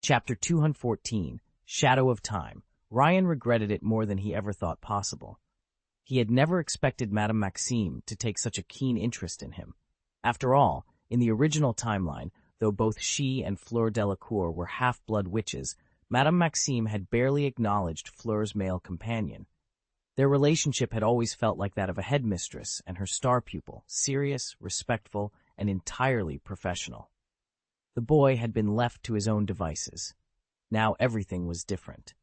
Chapter 214, Shadow of Time. Ryan regretted it more than he ever thought possible. He had never expected Madame Maxime to take such a keen interest in him. After all, in the original timeline, though both she and Fleur Delacour were half-blood witches, Madame Maxime had barely acknowledged Fleur's male companion. Their relationship had always felt like that of a headmistress and her star pupil, serious, respectful, and entirely professional. The boy had been left to his own devices. Now everything was different.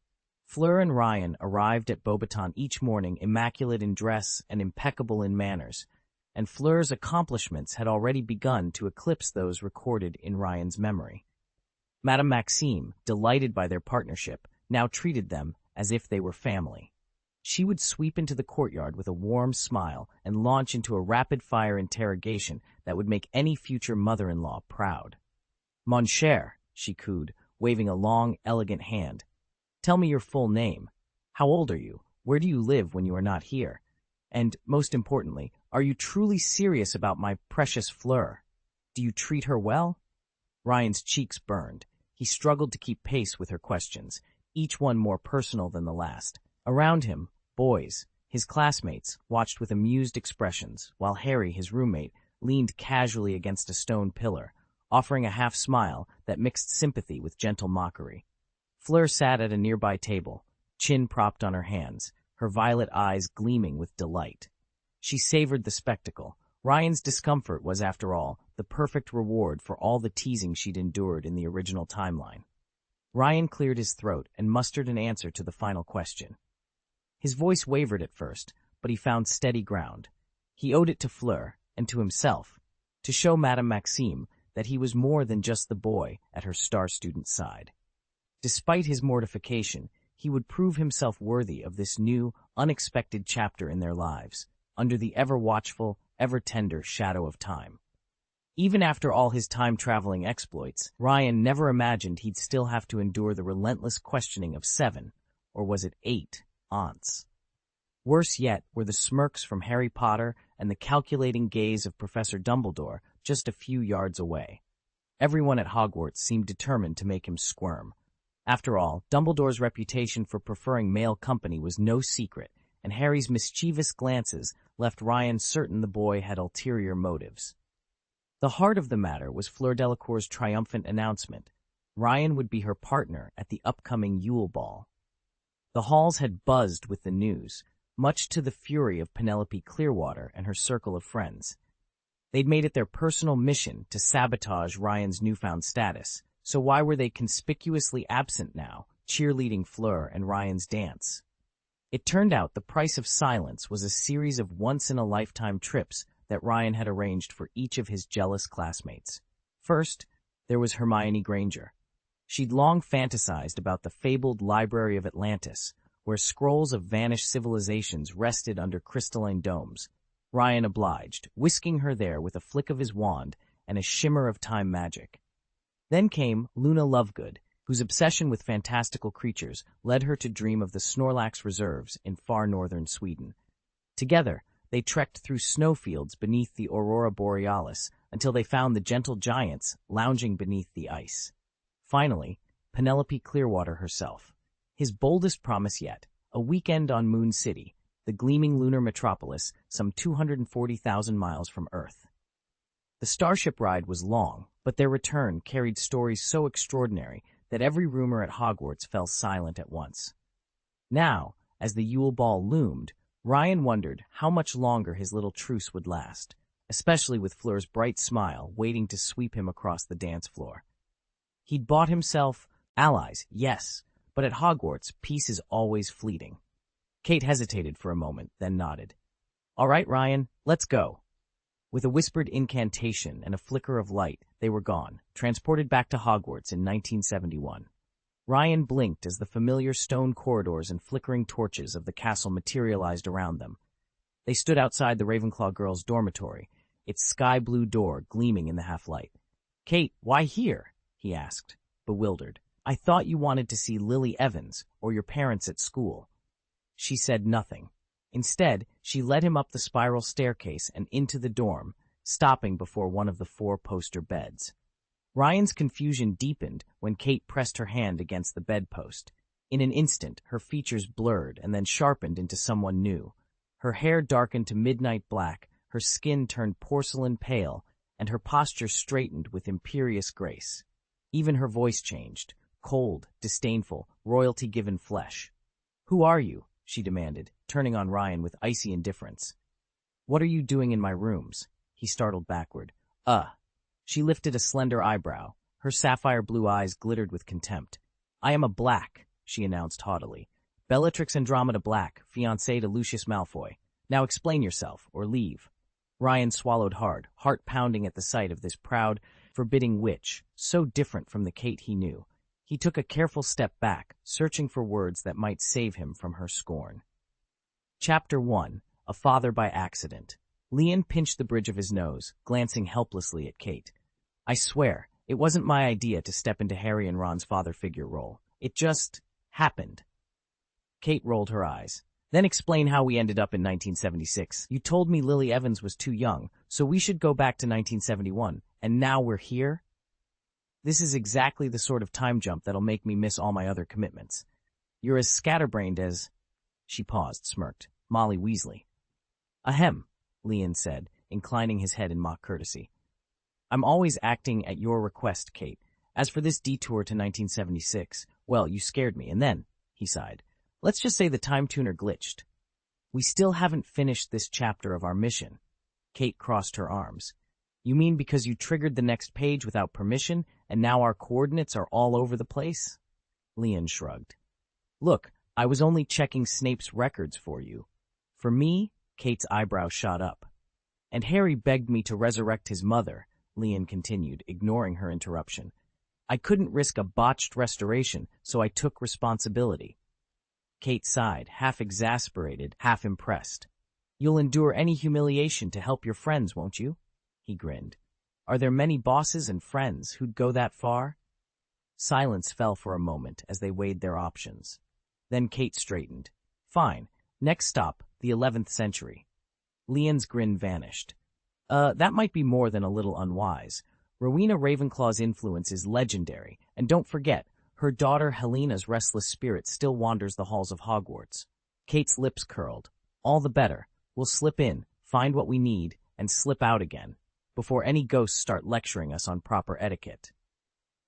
Fleur and Ryan arrived at Beauxbatons each morning immaculate in dress and impeccable in manners, and Fleur's accomplishments had already begun to eclipse those recorded in Ryan's memory. Madame Maxime, delighted by their partnership, now treated them as if they were family. She would sweep into the courtyard with a warm smile and launch into a rapid-fire interrogation that would make any future mother-in-law proud. "Mon cher," she cooed, waving a long, elegant hand. "Tell me your full name. How old are you? Where do you live when you are not here? And, most importantly, are you truly serious about my precious Fleur? Do you treat her well?" Ryan's cheeks burned. He struggled to keep pace with her questions, each one more personal than the last. Around him, boys, his classmates, watched with amused expressions, while Harry, his roommate, leaned casually against a stone pillar, offering a half-smile that mixed sympathy with gentle mockery. Fleur sat at a nearby table, chin propped on her hands, her violet eyes gleaming with delight. She savored the spectacle. Ryan's discomfort was, after all, the perfect reward for all the teasing she'd endured in the original timeline. Ryan cleared his throat and mustered an answer to the final question. His voice wavered at first, but he found steady ground. He owed it to Fleur, and to himself, to show Madame Maxime that he was more than just the boy at her star student's side. Despite his mortification, he would prove himself worthy of this new, unexpected chapter in their lives, under the ever-watchful, ever-tender shadow of time. Even after all his time-traveling exploits, Ryan never imagined he'd still have to endure the relentless questioning of 7, or was it 8, aunts. Worse yet were the smirks from Harry Potter and the calculating gaze of Professor Dumbledore just a few yards away. Everyone at Hogwarts seemed determined to make him squirm. After all, Dumbledore's reputation for preferring male company was no secret, and Harry's mischievous glances left Ryan certain the boy had ulterior motives. The heart of the matter was Fleur Delacour's triumphant announcement. Ryan would be her partner at the upcoming Yule Ball. The halls had buzzed with the news, much to the fury of Penelope Clearwater and her circle of friends. They'd made it their personal mission to sabotage Ryan's newfound status, so why were they conspicuously absent now, cheerleading Fleur and Ryan's dance? It turned out the price of silence was a series of once-in-a-lifetime trips that Ryan had arranged for each of his jealous classmates. First, there was Hermione Granger. She'd long fantasized about the fabled Library of Atlantis, where scrolls of vanished civilizations rested under crystalline domes. Ryan obliged, whisking her there with a flick of his wand and a shimmer of time magic. Then came Luna Lovegood, whose obsession with fantastical creatures led her to dream of the Snorlax reserves in far northern Sweden. Together, they trekked through snowfields beneath the Aurora Borealis until they found the gentle giants lounging beneath the ice. Finally, Penelope Clearwater herself. His boldest promise yet, a weekend on Moon City, the gleaming lunar metropolis some 240,000 miles from Earth. The starship ride was long, but their return carried stories so extraordinary that every rumor at Hogwarts fell silent at once. Now, as the Yule Ball loomed, Ryan wondered how much longer his little truce would last, especially with Fleur's bright smile waiting to sweep him across the dance floor. He'd bought himself allies, yes, but at Hogwarts, peace is always fleeting. Kate hesitated for a moment, then nodded. "All right, Ryan, let's go." With a whispered incantation and a flicker of light, they were gone, transported back to Hogwarts in 1971. Ryan blinked as the familiar stone corridors and flickering torches of the castle materialized around them. They stood outside the Ravenclaw girls' dormitory, its sky-blue door gleaming in the half-light. "Kate, why here?" he asked, bewildered. "I thought you wanted to see Lily Evans or your parents at school." She said nothing. Instead, she led him up the spiral staircase and into the dorm, stopping before one of the 4 poster beds. Ryan's confusion deepened when Kate pressed her hand against the bedpost. In an instant, her features blurred and then sharpened into someone new. Her hair darkened to midnight black, her skin turned porcelain pale, and her posture straightened with imperious grace. Even her voice changed, cold, disdainful, royalty-given flesh. "Who are you?" she demanded, turning on Ryan with icy indifference. "What are you doing in my rooms?" He startled backward. She lifted a slender eyebrow. Her sapphire blue eyes glittered with contempt. "I am a Black," she announced haughtily. "Bellatrix Andromeda Black, fiancée to Lucius Malfoy. Now explain yourself, or leave." Ryan swallowed hard, heart pounding at the sight of this proud, forbidding witch, so different from the Kate he knew. He took a careful step back, searching for words that might save him from her scorn. Chapter 1. A Father by Accident. Leon pinched the bridge of his nose, glancing helplessly at Kate. "I swear, it wasn't my idea to step into Harry and Ron's father figure role. It just happened." Kate rolled her eyes. "Then explain how we ended up in 1976. You told me Lily Evans was too young, so we should go back to 1971, and now we're here? This is exactly the sort of time jump that'll make me miss all my other commitments. You're as scatterbrained as—" She paused, smirked. "Molly Weasley." "Ahem," Leon said, inclining his head in mock courtesy. "I'm always acting at your request, Kate. As for this detour to 1976, well, you scared me, and then," he sighed, "let's just say the time tuner glitched. We still haven't finished this chapter of our mission." Kate crossed her arms. "You mean because you triggered the next page without permission, and now our coordinates are all over the place?" Leon shrugged. "Look, I was only checking Snape's records for you." "For me?" Kate's eyebrow shot up. "And Harry begged me to resurrect his mother," Leon continued, ignoring her interruption. "I couldn't risk a botched restoration, so I took responsibility." Kate sighed, half exasperated, half impressed. "You'll endure any humiliation to help your friends, won't you?" He grinned. "Are there many bosses and friends who'd go that far?" Silence fell for a moment as they weighed their options. Then Kate straightened. "Fine. Next stop, the 11th century." Leon's grin vanished. That might be more than a little unwise. Rowena Ravenclaw's influence is legendary, and don't forget, her daughter Helena's restless spirit still wanders the halls of Hogwarts." Kate's lips curled. "All the better. We'll slip in, find what we need, and slip out again, before any ghosts start lecturing us on proper etiquette."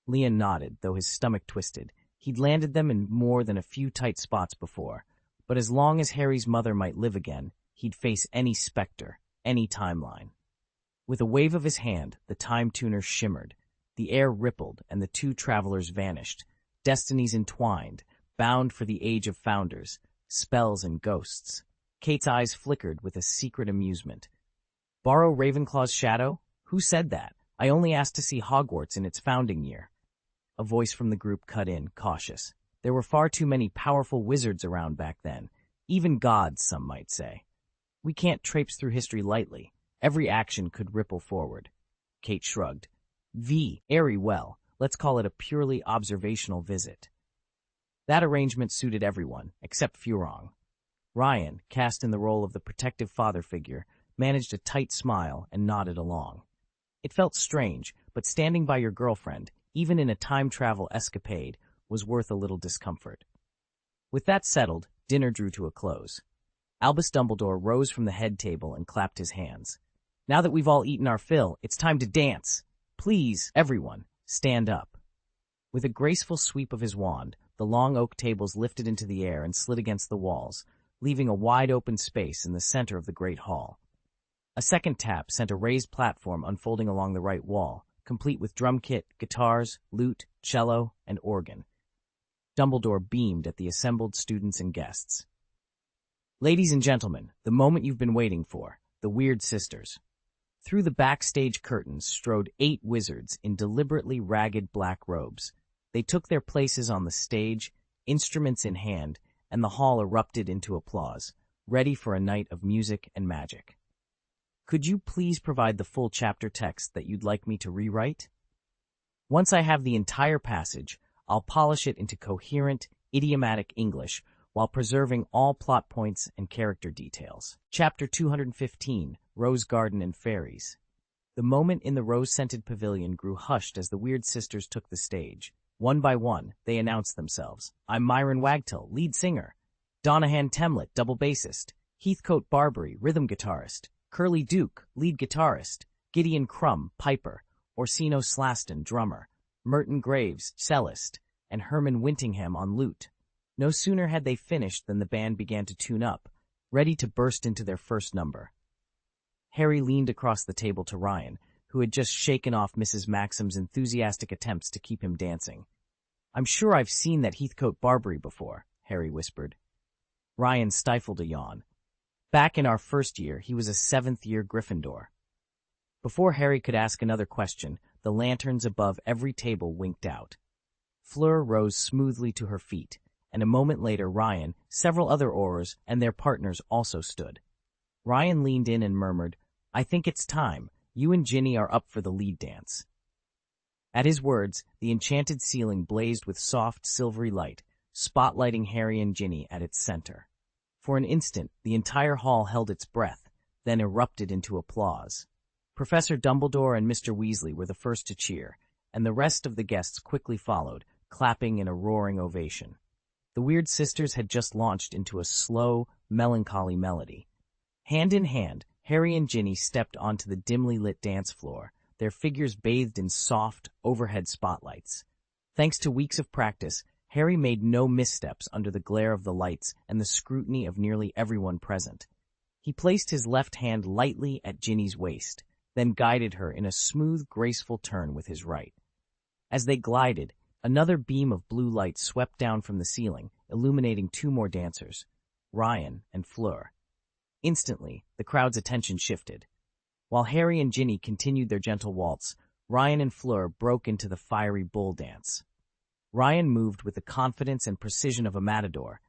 Leon nodded, though his stomach twisted. He'd landed them in more than a few tight spots before, but as long as Harry's mother might live again, he'd face any specter, any timeline. With a wave of his hand, the time tuner shimmered. The air rippled, and the two travelers vanished. Destinies entwined, bound for the age of founders, spells and ghosts. Kate's eyes flickered with a secret amusement. "Borrow Ravenclaw's shadow? Who said that? I only asked to see Hogwarts in its founding year." A voice from the group cut in, cautious. There were far too many powerful wizards around back then. Even gods, some might say. "We can't traipse through history lightly. Every action could ripple forward." Kate shrugged. "Very well. Let's call it a purely observational visit." That arrangement suited everyone, except Furong. Ryan, cast in the role of the protective father figure, managed a tight smile and nodded along. It felt strange, but standing by your girlfriend, even in a time travel escapade, was worth a little discomfort. With that settled, dinner drew to a close. Albus Dumbledore rose from the head table and clapped his hands. "Now that we've all eaten our fill, it's time to dance. Please, everyone, stand up." With a graceful sweep of his wand, the long oak tables lifted into the air and slid against the walls, leaving a wide-open space in the center of the great hall. A second tap sent a raised platform unfolding along the right wall, complete with drum kit, guitars, lute, cello, and organ. Dumbledore beamed at the assembled students and guests. "Ladies and gentlemen, the moment you've been waiting for, the Weird Sisters." Through the backstage curtains strode 8 wizards in deliberately ragged black robes. They took their places on the stage, instruments in hand, and the hall erupted into applause, ready for a night of music and magic. "Could you please provide the full chapter text that you'd like me to rewrite?" "Once I have the entire passage, I'll polish it into coherent, idiomatic English while preserving all plot points and character details." Chapter 215, Rose Garden and Fairies. The moment in the rose-scented pavilion grew hushed as the Weird Sisters took the stage. One by one, they announced themselves. I'm Myron Wagtail, lead singer. Donahan Temlett, double bassist. Heathcote Barbary, rhythm guitarist. Curly Duke, lead guitarist. Gideon Crumb, piper. Orsino Slaston, drummer. Merton Graves, cellist. And Herman Wintingham on lute. No sooner had they finished than the band began to tune up, ready to burst into their first number. Harry leaned across the table to Ryan, who had just shaken off Mrs. Maxim's enthusiastic attempts to keep him dancing. I'm sure I've seen that Heathcote Barbary before, Harry whispered. Ryan stifled a yawn. Back in our first year, he was a seventh-year Gryffindor. Before Harry could ask another question, the lanterns above every table winked out. Fleur rose smoothly to her feet, and a moment later Ryan, several other Aurors, and their partners also stood. Ryan leaned in and murmured, I think it's time. You and Ginny are up for the lead dance. At his words, the enchanted ceiling blazed with soft, silvery light, spotlighting Harry and Ginny at its center. For an instant, the entire hall held its breath, then erupted into applause. Professor Dumbledore and Mr. Weasley were the first to cheer, and the rest of the guests quickly followed, clapping in a roaring ovation. The Weird Sisters had just launched into a slow, melancholy melody. Hand in hand, Harry and Ginny stepped onto the dimly lit dance floor, their figures bathed in soft, overhead spotlights. Thanks to weeks of practice, Harry made no missteps under the glare of the lights and the scrutiny of nearly everyone present. He placed his left hand lightly at Ginny's waist, then guided her in a smooth, graceful turn with his right. As they glided, another beam of blue light swept down from the ceiling, illuminating two more dancers, Ryan and Fleur. Instantly, the crowd's attention shifted. While Harry and Ginny continued their gentle waltz, Ryan and Fleur broke into the fiery bull dance. Ryan moved with the confidence and precision of a matador,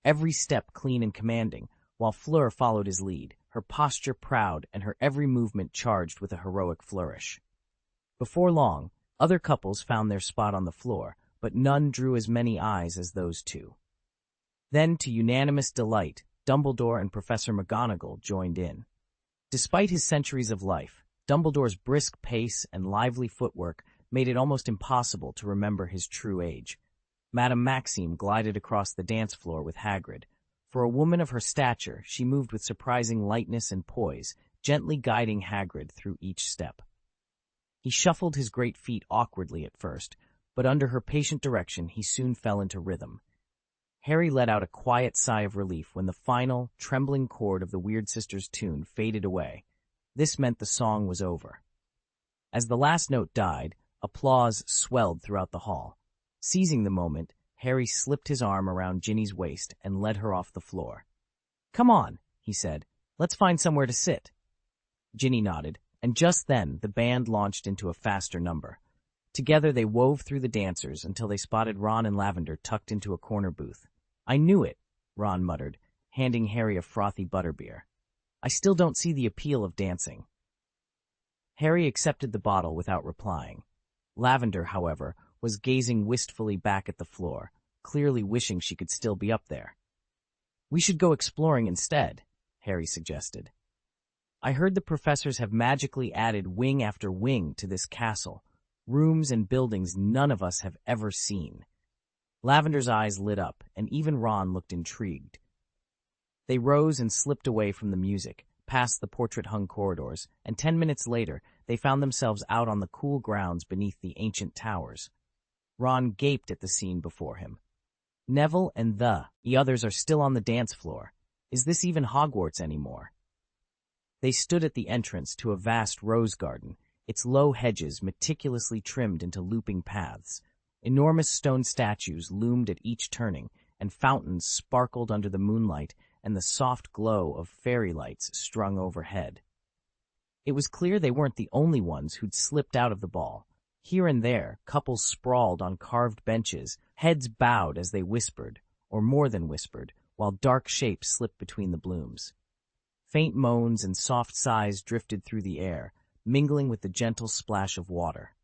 every step clean and commanding, while Fleur followed his lead, her posture proud and her every movement charged with a heroic flourish. Before long, other couples found their spot on the floor, but none drew as many eyes as those two. Then, to unanimous delight, Dumbledore and Professor McGonagall joined in. Despite his centuries of life, Dumbledore's brisk pace and lively footwork made it almost impossible to remember his true age. Madame Maxime glided across the dance floor with Hagrid. For a woman of her stature, she moved with surprising lightness and poise, gently guiding Hagrid through each step. He shuffled his great feet awkwardly at first, but under her patient direction he soon fell into rhythm. Harry let out a quiet sigh of relief when the final, trembling chord of the Weird Sisters' tune faded away. This meant the song was over. As the last note died, applause swelled throughout the hall. Seizing the moment, Harry slipped his arm around Ginny's waist and led her off the floor. Come on, he said. Let's find somewhere to sit. Ginny nodded, and just then the band launched into a faster number. Together they wove through the dancers until they spotted Ron and Lavender tucked into a corner booth. I knew it, Ron muttered, handing Harry a frothy butterbeer. I still don't see the appeal of dancing. Harry accepted the bottle without replying. Lavender, however, was gazing wistfully back at the floor, clearly wishing she could still be up there. We should go exploring instead, Harry suggested. I heard the professors have magically added wing after wing to this castle, rooms and buildings none of us have ever seen. Lavender's eyes lit up, and even Ron looked intrigued. They rose and slipped away from the music, past the portrait-hung corridors, and 10 minutes later they found themselves out on the cool grounds beneath the ancient towers. Ron gaped at the scene before him. Neville and the others are still on the dance floor. Is this even Hogwarts anymore? They stood at the entrance to a vast rose garden, its low hedges meticulously trimmed into looping paths. Enormous stone statues loomed at each turning, and fountains sparkled under the moonlight and the soft glow of fairy lights strung overhead. It was clear they weren't the only ones who'd slipped out of the ball. Here and there, couples sprawled on carved benches, heads bowed as they whispered, or more than whispered, while dark shapes slipped between the blooms. Faint moans and soft sighs drifted through the air, mingling with the gentle splash of water.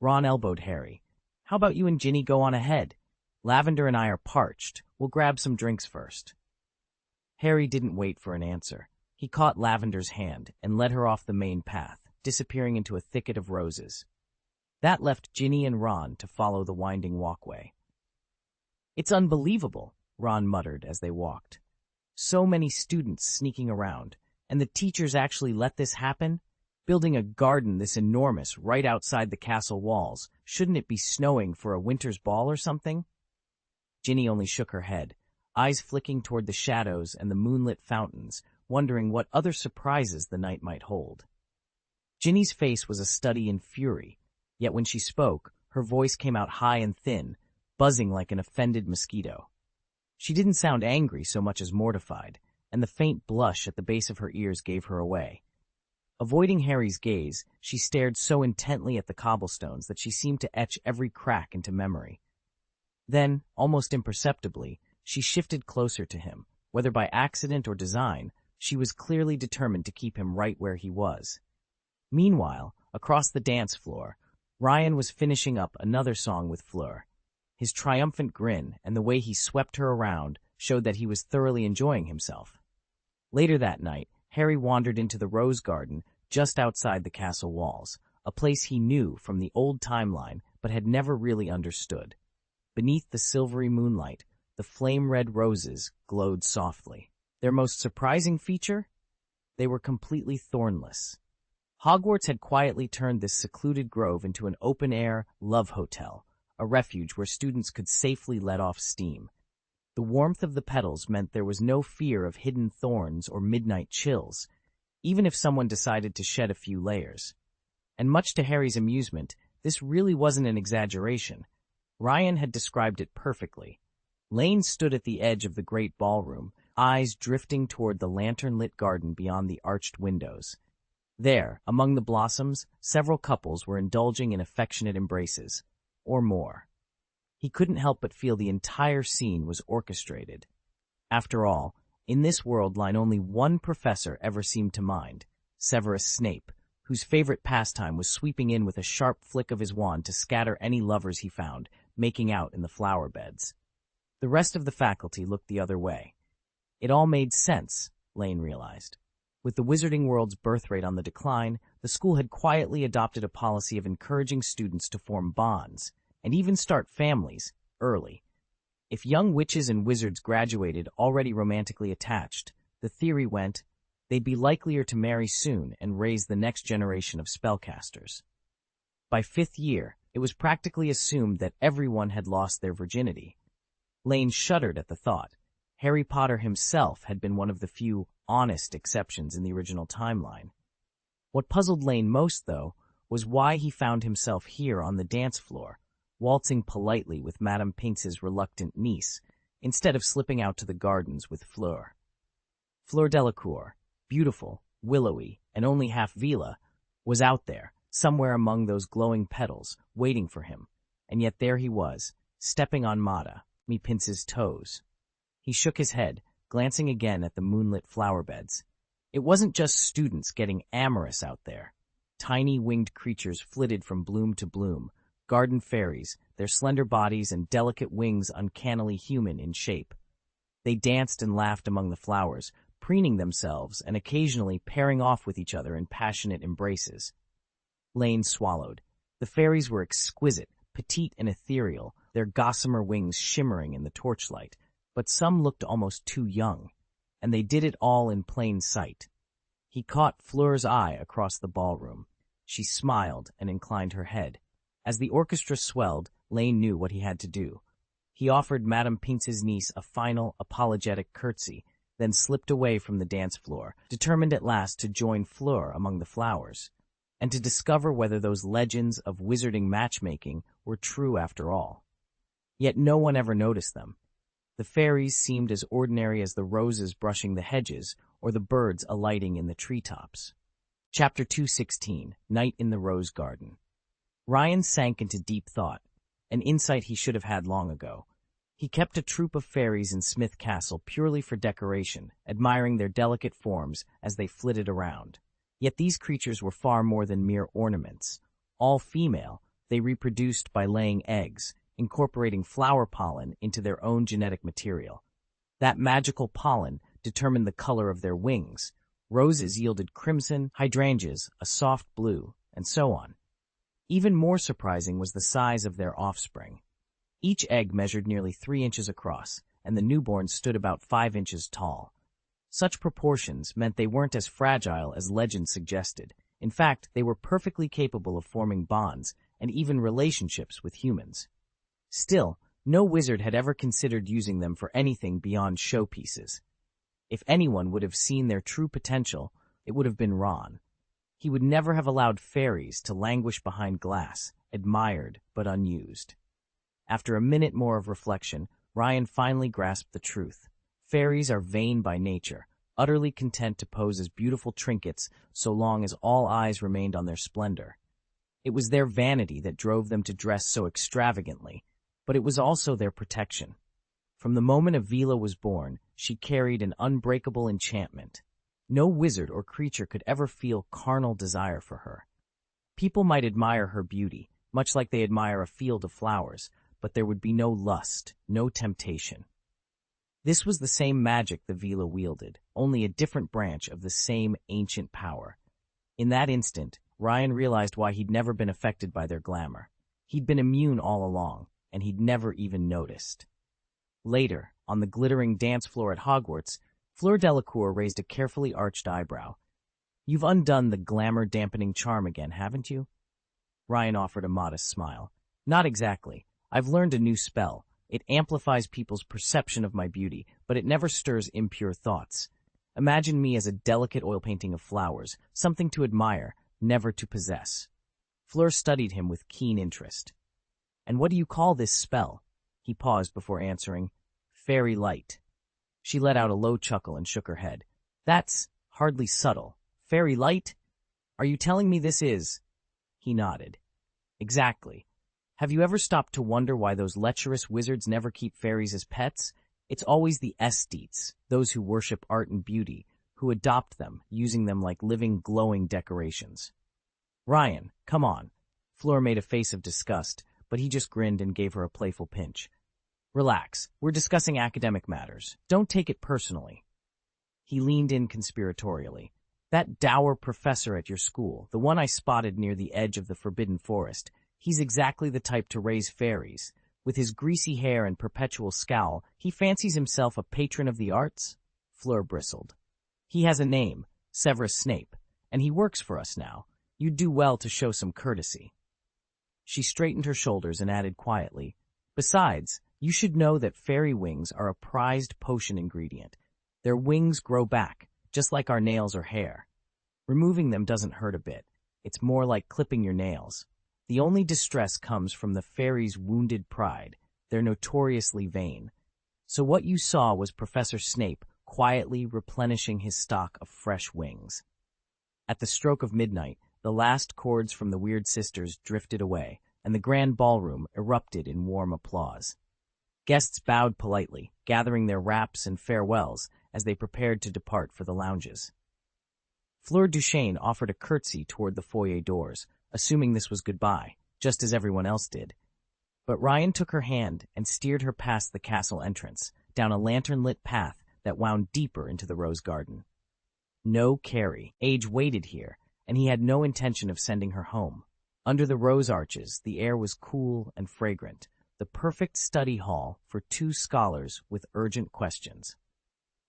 Ron elbowed Harry. How about you and Ginny go on ahead? Lavender and I are parched. We'll grab some drinks first. Harry didn't wait for an answer. He caught Lavender's hand and led her off the main path. disappearing into a thicket of roses. That left Ginny and Ron to follow the winding walkway. "It's unbelievable," Ron muttered as they walked. "So many students sneaking around, and the teachers actually let this happen? Building a garden this enormous right outside the castle walls. Shouldn't it be snowing for a winter's ball or something?" Ginny only shook her head, eyes flicking toward the shadows and the moonlit fountains, wondering what other surprises the night might hold. Ginny's face was a study in fury, yet when she spoke, her voice came out high and thin, buzzing like an offended mosquito. She didn't sound angry so much as mortified, and the faint blush at the base of her ears gave her away. Avoiding Harry's gaze, she stared so intently at the cobblestones that she seemed to etch every crack into memory. Then, almost imperceptibly, she shifted closer to him. Whether by accident or design, she was clearly determined to keep him right where he was. Meanwhile, across the dance floor, Ryan was finishing up another song with Fleur. His triumphant grin and the way he swept her around showed that he was thoroughly enjoying himself. Later that night, Harry wandered into the rose garden just outside the castle walls, a place he knew from the old timeline but had never really understood. Beneath the silvery moonlight, the flame-red roses glowed softly. Their most surprising feature? They were completely thornless. Hogwarts had quietly turned this secluded grove into an open-air love hotel, a refuge where students could safely let off steam. The warmth of the petals meant there was no fear of hidden thorns or midnight chills, even if someone decided to shed a few layers. And much to Harry's amusement, this really wasn't an exaggeration. Ryan had described it perfectly. Lane stood at the edge of the great ballroom, eyes drifting toward the lantern-lit garden beyond the arched windows. There, among the blossoms, several couples were indulging in affectionate embraces, or more. He couldn't help but feel the entire scene was orchestrated. After all, in this world line only one professor ever seemed to mind, Severus Snape, whose favorite pastime was sweeping in with a sharp flick of his wand to scatter any lovers he found, making out in the flower beds. The rest of the faculty looked the other way. It all made sense, Lane realized. With the wizarding world's birth rate on the decline, the school had quietly adopted a policy of encouraging students to form bonds, and even start families, early. If young witches and wizards graduated already romantically attached, the theory went, they'd be likelier to marry soon and raise the next generation of spellcasters. By 5th year, it was practically assumed that everyone had lost their virginity. Lane shuddered at the thought. Harry Potter himself had been one of the few honest exceptions in the original timeline. What puzzled Lane most, though, was why he found himself here on the dance floor, waltzing politely with Madame Pince's reluctant niece, instead of slipping out to the gardens with Fleur. Fleur Delacour, beautiful, willowy, and only half Vila, was out there, somewhere among those glowing petals, waiting for him, and yet there he was, stepping on Madame Pince's toes. He shook his head, glancing again at the moonlit flower beds. It wasn't just students getting amorous out there. Tiny winged creatures flitted from bloom to bloom, garden fairies, their slender bodies and delicate wings uncannily human in shape. They danced and laughed among the flowers, preening themselves and occasionally pairing off with each other in passionate embraces. Lane swallowed. The fairies were exquisite, petite and ethereal, their gossamer wings shimmering in the torchlight, but some looked almost too young, and they did it all in plain sight. He caught Fleur's eye across the ballroom. She smiled and inclined her head. As the orchestra swelled, Lane knew what he had to do. He offered Madame Pince's niece a final, apologetic curtsy, then slipped away from the dance floor, determined at last to join Fleur among the flowers, and to discover whether those legends of wizarding matchmaking were true after all. Yet no one ever noticed them. The fairies seemed as ordinary as the roses brushing the hedges or the birds alighting in the treetops. Chapter 216, Night in the Rose Garden. Ryan sank into deep thought, an insight he should have had long ago. He kept a troop of fairies in Smith Castle purely for decoration, admiring their delicate forms as they flitted around. Yet these creatures were far more than mere ornaments. All female, they reproduced by laying eggs, incorporating flower pollen into their own genetic material. That magical pollen determined the color of their wings, Roses yielded crimson, hydrangeas a soft blue, and so on. Even more surprising was the size of their offspring. Each egg measured nearly 3 inches across, and the newborn stood about 5 inches tall. Such proportions meant they weren't as fragile as legend suggested. In fact, they were perfectly capable of forming bonds and even relationships with humans. Still, no wizard had ever considered using them for anything beyond showpieces. If anyone would have seen their true potential, it would have been Ron. He would never have allowed fairies to languish behind glass, admired but unused. After a minute more of reflection, Ryan finally grasped the truth. Fairies are vain by nature, utterly content to pose as beautiful trinkets so long as all eyes remained on their splendor. It was their vanity that drove them to dress so extravagantly, but it was also their protection. From the moment Avila was born, she carried an unbreakable enchantment. No wizard or creature could ever feel carnal desire for her. People might admire her beauty, much like they admire a field of flowers, but there would be no lust, no temptation. This was the same magic the Vila wielded, only a different branch of the same ancient power. In that instant, Ryan realized why he'd never been affected by their glamour. He'd been immune all along, and he'd never even noticed. Later, on the glittering dance floor at Hogwarts, Fleur Delacour raised a carefully arched eyebrow. "You've undone the glamour-dampening charm again, haven't you?" Ryan offered a modest smile. "Not exactly. I've learned a new spell. It amplifies people's perception of my beauty, but it never stirs impure thoughts. Imagine me as a delicate oil painting of flowers, something to admire, never to possess." Fleur studied him with keen interest. "And what do you call this spell?" He paused before answering. "Fairy light." She let out a low chuckle and shook her head. "That's hardly subtle. Fairy light? Are you telling me this is—" He nodded. "Exactly. Have you ever stopped to wonder why those lecherous wizards never keep fairies as pets? It's always the aesthetes, those who worship art and beauty, who adopt them, using them like living, glowing decorations." "Ryan, come on." Fleur made a face of disgust, but he just grinned and gave her a playful pinch. "Relax, we're discussing academic matters. Don't take it personally." He leaned in conspiratorially. "That dour professor at your school, the one I spotted near the edge of the Forbidden Forest, he's exactly the type to raise fairies. With his greasy hair and perpetual scowl, he fancies himself a patron of the arts?" Fleur bristled. "He has a name, Severus Snape, and he works for us now. You'd do well to show some courtesy." She straightened her shoulders and added quietly, "Besides, you should know that fairy wings are a prized potion ingredient. Their wings grow back, just like our nails or hair. Removing them doesn't hurt a bit. It's more like clipping your nails. The only distress comes from the fairies' wounded pride. They're notoriously vain. So what you saw was Professor Snape quietly replenishing his stock of fresh wings." At the stroke of midnight, the last chords from the Weird Sisters drifted away, and the grand ballroom erupted in warm applause. Guests bowed politely, gathering their wraps and farewells as they prepared to depart for the lounges. Fleur Duchesne offered a curtsy toward the foyer doors, assuming this was goodbye, just as everyone else did. But Ryan took her hand and steered her past the castle entrance, down a lantern-lit path that wound deeper into the rose garden. No Carrie. Age waited here, and he had no intention of sending her home. Under the rose arches, the air was cool and fragrant, the perfect study hall for 2 scholars with urgent questions.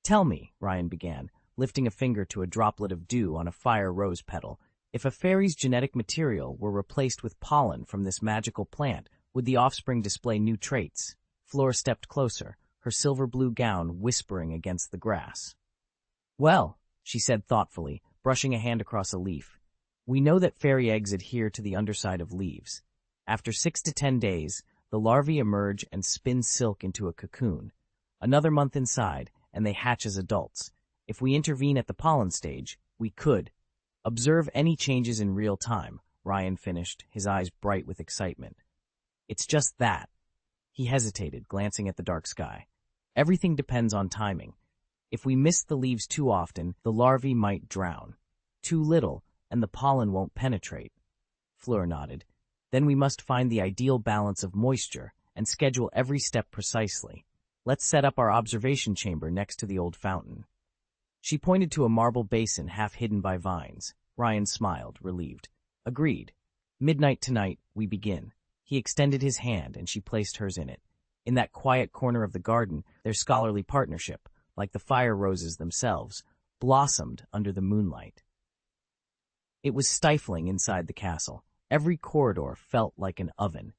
"Tell me," Ryan began, lifting a finger to a droplet of dew on a fire rose petal, "if a fairy's genetic material were replaced with pollen from this magical plant, would the offspring display new traits?" Fleur stepped closer, her silver-blue gown whispering against the grass. "Well," she said thoughtfully, brushing a hand across a leaf, "we know that fairy eggs adhere to the underside of leaves. After 6 to 10 days, the larvae emerge and spin silk into a cocoon. Another month inside, and they hatch as adults. If we intervene at the pollen stage, we could observe any changes in real time," Ryan finished, his eyes bright with excitement. "It's just that." He hesitated, glancing at the dark sky. "Everything depends on timing. If we miss the leaves too often, the larvae might drown. Too little, and the pollen won't penetrate." Fleur nodded. "Then we must find the ideal balance of moisture and schedule every step precisely. Let's set up our observation chamber next to the old fountain." She pointed to a marble basin half hidden by vines. Ryan smiled, relieved. Agreed. Midnight tonight, we begin. He extended his hand, and she placed hers in it. In that quiet corner of the garden, their scholarly partnership, like the fire roses themselves, blossomed under the moonlight. It was stifling inside the castle. Every corridor felt like an oven.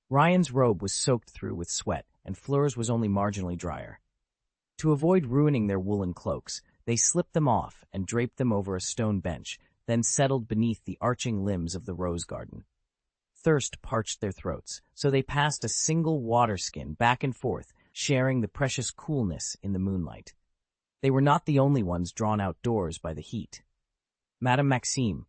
Ryan's robe was soaked through with sweat, and Fleur's was only marginally drier. To avoid ruining their woolen cloaks, they slipped them off and draped them over a stone bench, then settled beneath the arching limbs of the rose garden. Thirst parched their throats, so they passed a single water skin back and forth, sharing the precious coolness in the moonlight. They were not the only ones drawn outdoors by the heat. Madame Maxime,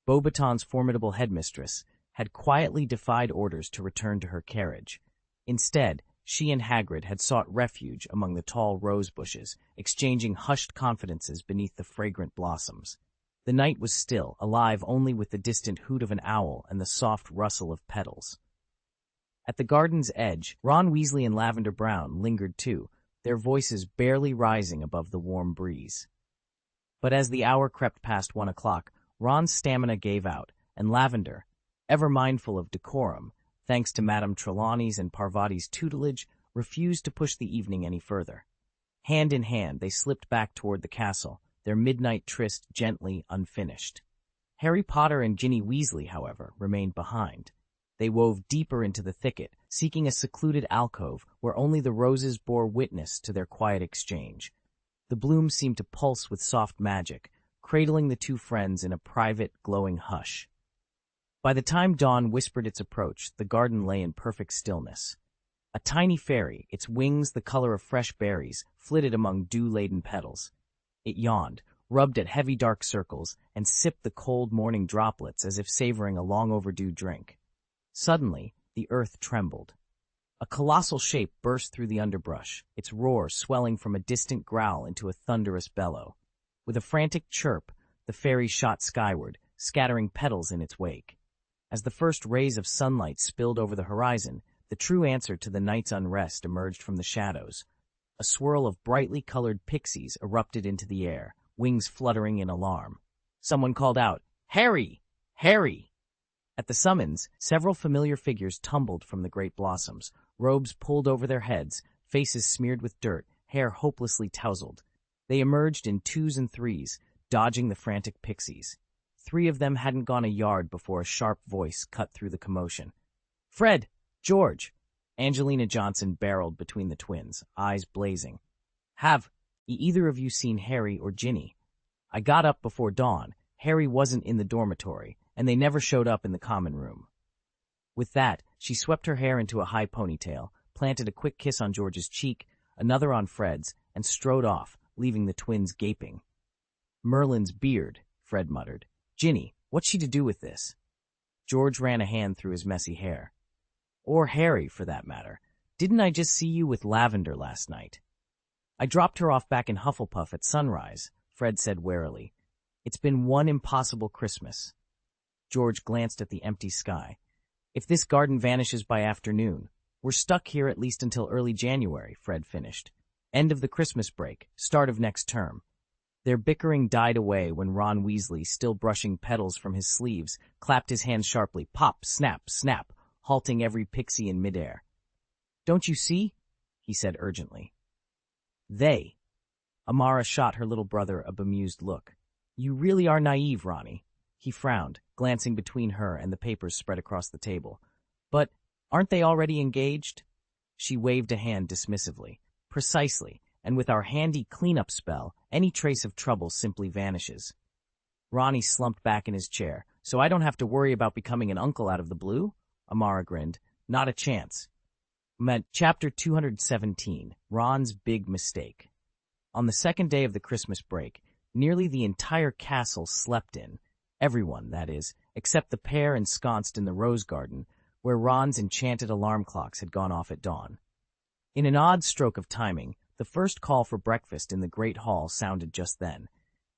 Beauxbaton's formidable headmistress, had quietly defied orders to return to her carriage. Instead, she and Hagrid had sought refuge among the tall rose bushes, exchanging hushed confidences beneath the fragrant blossoms. The night was still, alive only with the distant hoot of an owl and the soft rustle of petals. At the garden's edge, Ron Weasley and Lavender Brown lingered too, their voices barely rising above the warm breeze. But as the hour crept past 1 o'clock, Ron's stamina gave out, and Lavender, ever mindful of decorum, thanks to Madame Trelawney's and Parvati's tutelage, refused to push the evening any further. Hand in hand, they slipped back toward the castle, their midnight tryst gently unfinished. Harry Potter and Ginny Weasley, however, remained behind. They wove deeper into the thicket, seeking a secluded alcove where only the roses bore witness to their quiet exchange. The blooms seemed to pulse with soft magic, cradling the two friends in a private, glowing hush. By the time dawn whispered its approach, the garden lay in perfect stillness. A tiny fairy, its wings the color of fresh berries, flitted among dew-laden petals. It yawned, rubbed at heavy dark circles, and sipped the cold morning droplets as if savoring a long-overdue drink. Suddenly, the earth trembled. A colossal shape burst through the underbrush, its roar swelling from a distant growl into a thunderous bellow. With a frantic chirp, the fairy shot skyward, scattering petals in its wake. As the first rays of sunlight spilled over the horizon, the true answer to the night's unrest emerged from the shadows. A swirl of brightly colored pixies erupted into the air, wings fluttering in alarm. Someone called out, "Harry! Harry!" At the summons, several familiar figures tumbled from the great blossoms, robes pulled over their heads, faces smeared with dirt, hair hopelessly tousled. They emerged in twos and threes, dodging the frantic pixies. 3 of them hadn't gone a yard before a sharp voice cut through the commotion. "Fred! George!" Angelina Johnson barreled between the twins, eyes blazing. "Have either of you seen Harry or Ginny? I got up before dawn. Harry wasn't in the dormitory, and they never showed up in the common room." With that, she swept her hair into a high ponytail, planted a quick kiss on George's cheek, another on Fred's, and strode off, leaving the twins gaping. "Merlin's beard," Fred muttered. "Ginny, what's she to do with this?" George ran a hand through his messy hair. "Or Harry, for that matter. Didn't I just see you with Lavender last night?" "I dropped her off back in Hufflepuff at sunrise," Fred said warily. "It's been one impossible Christmas." George glanced at the empty sky. "If this garden vanishes by afternoon, we're stuck here at least until early January," Fred finished. "End of the Christmas break, start of next term." Their bickering died away when Ron Weasley, still brushing petals from his sleeves, clapped his hands sharply, pop, snap, snap, halting every pixie in midair. "Don't you see?" he said urgently. "They." Amara shot her little brother a bemused look. "You really are naive, Ronnie." He frowned, glancing between her and the papers spread across the table. "But aren't they already engaged?" She waved a hand dismissively. "Precisely. And with our handy cleanup spell, any trace of trouble simply vanishes." Ronnie slumped back in his chair. "So I don't have to worry about becoming an uncle out of the blue?" Amara grinned. "Not a chance." Chapter 217, Ron's Big Mistake. On the second day of the Christmas break, nearly the entire castle slept in. Everyone, that is, except the pair ensconced in the rose garden, where Ron's enchanted alarm clocks had gone off at dawn. In an odd stroke of timing, the first call for breakfast in the great hall sounded just then,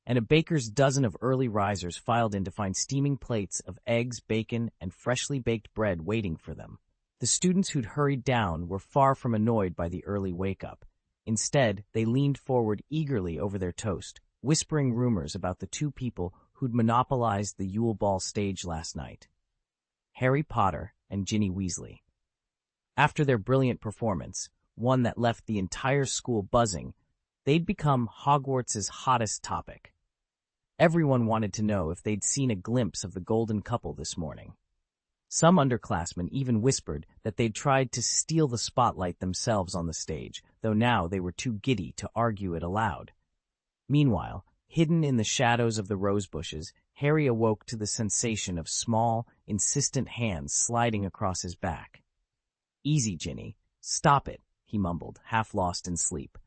and a baker's dozen of early risers filed in to find steaming plates of eggs, bacon, and freshly baked bread waiting for them. The students who'd hurried down were far from annoyed by the early wake-up. Instead, they leaned forward eagerly over their toast, whispering rumors about the two people who'd monopolized the Yule Ball stage last night: Harry Potter and Ginny Weasley. After their brilliant performance, one that left the entire school buzzing, they'd become Hogwarts' hottest topic. Everyone wanted to know if they'd seen a glimpse of the golden couple this morning. Some underclassmen even whispered that they'd tried to steal the spotlight themselves on the stage, though now they were too giddy to argue it aloud. Meanwhile, hidden in the shadows of the rose bushes, Harry awoke to the sensation of small, insistent hands sliding across his back. "Easy, Ginny. Stop it," he mumbled, half lost in sleep.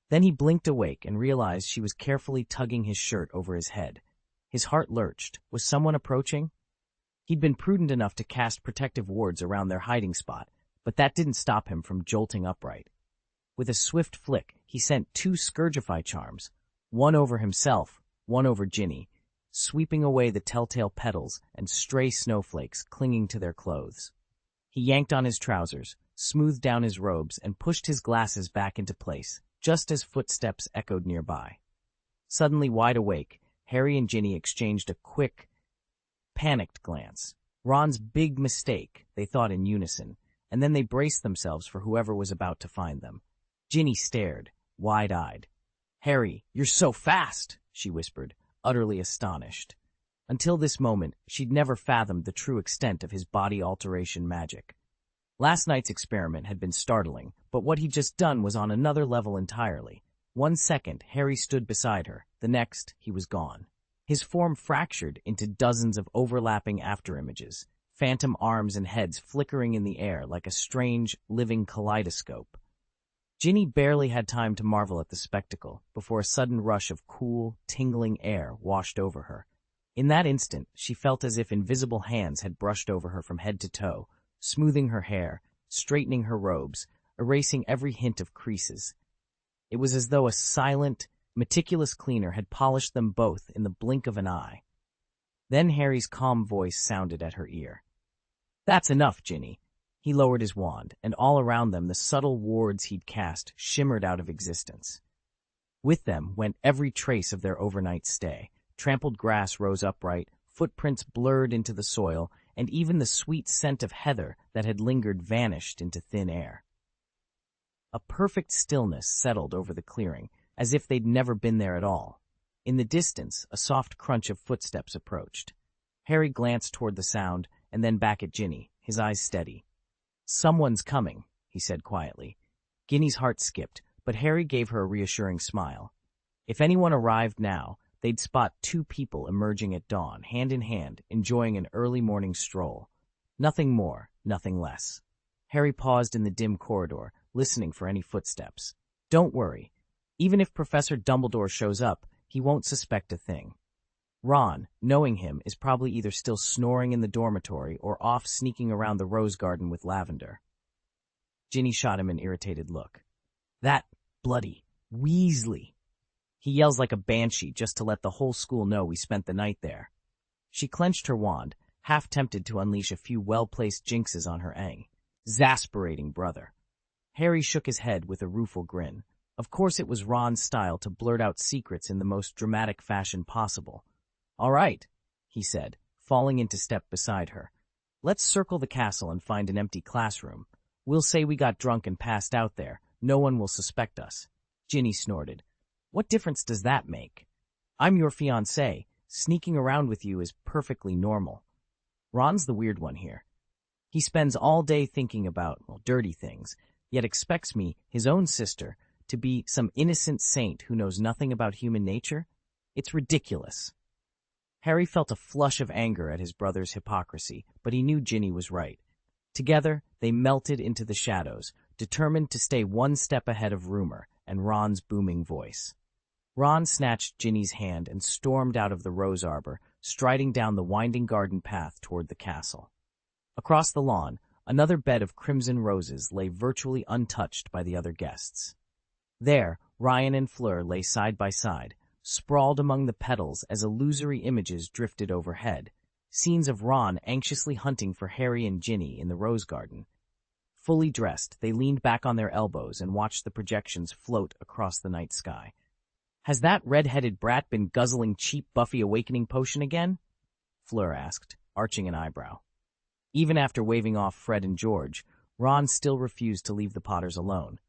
Then he blinked awake and realized she was carefully tugging his shirt over his head. His heart lurched. Was someone approaching? He'd been prudent enough to cast protective wards around their hiding spot, but that didn't stop him from jolting upright. With a swift flick, he sent 2 Scourgify charms, one over himself, one over Ginny, sweeping away the telltale petals and stray snowflakes clinging to their clothes. He yanked on his trousers, smoothed down his robes, and pushed his glasses back into place, just as footsteps echoed nearby. Suddenly wide awake, Harry and Ginny exchanged a quick, panicked glance. Ron's big mistake, they thought in unison, and then they braced themselves for whoever was about to find them. Ginny stared, wide-eyed. "Harry, you're so fast," she whispered, utterly astonished. Until this moment, she'd never fathomed the true extent of his body alteration magic. Last night's experiment had been startling, but what he'd just done was on another level entirely. 1 second, Harry stood beside her. The next, he was gone. His form fractured into dozens of overlapping afterimages, phantom arms and heads flickering in the air like a strange, living kaleidoscope. Ginny barely had time to marvel at the spectacle before a sudden rush of cool, tingling air washed over her. In that instant, she felt as if invisible hands had brushed over her from head to toe, smoothing her hair, straightening her robes, erasing every hint of creases. It was as though a silent, meticulous cleaner had polished them both in the blink of an eye. Then Harry's calm voice sounded at her ear. "That's enough, Ginny." He lowered his wand, and all around them the subtle wards he'd cast shimmered out of existence. With them went every trace of their overnight stay. Trampled grass rose upright, footprints blurred into the soil, and even the sweet scent of heather that had lingered vanished into thin air. A perfect stillness settled over the clearing, as if they'd never been there at all. In the distance, a soft crunch of footsteps approached. Harry glanced toward the sound, and then back at Ginny, his eyes steady. "Someone's coming," he said quietly. Ginny's heart skipped, but Harry gave her a reassuring smile. If anyone arrived now, they'd spot 2 people emerging at dawn, hand in hand, enjoying an early morning stroll. Nothing more, nothing less. Harry paused in the dim corridor, listening for any footsteps. Don't worry. Even if Professor Dumbledore shows up, he won't suspect a thing. Ron, knowing him, is probably either still snoring in the dormitory or off sneaking around the rose garden with Lavender. Ginny shot him an irritated look. "That bloody Weasley. He yells like a banshee just to let the whole school know we spent the night there." She clenched her wand, half tempted to unleash a few well-placed jinxes on her exasperating brother. Harry shook his head with a rueful grin. Of course it was Ron's style to blurt out secrets in the most dramatic fashion possible. "All right," he said, falling into step beside her. "Let's circle the castle and find an empty classroom. We'll say we got drunk and passed out there. No one will suspect us." Ginny snorted. "What difference does that make? I'm your fiancé. Sneaking around with you is perfectly normal. Ron's the weird one here. He spends all day thinking about, dirty things, yet expects me, his own sister, to be some innocent saint who knows nothing about human nature? It's ridiculous." Harry felt a flush of anger at his brother's hypocrisy, but he knew Ginny was right. Together, they melted into the shadows, determined to stay one step ahead of rumor and Ron's booming voice. Ron snatched Ginny's hand and stormed out of the rose arbor, striding down the winding garden path toward the castle. Across the lawn, another bed of crimson roses lay virtually untouched by the other guests. There, Ryan and Fleur lay side by side, sprawled among the petals as illusory images drifted overhead, scenes of Ron anxiously hunting for Harry and Ginny in the rose garden. Fully dressed, they leaned back on their elbows and watched the projections float across the night sky. "Has that red-headed brat been guzzling cheap Buffy Awakening potion again?" Fleur asked, arching an eyebrow. Even after waving off Fred and George, Ron still refused to leave the Potters alone.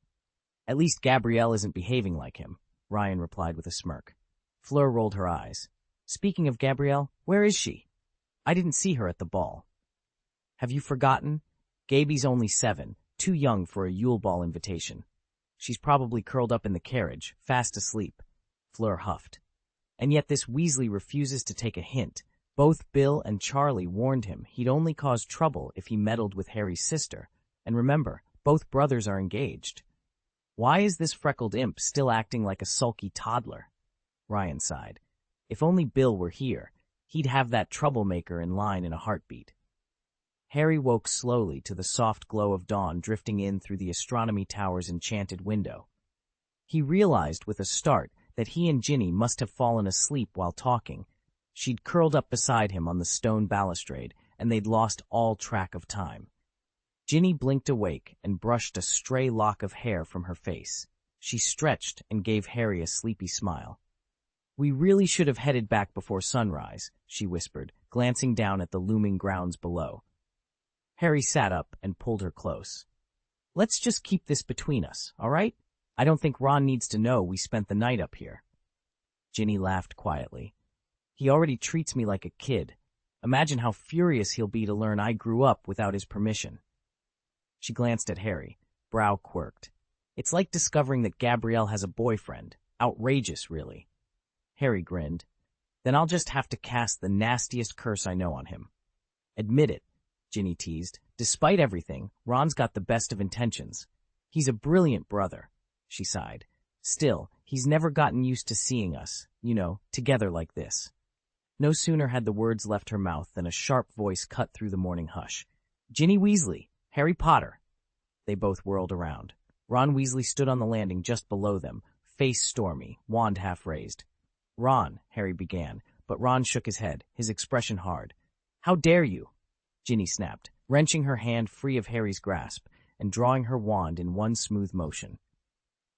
"At least Gabrielle isn't behaving like him," Ryan replied with a smirk. Fleur rolled her eyes. "Speaking of Gabrielle, where is she? I didn't see her at the ball." "Have you forgotten? Gaby's only 7, too young for a Yule Ball invitation. She's probably curled up in the carriage, fast asleep," Fleur huffed. "And yet this Weasley refuses to take a hint. Both Bill and Charlie warned him he'd only cause trouble if he meddled with Harry's sister. And remember, both brothers are engaged. Why is this freckled imp still acting like a sulky toddler?" Ryan sighed. "If only Bill were here, he'd have that troublemaker in line in a heartbeat." Harry woke slowly to the soft glow of dawn drifting in through the astronomy tower's enchanted window. He realized with a start that he and Ginny must have fallen asleep while talking. She'd curled up beside him on the stone balustrade, and they'd lost all track of time. Ginny blinked awake and brushed a stray lock of hair from her face. She stretched and gave Harry a sleepy smile. "We really should have headed back before sunrise," she whispered, glancing down at the looming grounds below. Harry sat up and pulled her close. "Let's just keep this between us, all right? I don't think Ron needs to know we spent the night up here." Ginny laughed quietly. "He already treats me like a kid. Imagine how furious he'll be to learn I grew up without his permission." She glanced at Harry, brow quirked. "It's like discovering that Gabrielle has a boyfriend. Outrageous, really." Harry grinned. "Then I'll just have to cast the nastiest curse I know on him." "Admit it," Ginny teased. "Despite everything, Ron's got the best of intentions. He's a brilliant brother," she sighed. "Still, he's never gotten used to seeing us, together like this." No sooner had the words left her mouth than a sharp voice cut through the morning hush. "Ginny Weasley! Harry Potter!" They both whirled around. Ron Weasley stood on the landing just below them, face stormy, wand half raised. "Ron," Harry began, but Ron shook his head, his expression hard. "How dare you?" Ginny snapped, wrenching her hand free of Harry's grasp and drawing her wand in one smooth motion.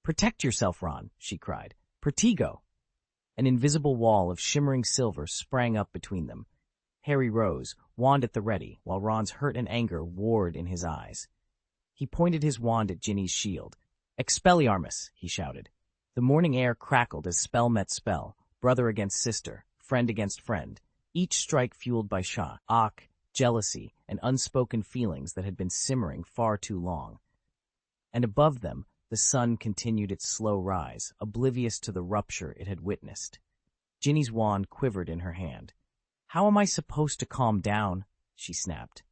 "Protect yourself, Ron," she cried. "Protego!" An invisible wall of shimmering silver sprang up between them. Harry rose, wand at the ready, while Ron's hurt and anger warred in his eyes. He pointed his wand at Ginny's shield. "Expelliarmus!" he shouted. The morning air crackled as spell met spell, brother against sister, friend against friend, each strike fueled by shock, jealousy, and unspoken feelings that had been simmering far too long. And above them, the sun continued its slow rise, oblivious to the rupture it had witnessed. Ginny's wand quivered in her hand. "How am I supposed to calm down?" she snapped.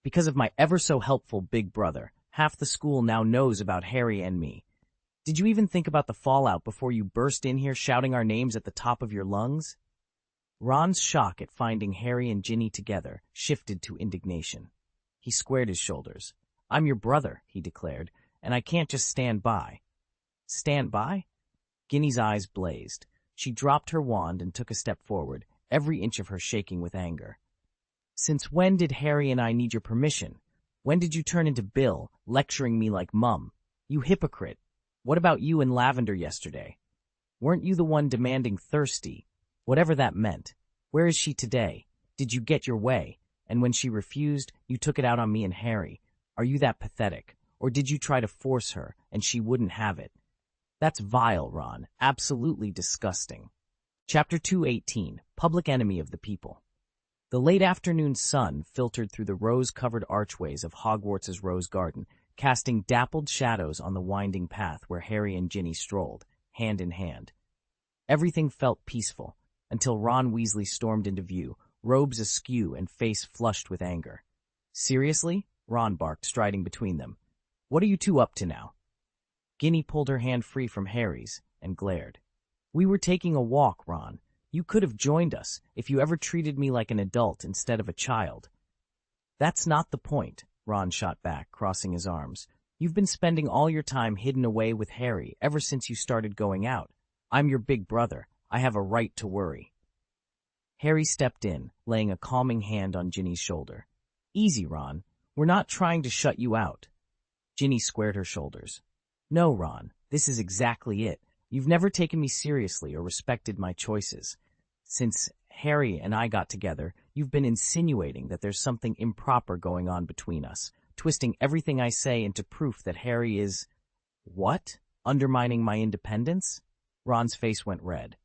"Because of my ever-so-helpful big brother. Half the school now knows about Harry and me. Did you even think about the fallout before you burst in here shouting our names at the top of your lungs?" Ron's shock at finding Harry and Ginny together shifted to indignation. He squared his shoulders. "I'm your brother," he declared, "and I can't just stand by." "Stand by?" Ginny's eyes blazed. She dropped her wand and took a step forward, every inch of her shaking with anger. "Since when did Harry and I need your permission? When did you turn into Bill, lecturing me like Mum? You hypocrite! What about you and Lavender yesterday? Weren't you the one demanding thirsty? Whatever that meant. Where is she today? Did you get your way? And when she refused, you took it out on me and Harry. Are you that pathetic? Or did you try to force her, and she wouldn't have it? That's vile, Ron. Absolutely disgusting." Chapter 218, Public Enemy of the People. The late afternoon sun filtered through the rose-covered archways of Hogwarts' Rose Garden, casting dappled shadows on the winding path where Harry and Ginny strolled, hand in hand. Everything felt peaceful, until Ron Weasley stormed into view, robes askew and face flushed with anger. "Seriously?" Ron barked, striding between them. "What are you two up to now?" Ginny pulled her hand free from Harry's and glared. "We were taking a walk, Ron. You could have joined us if you ever treated me like an adult instead of a child." "That's not the point," Ron shot back, crossing his arms. "You've been spending all your time hidden away with Harry ever since you started going out. I'm your big brother. I have a right to worry." Harry stepped in, laying a calming hand on Ginny's shoulder. "Easy, Ron. We're not trying to shut you out. Ginny squared her shoulders. No, Ron, this is exactly it. You've never taken me seriously or respected my choices. Since Harry and I got together, you've been insinuating that there's something improper going on between us, twisting everything I say into proof that Harry is… What? Undermining my independence? Ron's face went red.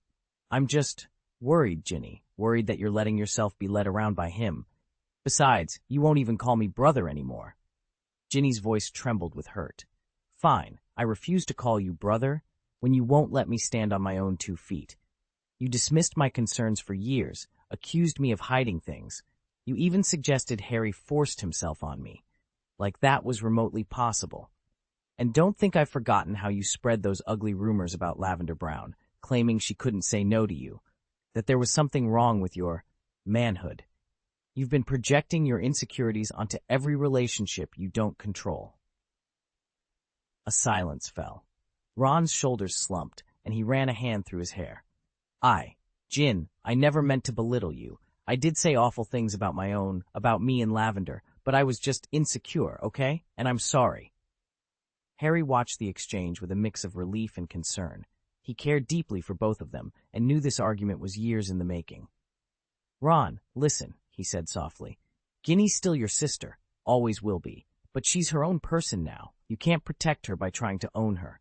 I'm just worried, Ginny, worried that you're letting yourself be led around by him. Besides, you won't even call me brother anymore. Ginny's voice trembled with hurt. Fine, I refuse to call you brother when you won't let me stand on my own 2 feet. You dismissed my concerns for years, accused me of hiding things. You even suggested Harry forced himself on me. Like that was remotely possible. And don't think I've forgotten how you spread those ugly rumors about Lavender Brown, claiming she couldn't say no to you, that there was something wrong with your manhood. You've been projecting your insecurities onto every relationship you don't control. A silence fell. Ron's shoulders slumped, and he ran a hand through his hair. Gin, I never meant to belittle you. I did say awful things about me and Lavender, but I was just insecure, okay? And I'm sorry. Harry watched the exchange with a mix of relief and concern. He cared deeply for both of them, and knew this argument was years in the making. Ron, listen, he said softly. Ginny's still your sister, always will be, but she's her own person now. You can't protect her by trying to own her.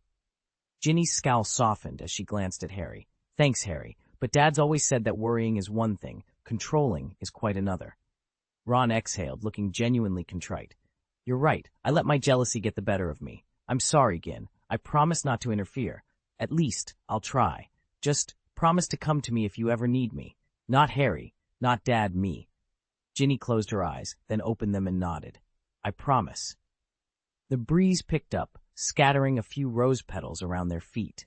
Ginny's scowl softened as she glanced at Harry. Thanks, Harry, but Dad's always said that worrying is one thing, controlling is quite another. Ron exhaled, looking genuinely contrite. You're right, I let my jealousy get the better of me. I'm sorry, Gin. I promise not to interfere. At least, I'll try. Just promise to come to me if you ever need me. Not Harry, not Dad, me. Ginny closed her eyes, then opened them and nodded. I promise. The breeze picked up, scattering a few rose petals around their feet.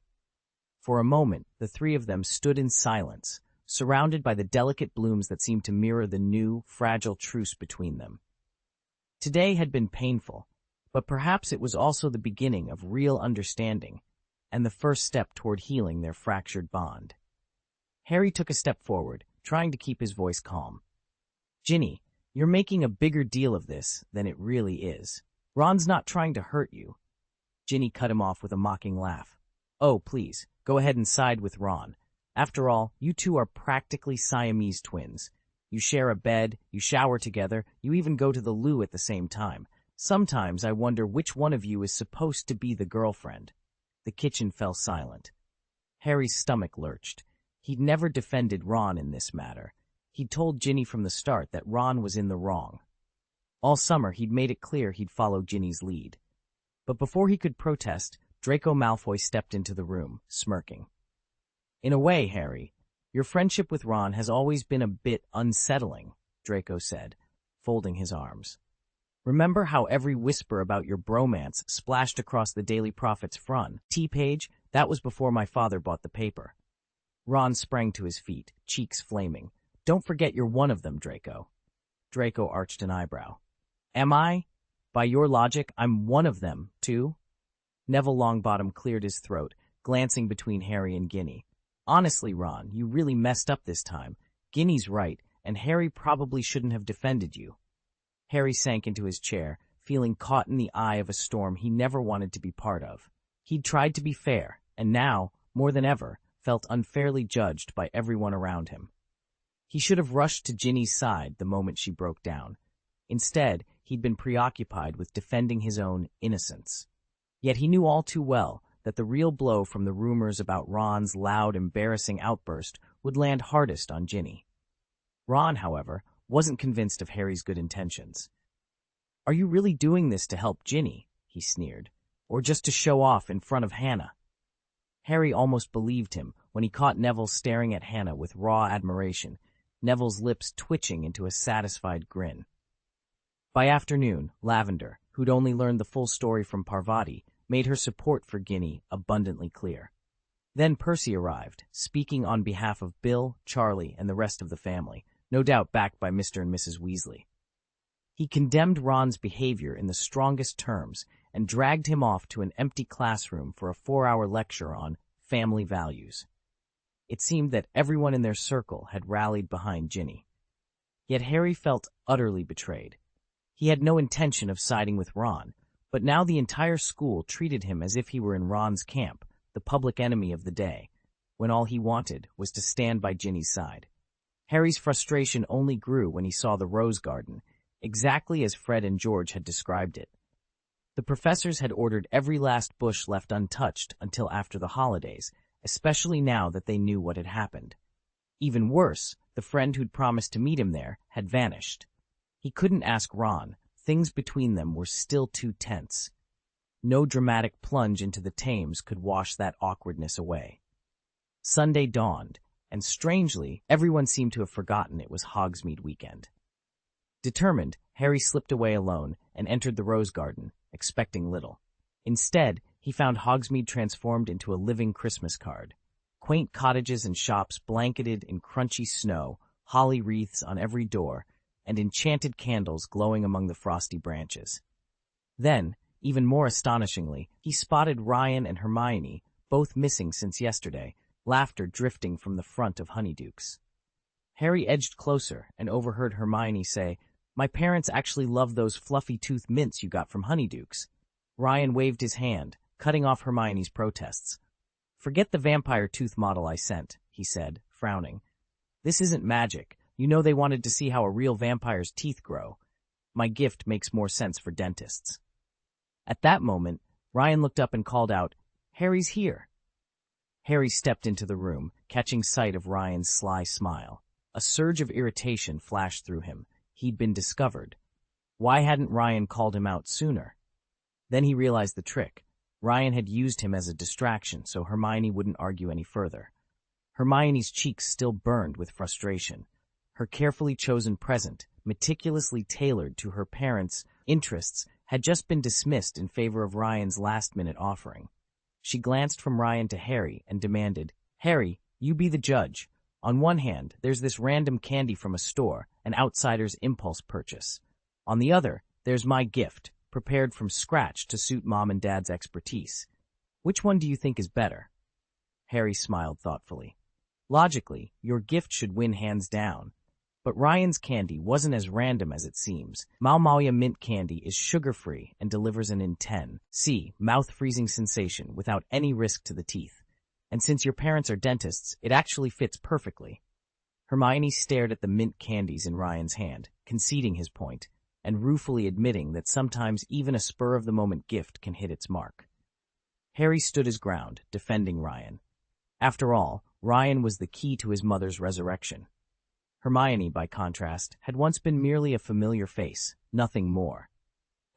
For a moment, the 3 of them stood in silence, surrounded by the delicate blooms that seemed to mirror the new, fragile truce between them. Today had been painful, but perhaps it was also the beginning of real understanding, and the first step toward healing their fractured bond. Harry took a step forward, trying to keep his voice calm. Ginny, you're making a bigger deal of this than it really is. Ron's not trying to hurt you. Ginny cut him off with a mocking laugh. Oh, please, go ahead and side with Ron. After all, you two are practically Siamese twins. You share a bed, you shower together, you even go to the loo at the same time. Sometimes I wonder which one of you is supposed to be the girlfriend. The kitchen fell silent. Harry's stomach lurched. He'd never defended Ron in this matter. He'd told Ginny from the start that Ron was in the wrong. All summer, he'd made it clear he'd follow Ginny's lead. But before he could protest, Draco Malfoy stepped into the room, smirking. In a way, Harry, your friendship with Ron has always been a bit unsettling, Draco said, folding his arms. Remember how every whisper about your bromance splashed across the Daily Prophet's front page? That was before my father bought the paper. Ron sprang to his feet, cheeks flaming. Don't forget you're one of them, Draco. Draco arched an eyebrow. Am I? By your logic, I'm one of them, too? Neville Longbottom cleared his throat, glancing between Harry and Ginny. Honestly, Ron, you really messed up this time. Ginny's right, and Harry probably shouldn't have defended you. Harry sank into his chair, feeling caught in the eye of a storm he never wanted to be part of. He'd tried to be fair, and now, more than ever, felt unfairly judged by everyone around him. He should have rushed to Ginny's side the moment she broke down. Instead, he'd been preoccupied with defending his own innocence. Yet he knew all too well that the real blow from the rumors about Ron's loud, embarrassing outburst would land hardest on Ginny. Ron, however, wasn't convinced of Harry's good intentions. Are you really doing this to help Ginny? He sneered. Or just to show off in front of Hannah? Harry almost believed him when he caught Neville staring at Hannah with raw admiration, Neville's lips twitching into a satisfied grin. By afternoon, Lavender, who'd only learned the full story from Parvati, made her support for Ginny abundantly clear. Then Percy arrived, speaking on behalf of Bill, Charlie, and the rest of the family, no doubt backed by Mr. and Mrs. Weasley. He condemned Ron's behavior in the strongest terms and dragged him off to an empty classroom for a 4-hour lecture on family values. It seemed that everyone in their circle had rallied behind Ginny. Yet Harry felt utterly betrayed. He had no intention of siding with Ron, But now the entire school treated him as if he were in Ron's camp, the public enemy of the day, when all he wanted was to stand by Ginny's side. Harry's frustration only grew when he saw the rose garden, exactly as Fred and George had described it. The professors had ordered every last bush left untouched until after the holidays, especially now that they knew what had happened. Even worse, the friend who'd promised to meet him there had vanished. He couldn't ask Ron. Things between them were still too tense. No dramatic plunge into the Thames could wash that awkwardness away. Sunday dawned, and strangely, everyone seemed to have forgotten it was Hogsmeade weekend. Determined, Harry slipped away alone and entered the rose garden, expecting little. Instead, he found Hogsmeade transformed into a living Christmas card. Quaint cottages and shops blanketed in crunchy snow, holly wreaths on every door, and enchanted candles glowing among the frosty branches. Then, even more astonishingly, he spotted Ryan and Hermione, both missing since yesterday, laughter drifting from the front of Honeydukes. Harry edged closer and overheard Hermione say, "My parents actually love those fluffy-toothed mints you got from Honeydukes." Ryan waved his hand, cutting off Hermione's protests. "Forget the vampire tooth model I sent," he said, frowning. "This isn't magic. You know they wanted to see how a real vampire's teeth grow. My gift makes more sense for dentists." At that moment, Ryan looked up and called out, "Harry's here." Harry stepped into the room, catching sight of Ryan's sly smile. A surge of irritation flashed through him. He'd been discovered. Why hadn't Ryan called him out sooner? Then he realized the trick. Ryan had used him as a distraction so Hermione wouldn't argue any further. Hermione's cheeks still burned with frustration. Her carefully chosen present, meticulously tailored to her parents' interests, had just been dismissed in favor of Ryan's last-minute offering. She glanced from Ryan to Harry and demanded, "Harry, you be the judge. On one hand, there's this random candy from a store, an outsider's impulse purchase. On the other, there's my gift, prepared from scratch to suit Mom and Dad's expertise. Which one do you think is better?" Harry smiled thoughtfully. "Logically, your gift should win hands down. But Ryan's candy wasn't as random as it seems. Malmalia mint candy is sugar-free and delivers an intense, mouth-freezing sensation without any risk to the teeth. And since your parents are dentists, it actually fits perfectly." Hermione stared at the mint candies in Ryan's hand, conceding his point, and ruefully admitting that sometimes even a spur-of-the-moment gift can hit its mark. Harry stood his ground, defending Ryan. After all, Ryan was the key to his mother's resurrection. Hermione, by contrast, had once been merely a familiar face, nothing more.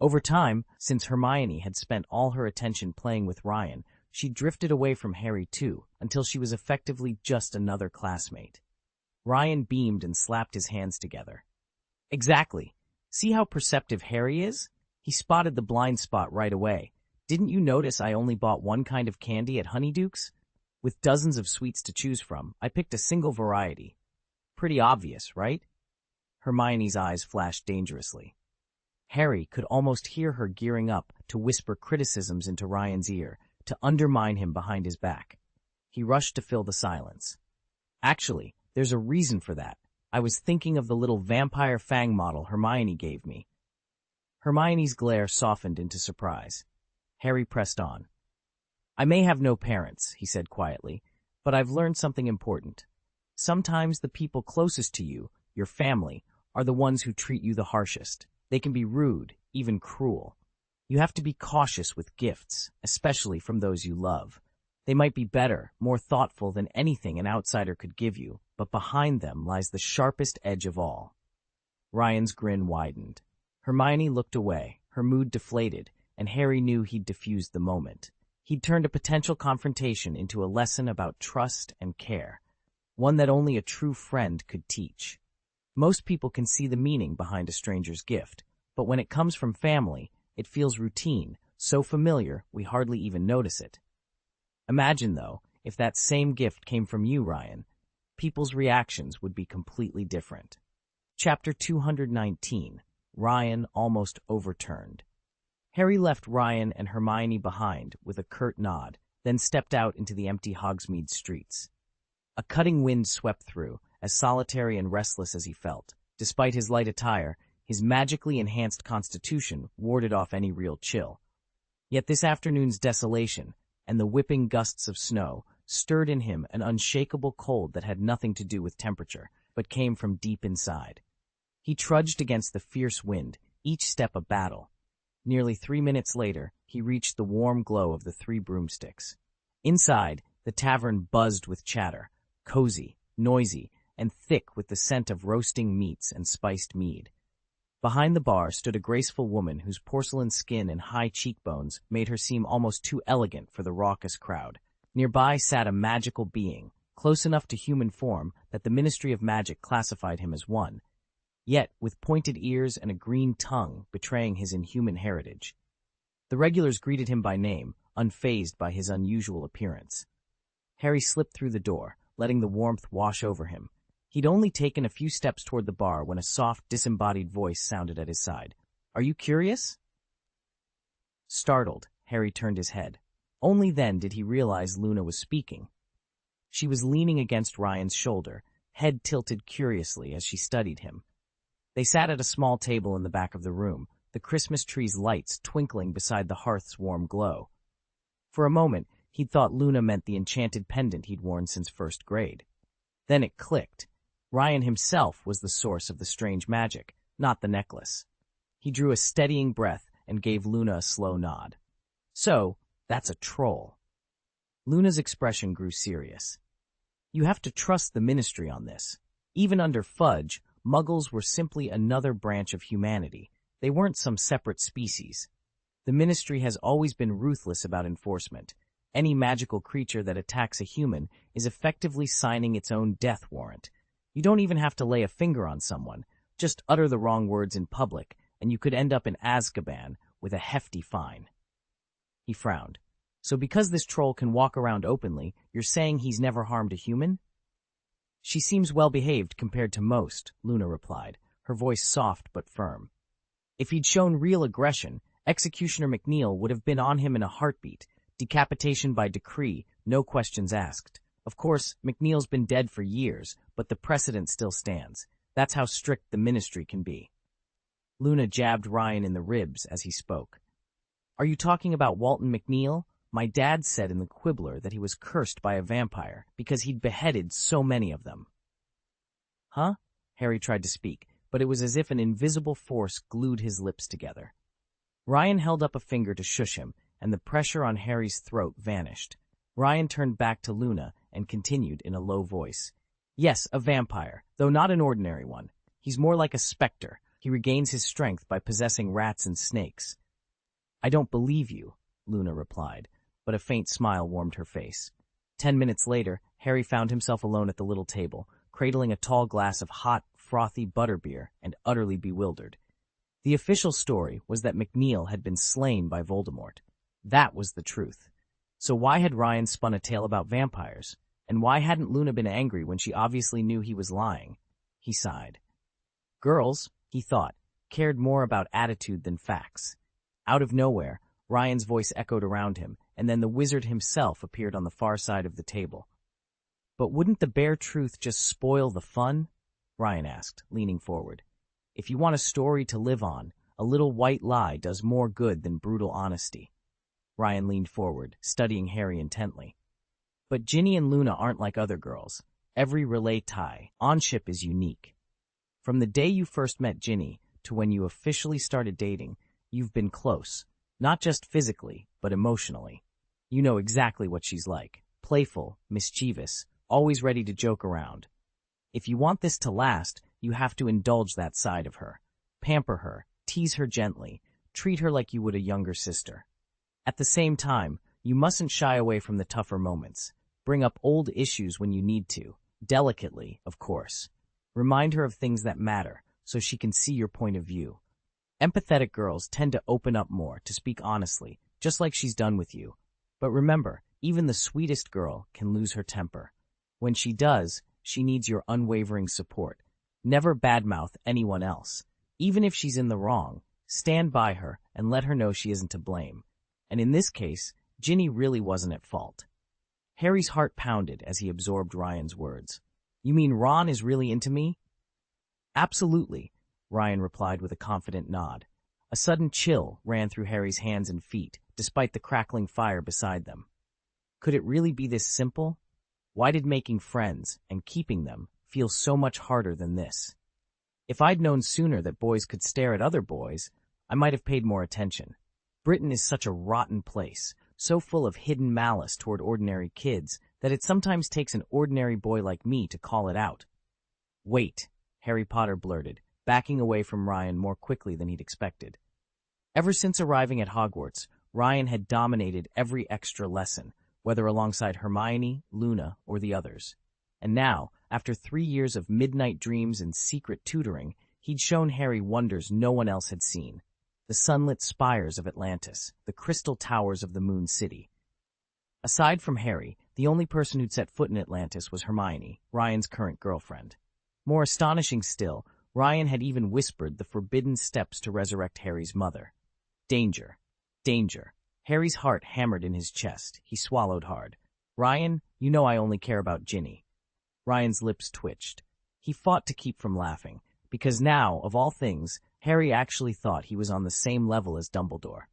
Over time, since Hermione had spent all her attention playing with Ryan, she drifted away from Harry too, until she was effectively just another classmate. Ryan beamed and slapped his hands together. "Exactly. See how perceptive Harry is? He spotted the blind spot right away. Didn't you notice I only bought one kind of candy at Honeydukes? With dozens of sweets to choose from, I picked a single variety. Pretty obvious, right?" Hermione's eyes flashed dangerously. Harry could almost hear her gearing up to whisper criticisms into Ryan's ear, to undermine him behind his back. He rushed to fill the silence. "Actually, there's a reason for that. I was thinking of the little vampire fang model Hermione gave me." Hermione's glare softened into surprise. Harry pressed on. "I may have no parents," he said quietly, "but I've learned something important. Sometimes the people closest to you, your family, are the ones who treat you the harshest. They can be rude, even cruel. You have to be cautious with gifts, especially from those you love. They might be better, more thoughtful than anything an outsider could give you, but behind them lies the sharpest edge of all." Ryan's grin widened. Hermione looked away, her mood deflated, and Harry knew he'd diffused the moment. He'd turned a potential confrontation into a lesson about trust and care, one that only a true friend could teach. Most people can see the meaning behind a stranger's gift, but when it comes from family, it feels routine, so familiar we hardly even notice it. Imagine, though, if that same gift came from you, Ryan. People's reactions would be completely different. Chapter 219. Ryan Almost Overturned. Harry left Ryan and Hermione behind with a curt nod, then stepped out into the empty Hogsmeade streets. A cutting wind swept through, as solitary and restless as he felt. Despite his light attire, his magically enhanced constitution warded off any real chill. Yet this afternoon's desolation and the whipping gusts of snow stirred in him an unshakable cold that had nothing to do with temperature, but came from deep inside. He trudged against the fierce wind, each step a battle. Nearly 3 minutes later, he reached the warm glow of the 3 broomsticks. Inside, the tavern buzzed with chatter, cozy, noisy, and thick with the scent of roasting meats and spiced mead. Behind the bar stood a graceful woman whose porcelain skin and high cheekbones made her seem almost too elegant for the raucous crowd. Nearby sat a magical being, close enough to human form that the Ministry of Magic classified him as one, yet with pointed ears and a green tongue betraying his inhuman heritage. The regulars greeted him by name, unfazed by his unusual appearance. Harry slipped through the door, letting the warmth wash over him. He'd only taken a few steps toward the bar when a soft, disembodied voice sounded at his side. "Are you curious?" Startled, Harry turned his head. Only then did he realize Luna was speaking. She was leaning against Ryan's shoulder, head tilted curiously as she studied him. They sat at a small table in the back of the room, the Christmas tree's lights twinkling beside the hearth's warm glow. For a moment, he'd thought Luna meant the enchanted pendant he'd worn since first grade. Then it clicked. Ryan himself was the source of the strange magic, not the necklace. He drew a steadying breath and gave Luna a slow nod. "So, that's a troll." Luna's expression grew serious. "You have to trust the Ministry on this. Even under Fudge, Muggles were simply another branch of humanity. They weren't some separate species. The Ministry has always been ruthless about enforcement. Any magical creature that attacks a human is effectively signing its own death warrant. You don't even have to lay a finger on someone. Just utter the wrong words in public, and you could end up in Azkaban with a hefty fine." He frowned. "So because this troll can walk around openly, you're saying he's never harmed a human?" "She seems well-behaved compared to most," Luna replied, her voice soft but firm. "If he'd shown real aggression, Executioner McNeil would have been on him in a heartbeat. Decapitation by decree, no questions asked. Of course, McNeil's been dead for years, but the precedent still stands. That's how strict the Ministry can be." Luna jabbed Ryan in the ribs as he spoke. "Are you talking about Walton McNeil? My dad said in the Quibbler that he was cursed by a vampire because he'd beheaded so many of them." "Huh?" Harry tried to speak, but it was as if an invisible force glued his lips together. Ryan held up a finger to shush him, and the pressure on Harry's throat vanished. Ryan turned back to Luna and continued in a low voice. "Yes, a vampire, though not an ordinary one. He's more like a specter. He regains his strength by possessing rats and snakes." "I don't believe you," Luna replied, but a faint smile warmed her face. 10 minutes later, Harry found himself alone at the little table, cradling a tall glass of hot, frothy butterbeer and utterly bewildered. The official story was that McNeil had been slain by Voldemort. That was the truth. So why had Ryan spun a tale about vampires? And why hadn't Luna been angry when she obviously knew he was lying? He sighed. Girls, he thought, cared more about attitude than facts. Out of nowhere, Ryan's voice echoed around him, and then the wizard himself appeared on the far side of the table. "But wouldn't the bare truth just spoil the fun?" Ryan asked, leaning forward. "If you want a story to live on, a little white lie does more good than brutal honesty." Ryan leaned forward, studying Harry intently. "But Ginny and Luna aren't like other girls. Every relay tie on ship is unique. From the day you first met Ginny to when you officially started dating, you've been close, not just physically, but emotionally. You know exactly what she's like, playful, mischievous, always ready to joke around. If you want this to last, you have to indulge that side of her. Pamper her, tease her gently, treat her like you would a younger sister. At the same time, you mustn't shy away from the tougher moments. Bring up old issues when you need to, delicately, of course. Remind her of things that matter, so she can see your point of view. Empathetic girls tend to open up more, to speak honestly, just like she's done with you. But remember, even the sweetest girl can lose her temper. When she does, she needs your unwavering support. Never badmouth anyone else. Even if she's in the wrong, stand by her and let her know she isn't to blame. And in this case, Ginny really wasn't at fault." Harry's heart pounded as he absorbed Ryan's words. "You mean Ron is really into me?" "Absolutely," Ryan replied with a confident nod. A sudden chill ran through Harry's hands and feet, despite the crackling fire beside them. Could it really be this simple? Why did making friends and keeping them feel so much harder than this? If I'd known sooner that boys could stare at other boys, I might have paid more attention. Britain is such a rotten place, so full of hidden malice toward ordinary kids that it sometimes takes an ordinary boy like me to call it out. Wait, Harry Potter blurted, backing away from Ryan more quickly than he'd expected. Ever since arriving at Hogwarts, Ryan had dominated every extra lesson, whether alongside Hermione, Luna, or the others. And now, after 3 years of midnight dreams and secret tutoring, he'd shown Harry wonders no one else had seen. The sunlit spires of Atlantis, the crystal towers of the Moon City. Aside from Harry, the only person who'd set foot in Atlantis was Hermione, Ryan's current girlfriend. More astonishing still, Ryan had even whispered the forbidden steps to resurrect Harry's mother. Danger. Danger. Harry's heart hammered in his chest. He swallowed hard. Ryan, you know I only care about Ginny. Ryan's lips twitched. He fought to keep from laughing, because now, of all things, Harry actually thought he was on the same level as Dumbledore.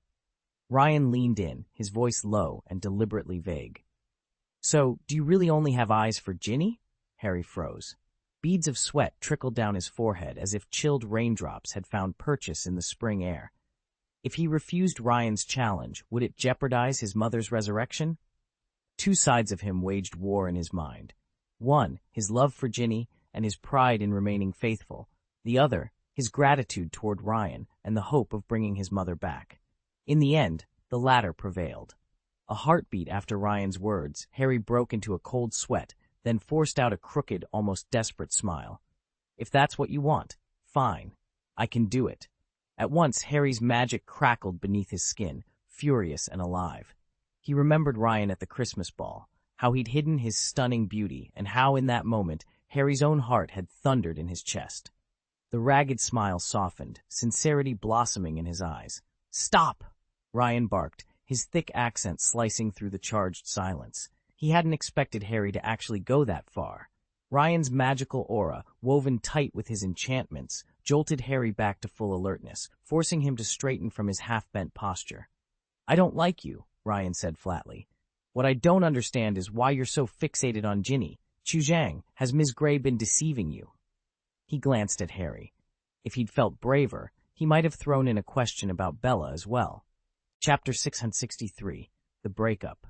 Ryan leaned in, his voice low and deliberately vague. So, do you really only have eyes for Ginny? Harry froze. Beads of sweat trickled down his forehead as if chilled raindrops had found purchase in the spring air. If he refused Ryan's challenge, would it jeopardize his mother's resurrection? Two sides of him waged war in his mind. One, his love for Ginny and his pride in remaining faithful. The other, his gratitude toward Ryan and the hope of bringing his mother back. In the end, the latter prevailed. A heartbeat after Ryan's words, Harry broke into a cold sweat, then forced out a crooked, almost desperate smile. If that's what you want, fine. I can do it. At once, Harry's magic crackled beneath his skin, furious and alive. He remembered Ryan at the Christmas ball, how he'd hidden his stunning beauty, and how in that moment, Harry's own heart had thundered in his chest. The ragged smile softened, sincerity blossoming in his eyes. Stop! Ryan barked, his thick accent slicing through the charged silence. He hadn't expected Harry to actually go that far. Ryan's magical aura, woven tight with his enchantments, jolted Harry back to full alertness, forcing him to straighten from his half-bent posture. I don't like you, Ryan said flatly. What I don't understand is why you're so fixated on Ginny. Zhang, has Ms. Grey been deceiving you? He glanced at Harry. If he'd felt braver, he might have thrown in a question about Bella as well. Chapter 663, The Breakup.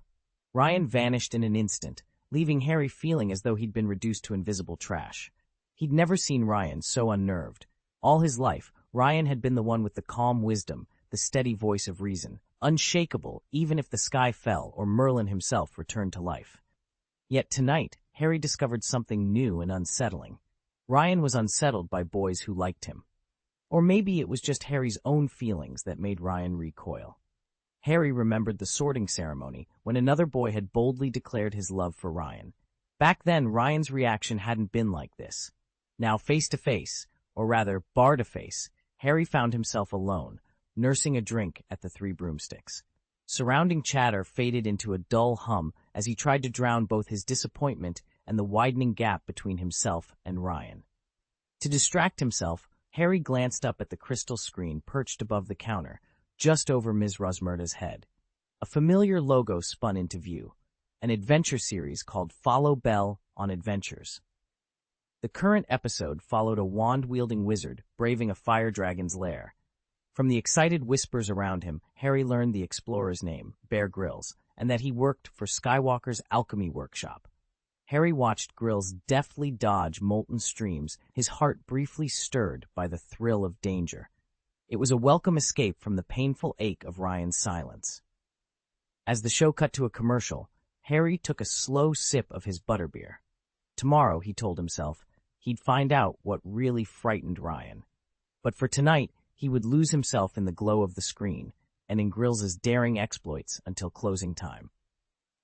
Ryan vanished in an instant, leaving Harry feeling as though he'd been reduced to invisible trash. He'd never seen Ryan so unnerved. All his life, Ryan had been the one with the calm wisdom, the steady voice of reason, unshakable even if the sky fell or Merlin himself returned to life. Yet tonight, Harry discovered something new and unsettling. Ryan was unsettled by boys who liked him. Or maybe it was just Harry's own feelings that made Ryan recoil. Harry remembered the sorting ceremony when another boy had boldly declared his love for Ryan. Back then, Ryan's reaction hadn't been like this. Now, face to face, or rather, bar to face, Harry found himself alone, nursing a drink at the Three Broomsticks. Surrounding chatter faded into a dull hum as he tried to drown both his disappointment and the widening gap between himself and Ryan. To distract himself, Harry glanced up at the crystal screen perched above the counter, just over Ms. Rosmerta's head. A familiar logo spun into view, an adventure series called Follow Belle on Adventures. The current episode followed a wand-wielding wizard braving a fire dragon's lair. From the excited whispers around him, Harry learned the explorer's name, Bear Grylls, and that he worked for Skywalker's alchemy workshop. Harry watched Grylls deftly dodge molten streams, his heart briefly stirred by the thrill of danger. It was a welcome escape from the painful ache of Ryan's silence. As the show cut to a commercial, Harry took a slow sip of his butterbeer. Tomorrow, he told himself, he'd find out what really frightened Ryan. But for tonight, he would lose himself in the glow of the screen and in Grylls' daring exploits until closing time.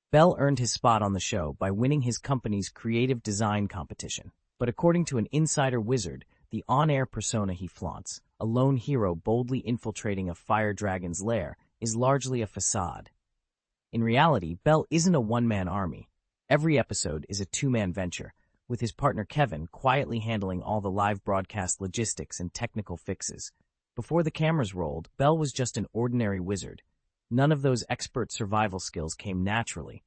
Bell earned his spot on the show by winning his company's creative design competition. But according to an insider wizard, the on-air persona he flaunts, a lone hero boldly infiltrating a fire dragon's lair, is largely a facade. In reality, Bell isn't a one-man army. Every episode is a two-man venture, with his partner Kevin quietly handling all the live broadcast logistics and technical fixes. Before the cameras rolled, Bell was just an ordinary wizard. None of those expert survival skills came naturally.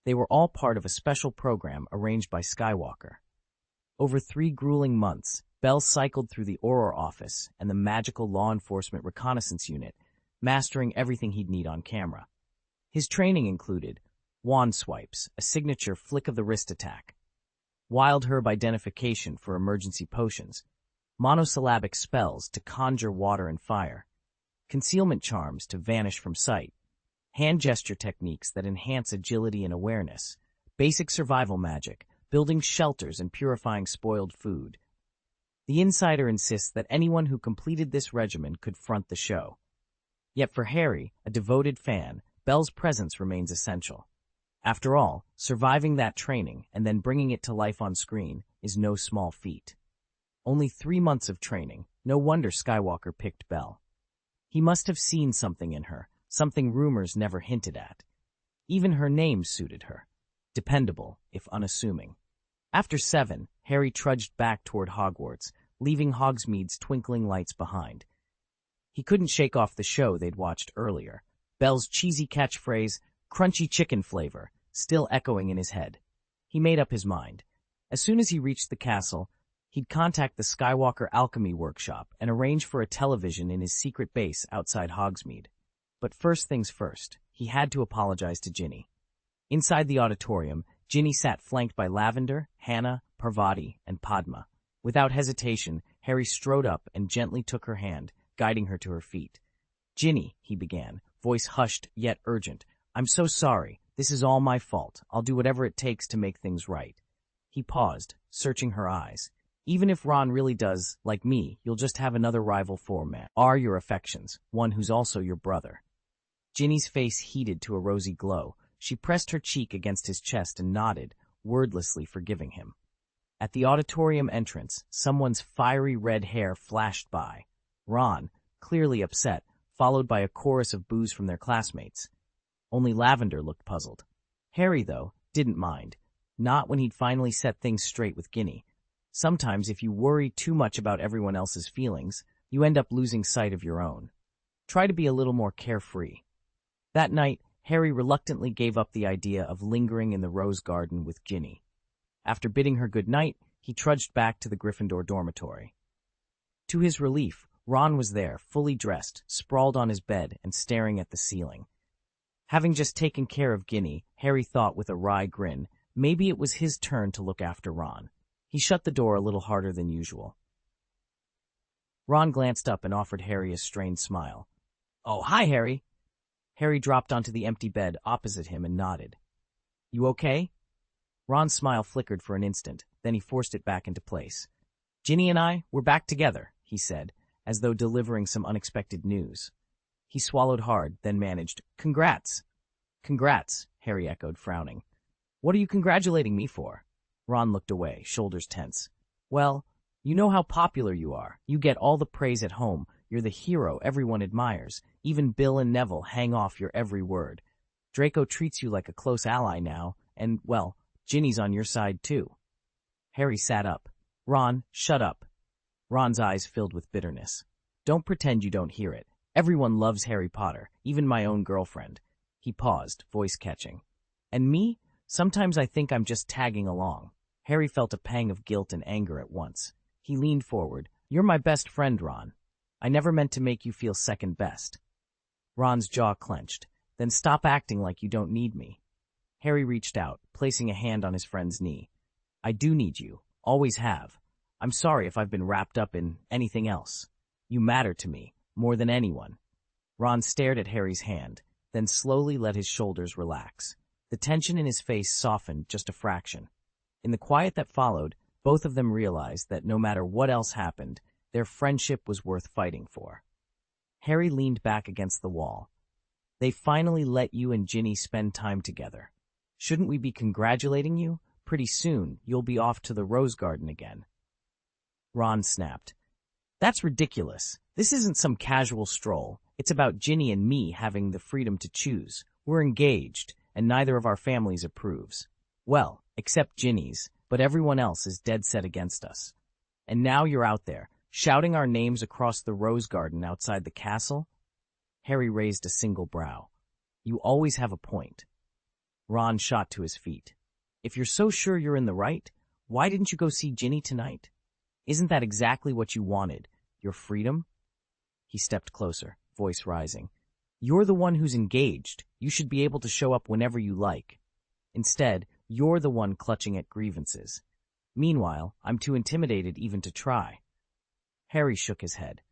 They were all part of a special program arranged by Skywalker. Over 3 grueling months, Bell cycled through the Auror office and the magical law enforcement reconnaissance unit, mastering everything he'd need on camera. His training included wand swipes, a signature flick-of-the-wrist attack, wild herb identification for emergency potions, monosyllabic spells to conjure water and fire, concealment charms to vanish from sight, hand gesture techniques that enhance agility and awareness, basic survival magic, building shelters and purifying spoiled food. The insider insists that anyone who completed this regimen could front the show. Yet for Harry, a devoted fan, Bell's presence remains essential. After all, surviving that training and then bringing it to life on screen is no small feat. Only 3 months of training, no wonder Skywalker picked Bell. He must have seen something in her, something rumors never hinted at. Even her name suited her. Dependable, if unassuming. After 7, Harry trudged back toward Hogwarts, leaving Hogsmeade's twinkling lights behind. He couldn't shake off the show they'd watched earlier, Bell's cheesy catchphrase, crunchy chicken flavor, still echoing in his head. He made up his mind. As soon as he reached the castle, he'd contact the Skywalker Alchemy Workshop and arrange for a television in his secret base outside Hogsmeade. But first things first, he had to apologize to Ginny. Inside the auditorium, Ginny sat flanked by Lavender, Hannah, Parvati, and Padma. Without hesitation, Harry strode up and gently took her hand, guiding her to her feet. "Ginny," he began, voice hushed yet urgent, "I'm so sorry. This is all my fault. I'll do whatever it takes to make things right." He paused, searching her eyes. "Even if Ron really does, like me, you'll just have another rival foreman. Are your affections, one who's also your brother." Ginny's face heated to a rosy glow. She pressed her cheek against his chest and nodded, wordlessly forgiving him. At the auditorium entrance, someone's fiery red hair flashed by. Ron, clearly upset, followed by a chorus of boos from their classmates. Only Lavender looked puzzled. Harry, though, didn't mind. Not when he'd finally set things straight with Ginny. Sometimes if you worry too much about everyone else's feelings, you end up losing sight of your own. Try to be a little more carefree. That night, Harry reluctantly gave up the idea of lingering in the rose garden with Ginny. After bidding her good night, he trudged back to the Gryffindor dormitory. To his relief, Ron was there, fully dressed, sprawled on his bed and staring at the ceiling. Having just taken care of Ginny, Harry thought with a wry grin, maybe it was his turn to look after Ron. He shut the door a little harder than usual. Ron glanced up and offered Harry a strained smile. "Oh, hi, Harry." Harry dropped onto the empty bed opposite him and nodded. "You okay?" Ron's smile flickered for an instant, then he forced it back into place. "Ginny and we're back together," he said, as though delivering some unexpected news. He swallowed hard, then managed, "Congrats." "Congrats," Harry echoed, frowning. "What are you congratulating me for?" Ron looked away, shoulders tense. "Well, you know how popular you are. You get all the praise at home. You're the hero everyone admires. Even Bill and Neville hang off your every word. Draco treats you like a close ally now, and, well, Ginny's on your side too." Harry sat up. "Ron, shut up." Ron's eyes filled with bitterness. "Don't pretend you don't hear it. Everyone loves Harry Potter, even my own girlfriend." He paused, voice catching. "And me? Sometimes I think I'm just tagging along." Harry felt a pang of guilt and anger at once. He leaned forward. "You're my best friend, Ron. I never meant to make you feel second best." Ron's jaw clenched. "Then stop acting like you don't need me." Harry reached out, placing a hand on his friend's knee. "I do need you. Always have. I'm sorry if I've been wrapped up in anything else. You matter to me, more than anyone." Ron stared at Harry's hand, then slowly let his shoulders relax. The tension in his face softened just a fraction. In the quiet that followed, both of them realized that no matter what else happened, their friendship was worth fighting for. Harry leaned back against the wall. "They finally let you and Ginny spend time together. Shouldn't we be congratulating you? Pretty soon, you'll be off to the Rose Garden again." Ron snapped. "That's ridiculous. This isn't some casual stroll. It's about Ginny and me having the freedom to choose. We're engaged, and neither of our families approves. Well, except Ginny's, but everyone else is dead set against us. And now you're out there, shouting our names across the Rose Garden outside the castle?" Harry raised a single brow. You always have a point. Ron shot to his feet. If you're so sure you're in the right, why didn't you go see Ginny tonight? Isn't that exactly what you wanted? Your freedom? He stepped closer, voice rising. You're the one who's engaged. You should be able to show up whenever you like. Instead, you're the one clutching at grievances. Meanwhile, I'm too intimidated even to try. Harry shook his head.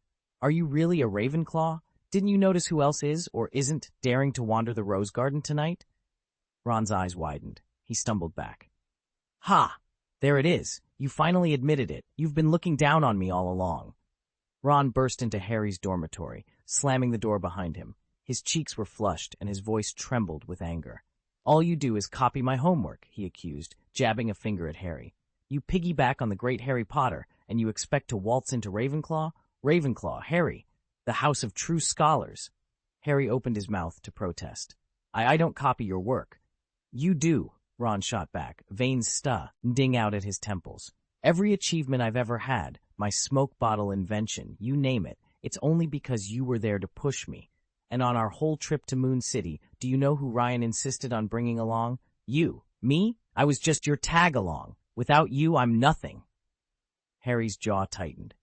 Are you really a Ravenclaw? Didn't you notice who else is or isn't daring to wander the rose garden tonight? Ron's eyes widened. He stumbled back. Ha! There it is. You finally admitted it. You've been looking down on me all along. Ron burst into Harry's dormitory, slamming the door behind him. His cheeks were flushed and his voice trembled with anger. All you do is copy my homework, he accused, jabbing a finger at Harry. You piggyback on the great Harry Potter, and you expect to waltz into Ravenclaw? Ravenclaw, Harry, the house of true scholars. Harry opened his mouth to protest. I don't copy your work. You do, Ron shot back, veins standing out at his temples. Every achievement I've ever had, my smoke bottle invention, you name it, it's only because you were there to push me. And on our whole trip to Moon City, do you know who Ryan insisted on bringing along? You. Me? I was just your tag-along. Without you, I'm nothing. Harry's jaw tightened.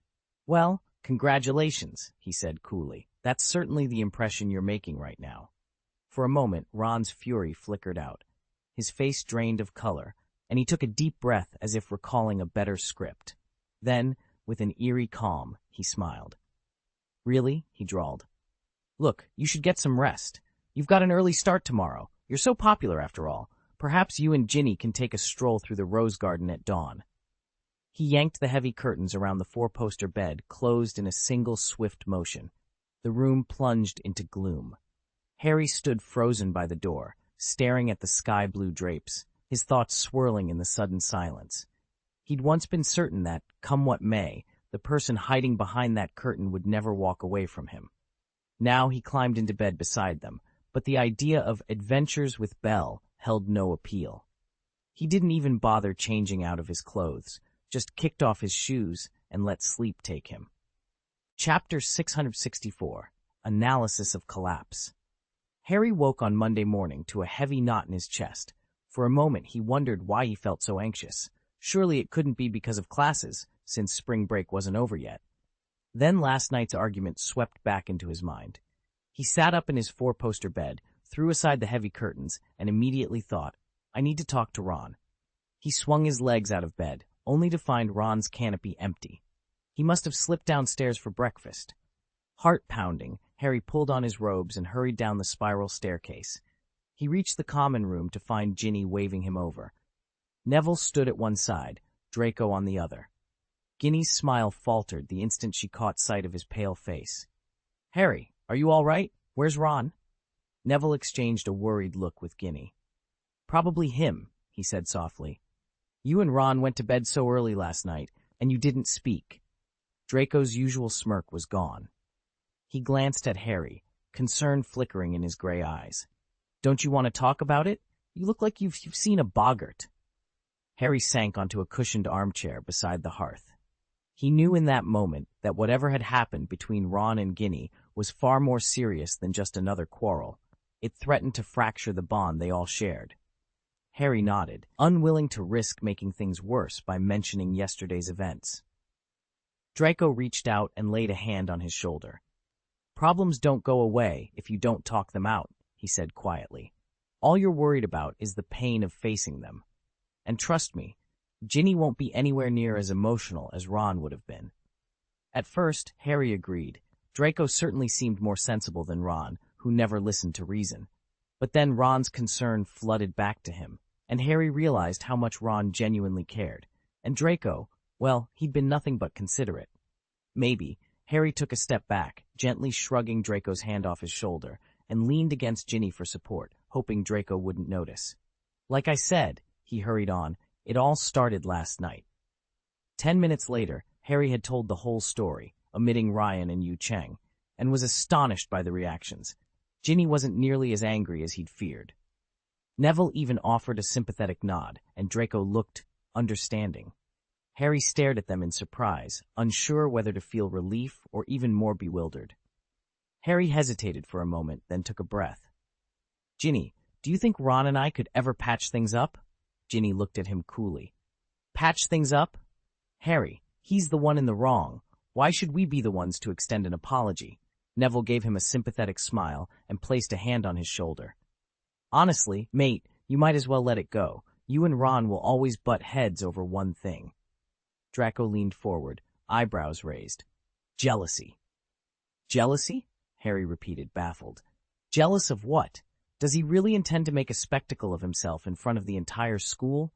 Well, congratulations, he said coolly. That's certainly the impression you're making right now. For a moment, Ron's fury flickered out. His face drained of color, and he took a deep breath as if recalling a better script. Then, with an eerie calm, he smiled. Really? He drawled. Look, you should get some rest. You've got an early start tomorrow. You're so popular after all. Perhaps you and Ginny can take a stroll through the rose garden at dawn. He yanked the heavy curtains around the four-poster bed, closed in a single swift motion. The room plunged into gloom. Harry stood frozen by the door, staring at the sky-blue drapes, his thoughts swirling in the sudden silence. He'd once been certain that, come what may, the person hiding behind that curtain would never walk away from him. Now he climbed into bed beside them, but the idea of adventures with Belle held no appeal. He didn't even bother changing out of his clothes, just kicked off his shoes and let sleep take him. Chapter 664, Analysis of Collapse. Harry woke on Monday morning to a heavy knot in his chest. For a moment he wondered why he felt so anxious. Surely it couldn't be because of classes, since spring break wasn't over yet. Then last night's argument swept back into his mind. He sat up in his four-poster bed, threw aside the heavy curtains, and immediately thought, I need to talk to Ron. He swung his legs out of bed, only to find Ron's canopy empty. He must have slipped downstairs for breakfast. Heart-pounding, Harry pulled on his robes and hurried down the spiral staircase. He reached the common room to find Ginny waving him over. Neville stood at one side, Draco on the other. Ginny's smile faltered the instant she caught sight of his pale face. Harry, are you all right? Where's Ron? Neville exchanged a worried look with Ginny. Probably him, he said softly. You and Ron went to bed so early last night, and you didn't speak. Draco's usual smirk was gone. He glanced at Harry, concern flickering in his gray eyes. Don't you want to talk about it? You look like you've seen a boggart. Harry sank onto a cushioned armchair beside the hearth. He knew in that moment that whatever had happened between Ron and Ginny was far more serious than just another quarrel. It threatened to fracture the bond they all shared. Harry nodded, unwilling to risk making things worse by mentioning yesterday's events. Draco reached out and laid a hand on his shoulder. Problems don't go away if you don't talk them out, he said quietly. All you're worried about is the pain of facing them. And trust me, Ginny won't be anywhere near as emotional as Ron would have been. At first, Harry agreed. Draco certainly seemed more sensible than Ron, who never listened to reason. But then Ron's concern flooded back to him, and Harry realized how much Ron genuinely cared. And Draco, well, he'd been nothing but considerate. Maybe. Harry took a step back, gently shrugging Draco's hand off his shoulder, and leaned against Ginny for support, hoping Draco wouldn't notice. Like I said, he hurried on, it all started last night. 10 minutes later, Harry had told the whole story, omitting Ryan and Yu Cheng, and was astonished by the reactions. Ginny wasn't nearly as angry as he'd feared. Neville even offered a sympathetic nod, and Draco looked understanding. Harry stared at them in surprise, unsure whether to feel relief or even more bewildered. Harry hesitated for a moment, then took a breath. Ginny, do you think Ron and I could ever patch things up? Ginny looked at him coolly. Patch things up? Harry, he's the one in the wrong. Why should we be the ones to extend an apology? Neville gave him a sympathetic smile and placed a hand on his shoulder. Honestly, mate, you might as well let it go. You and Ron will always butt heads over one thing. Draco leaned forward, eyebrows raised. Jealousy. Jealousy? Harry repeated, baffled. Jealous of what? Does he really intend to make a spectacle of himself in front of the entire school?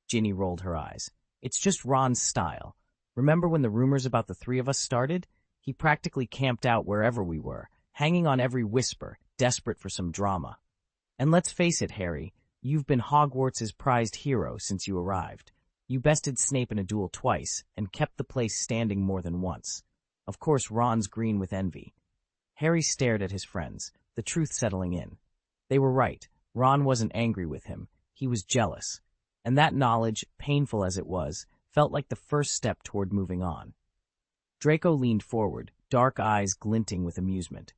Ginny rolled her eyes. It's just Ron's style. Remember when the rumors about the three of us started? He practically camped out wherever we were, hanging on every whisper, desperate for some drama. And let's face it, Harry, you've been Hogwarts' prized hero since you arrived. You bested Snape in a duel twice and kept the place standing more than once. Of course, Ron's green with envy. Harry stared at his friends, the truth settling in. They were right. Ron wasn't angry with him. He was jealous. And that knowledge, painful as it was, felt like the first step toward moving on. Draco leaned forward, dark eyes glinting with amusement.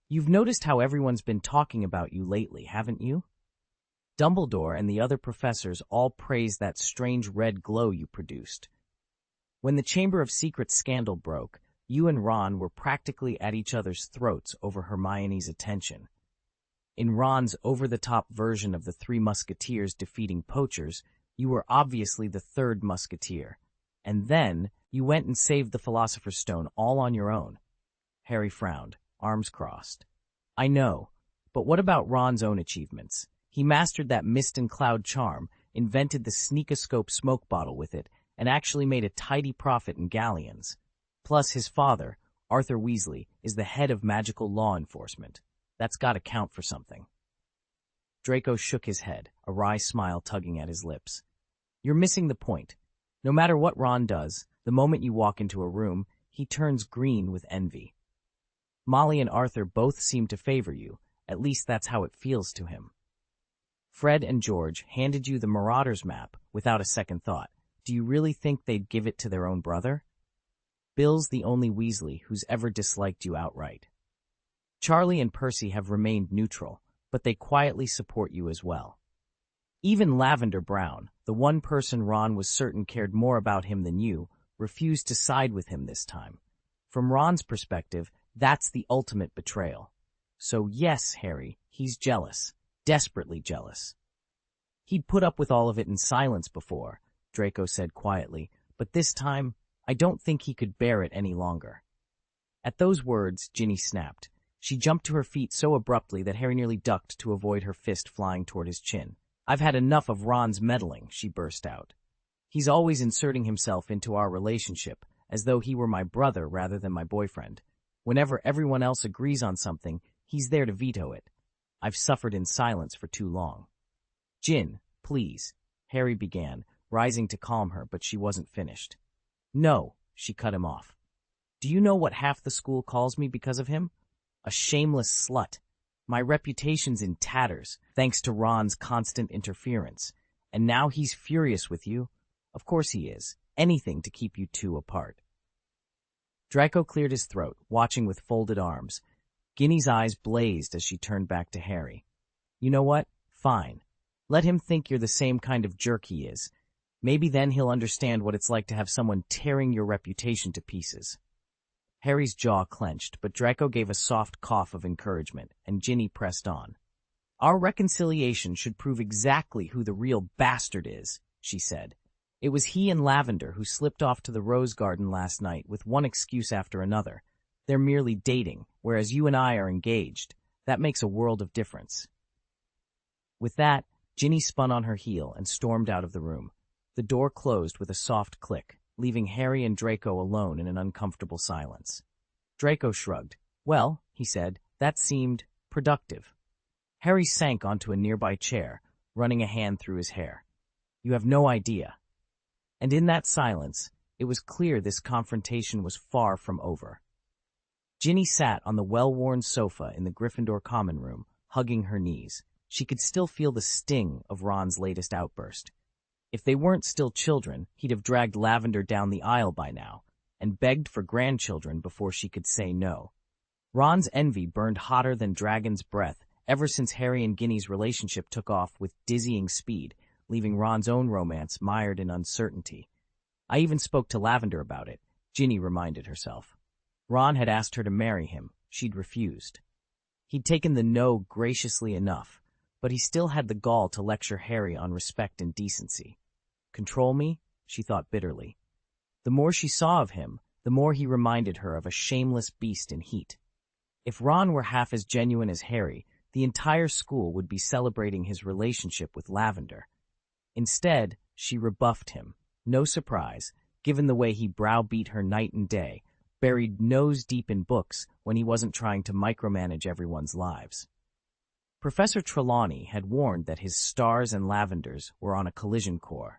You've noticed how everyone's been talking about you lately, haven't you? Dumbledore and the other professors all praised that strange red glow you produced. When the Chamber of Secrets scandal broke, you and Ron were practically at each other's throats over Hermione's attention. In Ron's over-the-top version of the Three Musketeers defeating poachers, you were obviously the third musketeer. And then, you went and saved the Philosopher's Stone all on your own. Harry frowned, arms crossed. I know, but what about Ron's own achievements? He mastered that mist and cloud charm, invented the sneakoscope smoke bottle with it, and actually made a tidy profit in galleons. Plus, his father, Arthur Weasley, is the head of magical law enforcement. That's got to count for something. Draco shook his head, a wry smile tugging at his lips. You're missing the point. No matter what Ron does, the moment you walk into a room, he turns green with envy. Molly and Arthur both seem to favor you, at least that's how it feels to him. Fred and George handed you the Marauders map without a second thought. Do you really think they'd give it to their own brother? Bill's the only Weasley who's ever disliked you outright. Charlie and Percy have remained neutral, but they quietly support you as well. Even Lavender Brown, the one person Ron was certain cared more about him than you, refused to side with him this time. From Ron's perspective, that's the ultimate betrayal. So yes, Harry, he's jealous. Desperately jealous. He'd put up with all of it in silence before, Draco said quietly, but this time, I don't think he could bear it any longer. At those words, Ginny snapped. She jumped to her feet so abruptly that Harry nearly ducked to avoid her fist flying toward his chin. I've had enough of Ron's meddling, she burst out. He's always inserting himself into our relationship, as though he were my brother rather than my boyfriend. Whenever everyone else agrees on something, he's there to veto it. I've suffered in silence for too long. Gin, please, Harry began, rising to calm her, but she wasn't finished. No, she cut him off. Do you know what half the school calls me because of him? A shameless slut. My reputation's in tatters, thanks to Ron's constant interference. And now he's furious with you. Of course he is. Anything to keep you two apart. Draco cleared his throat, watching with folded arms. Ginny's eyes blazed as she turned back to Harry. You know what? Fine. Let him think you're the same kind of jerk he is. Maybe then he'll understand what it's like to have someone tearing your reputation to pieces. Harry's jaw clenched, but Draco gave a soft cough of encouragement, and Ginny pressed on. Our reconciliation should prove exactly who the real bastard is, she said. It was he and Lavender who slipped off to the Rose Garden last night with one excuse after another. They're merely dating, whereas you and I are engaged. That makes a world of difference. With that, Ginny spun on her heel and stormed out of the room. The door closed with a soft click, leaving Harry and Draco alone in an uncomfortable silence. Draco shrugged. Well, he said, that seemed productive. Harry sank onto a nearby chair, running a hand through his hair. You have no idea. And in that silence, it was clear this confrontation was far from over. Ginny sat on the well-worn sofa in the Gryffindor common room, hugging her knees. She could still feel the sting of Ron's latest outburst. If they weren't still children, he'd have dragged Lavender down the aisle by now, and begged for grandchildren before she could say no. Ron's envy burned hotter than dragon's breath ever since Harry and Ginny's relationship took off with dizzying speed, leaving Ron's own romance mired in uncertainty. I even spoke to Lavender about it, Ginny reminded herself. Ron had asked her to marry him. She'd refused. He'd taken the no graciously enough, but he still had the gall to lecture Harry on respect and decency. Control me? She thought bitterly. The more she saw of him, the more he reminded her of a shameless beast in heat. If Ron were half as genuine as Harry, the entire school would be celebrating his relationship with Lavender. Instead, she rebuffed him. No surprise, given the way he browbeat her night and day, buried nose-deep in books when he wasn't trying to micromanage everyone's lives. Professor Trelawney had warned that his stars and Lavenders were on a collision course.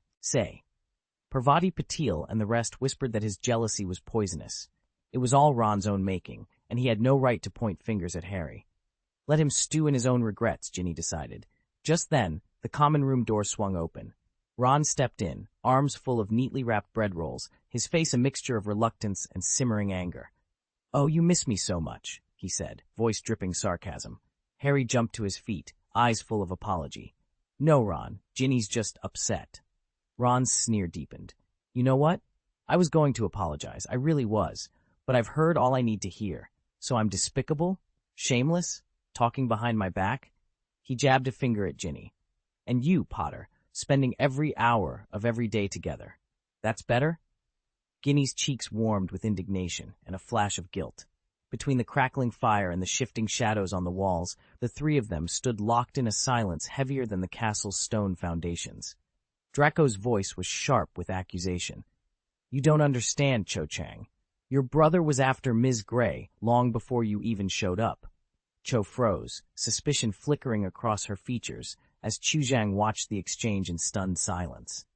Parvati Patil and the rest whispered that his jealousy was poisonous. It was all Ron's own making, and he had no right to point fingers at Harry. Let him stew in his own regrets, Ginny decided. Just then, the common room door swung open. Ron stepped in, arms full of neatly wrapped bread rolls, his face a mixture of reluctance and simmering anger. "Oh, you miss me so much," he said, voice dripping sarcasm. Harry jumped to his feet, eyes full of apology. "No, Ron, Ginny's just upset." Ron's sneer deepened. "You know what? I was going to apologize, I really was, but I've heard all I need to hear. So I'm despicable? Shameless? Talking behind my back?" He jabbed a finger at Ginny. "And you, Potter, spending every hour of every day together. That's better?" Ginny's cheeks warmed with indignation and a flash of guilt. Between the crackling fire and the shifting shadows on the walls, the three of them stood locked in a silence heavier than the castle's stone foundations. Draco's voice was sharp with accusation. "You don't understand, Cho Chang. Your brother was after Ms. Gray long before you even showed up." Cho froze, suspicion flickering across her features as Chu Zhang watched the exchange in stunned silence.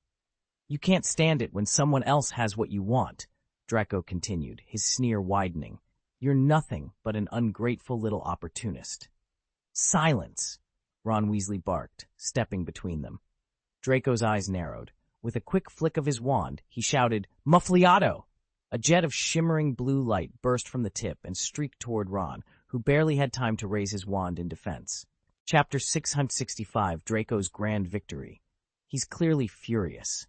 "You can't stand it when someone else has what you want," Draco continued, his sneer widening. "You're nothing but an ungrateful little opportunist." "Silence!" Ron Weasley barked, stepping between them. Draco's eyes narrowed. With a quick flick of his wand, he shouted, "Muffliato!" A jet of shimmering blue light burst from the tip and streaked toward Ron, who barely had time to raise his wand in defense. Chapter 665, Draco's Grand Victory. He's clearly furious.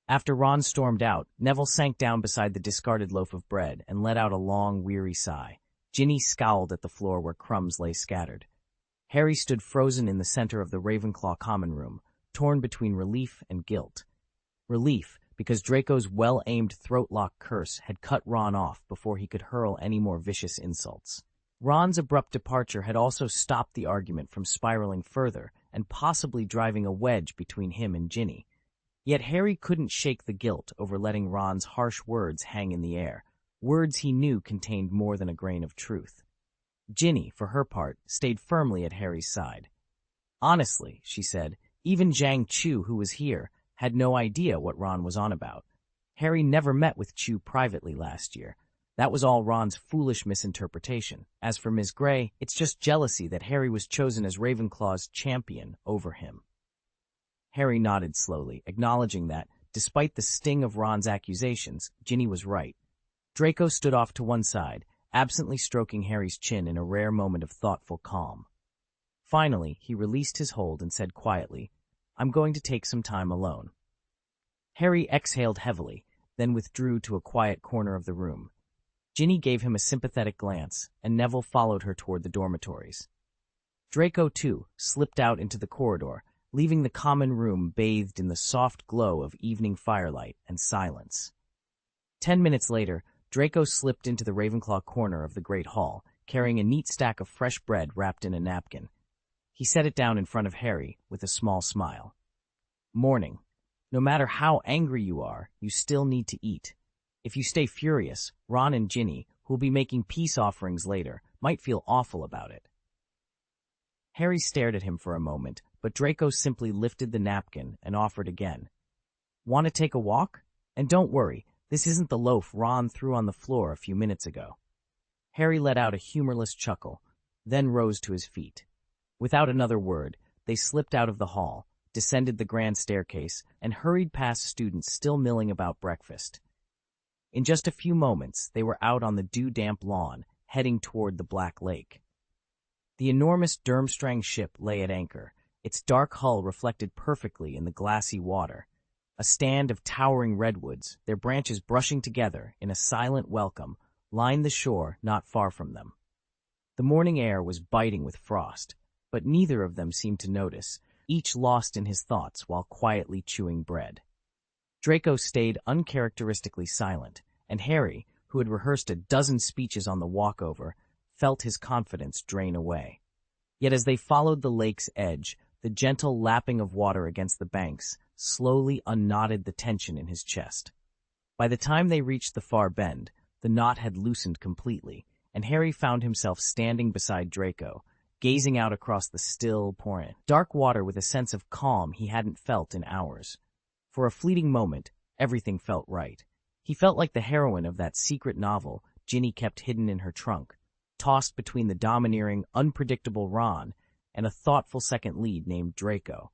After Ron stormed out, Neville sank down beside the discarded loaf of bread and let out a long, weary sigh. Ginny scowled at the floor where crumbs lay scattered. Harry stood frozen in the center of the Ravenclaw common room, torn between relief and guilt. Relief, because Draco's well-aimed throat-lock curse had cut Ron off before he could hurl any more vicious insults. Ron's abrupt departure had also stopped the argument from spiraling further and possibly driving a wedge between him and Ginny. Yet Harry couldn't shake the guilt over letting Ron's harsh words hang in the air, words he knew contained more than a grain of truth. Ginny, for her part, stayed firmly at Harry's side. "Honestly," she said, "even Zhang Chu, who was here, had no idea what Ron was on about. Harry never met with Chu privately last year. That was all Ron's foolish misinterpretation. As for Ms. Gray, it's just jealousy that Harry was chosen as Ravenclaw's champion over him." Harry nodded slowly, acknowledging that, despite the sting of Ron's accusations, Ginny was right. Draco stood off to one side, absently stroking Harry's chin in a rare moment of thoughtful calm. Finally, he released his hold and said quietly, "I'm going to take some time alone." Harry exhaled heavily, then withdrew to a quiet corner of the room. Ginny gave him a sympathetic glance, and Neville followed her toward the dormitories. Draco, too, slipped out into the corridor, leaving the common room bathed in the soft glow of evening firelight and silence. 10 minutes later, Draco slipped into the Ravenclaw corner of the Great Hall, carrying a neat stack of fresh bread wrapped in a napkin. He set it down in front of Harry with a small smile. "Morning. No matter how angry you are, you still need to eat. If you stay furious, Ron and Ginny, who'll be making peace offerings later, might feel awful about it." Harry stared at him for a moment, but Draco simply lifted the napkin and offered again. "Want to take a walk? And don't worry, this isn't the loaf Ron threw on the floor a few minutes ago." Harry let out a humorless chuckle, then rose to his feet. Without another word, they slipped out of the hall, descended the grand staircase, and hurried past students still milling about breakfast. In just a few moments, they were out on the dew-damp lawn, heading toward the Black Lake. The enormous Durmstrang ship lay at anchor, its dark hull reflected perfectly in the glassy water. A stand of towering redwoods, their branches brushing together in a silent welcome, lined the shore not far from them. The morning air was biting with frost, but neither of them seemed to notice, each lost in his thoughts while quietly chewing bread. Draco stayed uncharacteristically silent, and Harry, who had rehearsed a dozen speeches on the walkover, felt his confidence drain away. Yet as they followed the lake's edge, the gentle lapping of water against the banks slowly unknotted the tension in his chest. By the time they reached the far bend, the knot had loosened completely, and Harry found himself standing beside Draco, gazing out across the still, pouring, dark water with a sense of calm he hadn't felt in hours. For a fleeting moment, everything felt right. He felt like the heroine of that secret novel Ginny kept hidden in her trunk, tossed between the domineering, unpredictable Ron and a thoughtful second lead named Draco.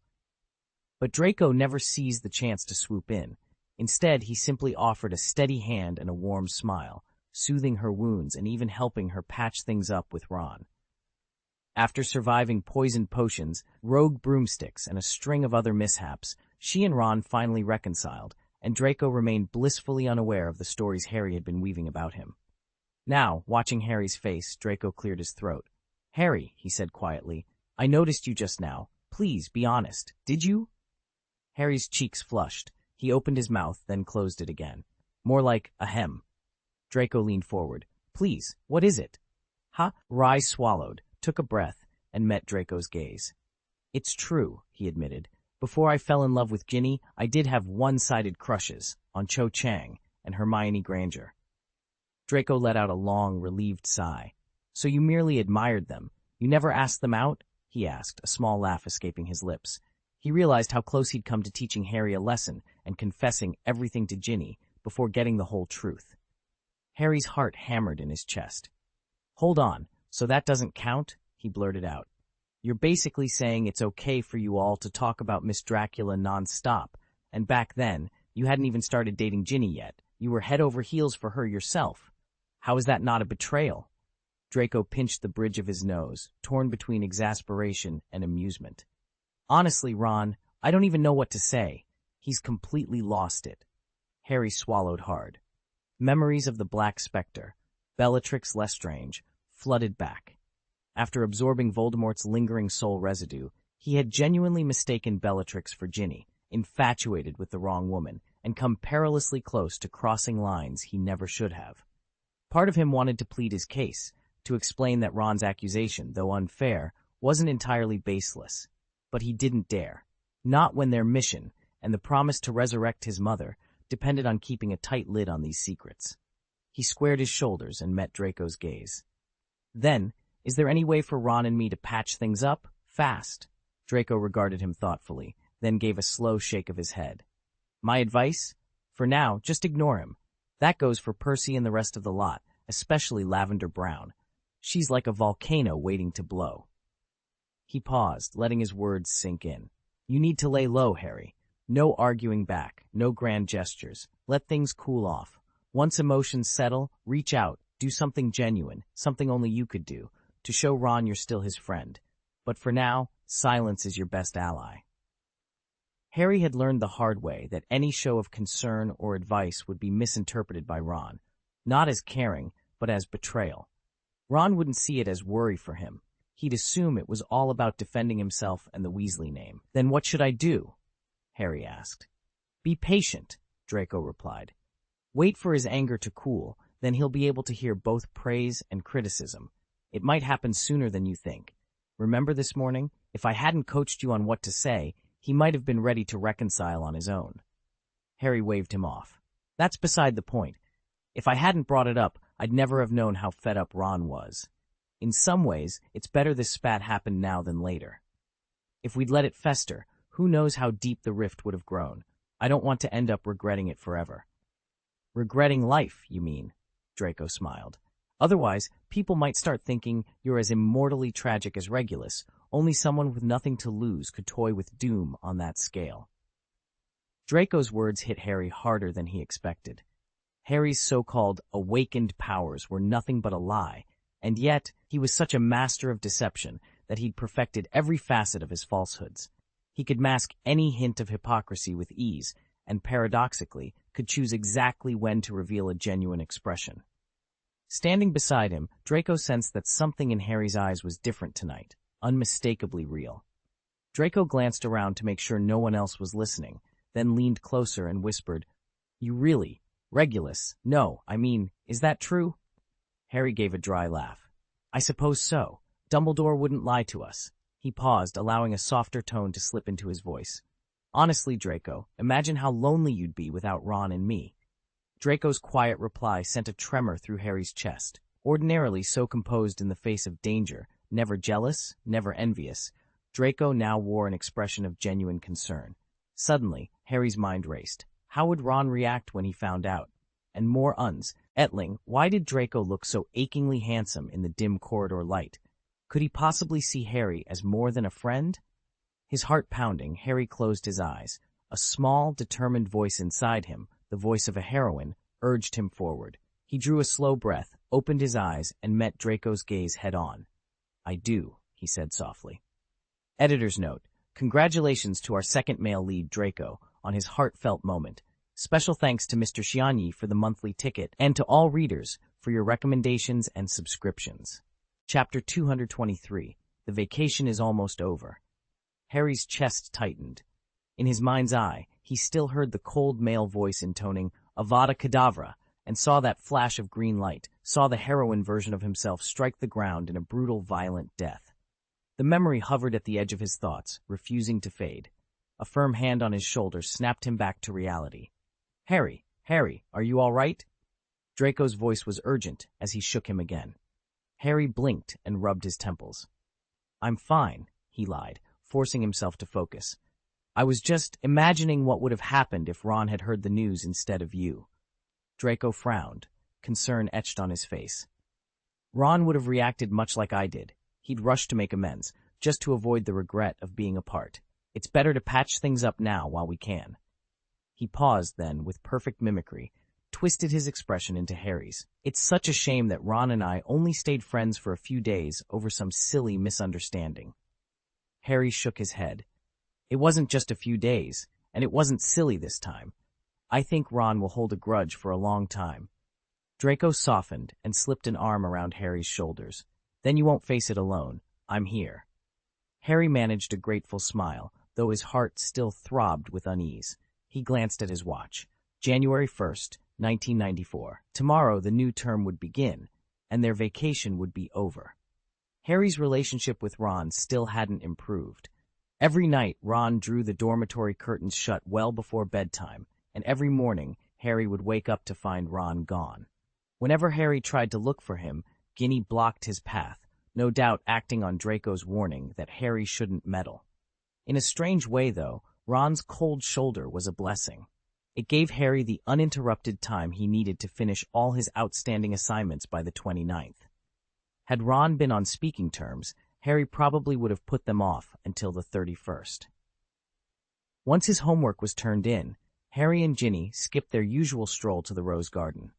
But Draco never seized the chance to swoop in. Instead, he simply offered a steady hand and a warm smile, soothing her wounds and even helping her patch things up with Ron. After surviving poisoned potions, rogue broomsticks, and a string of other mishaps, she and Ron finally reconciled, and Draco remained blissfully unaware of the stories Harry had been weaving about him. Now, watching Harry's face, Draco cleared his throat. "Harry," he said quietly, "I noticed you just now. Please, be honest. Did you?" Harry's cheeks flushed. He opened his mouth, then closed it again. More like ahem. Draco leaned forward. "Please, what is it?" "Ha!" Rye swallowed, took a breath, and met Draco's gaze. "It's true," he admitted. "Before I fell in love with Ginny, I did have one-sided crushes on Cho Chang and Hermione Granger." Draco let out a long, relieved sigh. "So you merely admired them? You never asked them out?" he asked, a small laugh escaping his lips. He realized how close he'd come to teaching Harry a lesson and confessing everything to Ginny before getting the whole truth. Harry's heart hammered in his chest. "Hold on, so that doesn't count?" he blurted out. "You're basically saying it's okay for you all to talk about Miss Dracula non-stop, and back then, you hadn't even started dating Ginny yet. You were head over heels for her yourself. How is that not a betrayal?" Draco pinched the bridge of his nose, torn between exasperation and amusement. "Honestly, Ron, I don't even know what to say. He's completely lost it." Harry swallowed hard. Memories of the Black Spectre, Bellatrix Lestrange, flooded back. After absorbing Voldemort's lingering soul residue, he had genuinely mistaken Bellatrix for Ginny, infatuated with the wrong woman, and come perilously close to crossing lines he never should have. Part of him wanted to plead his case, to explain that Ron's accusation, though unfair, wasn't entirely baseless. But he didn't dare. Not when their mission, and the promise to resurrect his mother, depended on keeping a tight lid on these secrets. He squared his shoulders and met Draco's gaze. "Then, is there any way for Ron and me to patch things up? Fast?" Draco regarded him thoughtfully, then gave a slow shake of his head. "My advice? For now, just ignore him. That goes for Percy and the rest of the lot, especially Lavender Brown. She's like a volcano waiting to blow." He paused, letting his words sink in. "You need to lay low, Harry. No arguing back, no grand gestures. Let things cool off. Once emotions settle, reach out, do something genuine, something only you could do, to show Ron you're still his friend. But for now, silence is your best ally." Harry had learned the hard way that any show of concern or advice would be misinterpreted by Ron, not as caring, but as betrayal. Ron wouldn't see it as worry for him. He'd assume it was all about defending himself and the Weasley name. "Then what should I do?" Harry asked. "Be patient," Draco replied. "Wait for his anger to cool, then he'll be able to hear both praise and criticism. It might happen sooner than you think. Remember this morning? If I hadn't coached you on what to say, he might have been ready to reconcile on his own." Harry waved him off. "That's beside the point. If I hadn't brought it up, I'd never have known how fed up Ron was. In some ways, it's better this spat happened now than later. If we'd let it fester, who knows how deep the rift would have grown. I don't want to end up regretting it forever." "Regretting life, you mean?" Draco smiled. "Otherwise, people might start thinking you're as immortally tragic as Regulus. Only someone with nothing to lose could toy with doom on that scale." Draco's words hit Harry harder than he expected. Harry's so-called awakened powers were nothing but a lie, And yet, he was such a master of deception that he'd perfected every facet of his falsehoods. He could mask any hint of hypocrisy with ease, and paradoxically, could choose exactly when to reveal a genuine expression. Standing beside him, Draco sensed that something in Harry's eyes was different tonight, unmistakably real. Draco glanced around to make sure no one else was listening, then leaned closer and whispered, "You really, Regulus, no, I mean, is that true?" Harry gave a dry laugh. "I suppose so. Dumbledore wouldn't lie to us." He paused, allowing a softer tone to slip into his voice. "Honestly, Draco, imagine how lonely you'd be without Ron and me." Draco's quiet reply sent a tremor through Harry's chest. Ordinarily so composed in the face of danger, never jealous, never envious, Draco now wore an expression of genuine concern. Suddenly, Harry's mind raced. How would Ron react when he found out? And more uns. Etling, why did Draco look so achingly handsome in the dim corridor light? Could he possibly see Harry as more than a friend? His heart pounding, Harry closed his eyes. A small, determined voice inside him, the voice of a heroine, urged him forward. He drew a slow breath, opened his eyes, and met Draco's gaze head-on. "I do," he said softly. Editor's note: congratulations to our second male lead, Draco, on his heartfelt moment. Special thanks to Mr. Xianyi for the monthly ticket, and to all readers for your recommendations and subscriptions. Chapter 223. The vacation is almost over. Harry's chest tightened. In his mind's eye, he still heard the cold male voice intoning Avada Kedavra, and saw that flash of green light, saw the heroine version of himself strike the ground in a brutal, violent death. The memory hovered at the edge of his thoughts, refusing to fade. A firm hand on his shoulder snapped him back to reality. "Harry, Harry, are you all right?" Draco's voice was urgent as he shook him again. Harry blinked and rubbed his temples. "I'm fine," he lied, forcing himself to focus. "I was just imagining what would have happened if Ron had heard the news instead of you." Draco frowned, concern etched on his face. "Ron would have reacted much like I did. He'd rush to make amends, just to avoid the regret of being apart. It's better to patch things up now while we can." He paused then, with perfect mimicry, twisted his expression into Harry's. "It's such a shame that Ron and I only stayed friends for a few days over some silly misunderstanding." Harry shook his head. "It wasn't just a few days, and it wasn't silly this time. I think Ron will hold a grudge for a long time." Draco softened and slipped an arm around Harry's shoulders. "Then you won't face it alone. I'm here." Harry managed a grateful smile, though his heart still throbbed with unease. He glanced at his watch. January 1st, 1994. Tomorrow the new term would begin, and their vacation would be over. Harry's relationship with Ron still hadn't improved. Every night, Ron drew the dormitory curtains shut well before bedtime, and every morning, Harry would wake up to find Ron gone. Whenever Harry tried to look for him, Ginny blocked his path, no doubt acting on Draco's warning that Harry shouldn't meddle. In a strange way, though, Ron's cold shoulder was a blessing. It gave Harry the uninterrupted time he needed to finish all his outstanding assignments by the 29th. Had Ron been on speaking terms, Harry probably would have put them off until the 31st. Once his homework was turned in, Harry and Ginny skipped their usual stroll to the Rose Garden.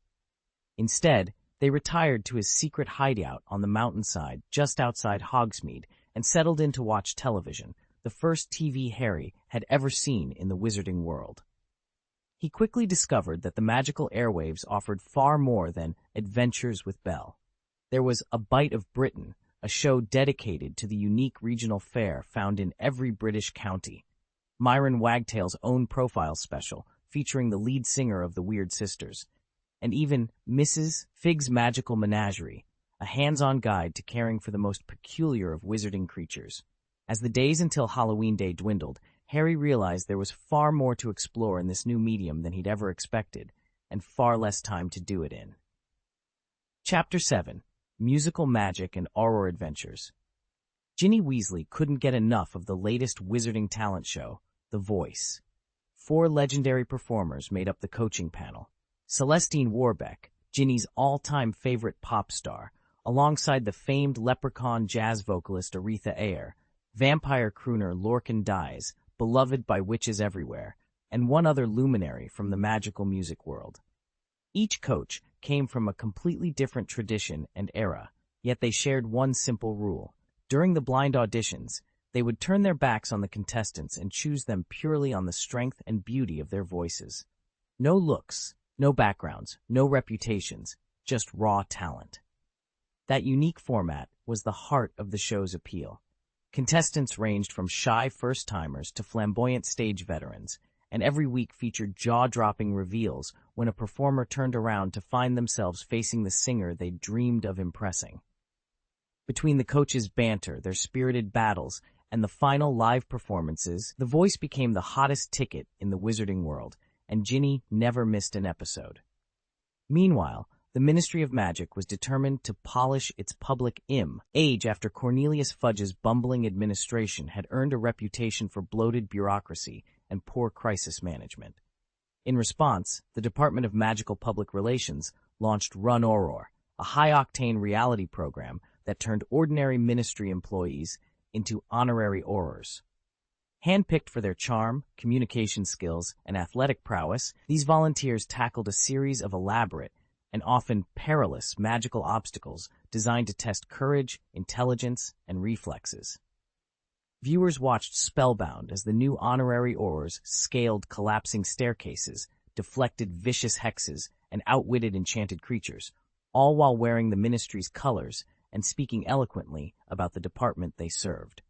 Instead, they retired to his secret hideout on the mountainside just outside Hogsmeade and settled in to watch television, the first TV Harry had ever seen in the wizarding world. He quickly discovered that the magical airwaves offered far more than Adventures with Belle. There was A Bite of Britain, a show dedicated to the unique regional fare found in every British county. Myron Wagtail's own profile special, featuring the lead singer of the Weird Sisters. And even Mrs. Fig's Magical Menagerie, a hands-on guide to caring for the most peculiar of wizarding creatures. As the days until Halloween Day dwindled, Harry realized there was far more to explore in this new medium than he'd ever expected, and far less time to do it in. Chapter 7. Musical Magic and Auror Adventures. Ginny Weasley couldn't get enough of the latest wizarding talent show, The Voice. 4 legendary performers made up the coaching panel. Celestine Warbeck, Ginny's all-time favorite pop star, alongside the famed leprechaun jazz vocalist Aretha Heir, vampire crooner Lorcan Dyes, beloved by witches everywhere, and one other luminary from the magical music world. Each coach came from a completely different tradition and era, Yet they shared one simple rule. During the blind auditions, they would turn their backs on the contestants and choose them purely on the strength and beauty of their voices. No looks, no backgrounds, no reputations, just raw talent. That unique format was the heart of the show's appeal. Contestants ranged from shy first-timers to flamboyant stage veterans, and every week featured jaw-dropping reveals when a performer turned around to find themselves facing the singer they dreamed of impressing. Between the coaches' banter, their spirited battles, and the final live performances, The Voice became the hottest ticket in the wizarding world, and Ginny never missed an episode. Meanwhile, the Ministry of Magic was determined to polish its public image after Cornelius Fudge's bumbling administration had earned a reputation for bloated bureaucracy and poor crisis management. In response, the Department of Magical Public Relations launched Run Auror, a high-octane reality program that turned ordinary ministry employees into honorary aurors. Handpicked for their charm, communication skills, and athletic prowess, these volunteers tackled a series of elaborate and often perilous magical obstacles designed to test courage, intelligence, and reflexes. Viewers watched spellbound as the new honorary aurors scaled collapsing staircases, deflected vicious hexes, and outwitted enchanted creatures, all while wearing the ministry's colors and speaking eloquently about the department they served.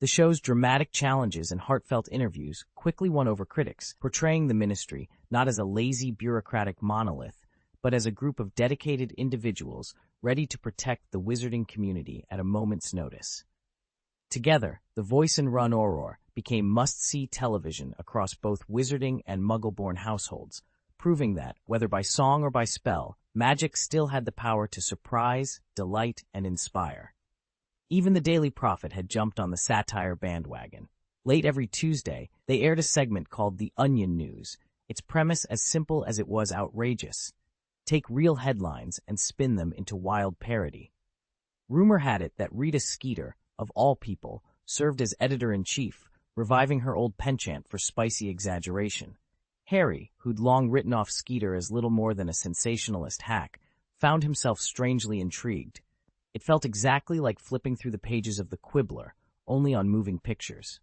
The show's dramatic challenges and heartfelt interviews quickly won over critics, portraying the ministry not as a lazy bureaucratic monolith, but as a group of dedicated individuals ready to protect the wizarding community at a moment's notice. Together, The Voice and Run Auror became must-see television across both wizarding and muggle-born households, proving that, whether by song or by spell, magic still had the power to surprise, delight, and inspire. Even the Daily Prophet had jumped on the satire bandwagon. Late every Tuesday, they aired a segment called The Onion News, its premise as simple as it was outrageous. Take real headlines and spin them into wild parody. Rumor had it that Rita Skeeter, of all people, served as editor-in-chief, reviving her old penchant for spicy exaggeration. Harry, who'd long written off Skeeter as little more than a sensationalist hack, found himself strangely intrigued. It felt exactly like flipping through the pages of The Quibbler, only on moving pictures.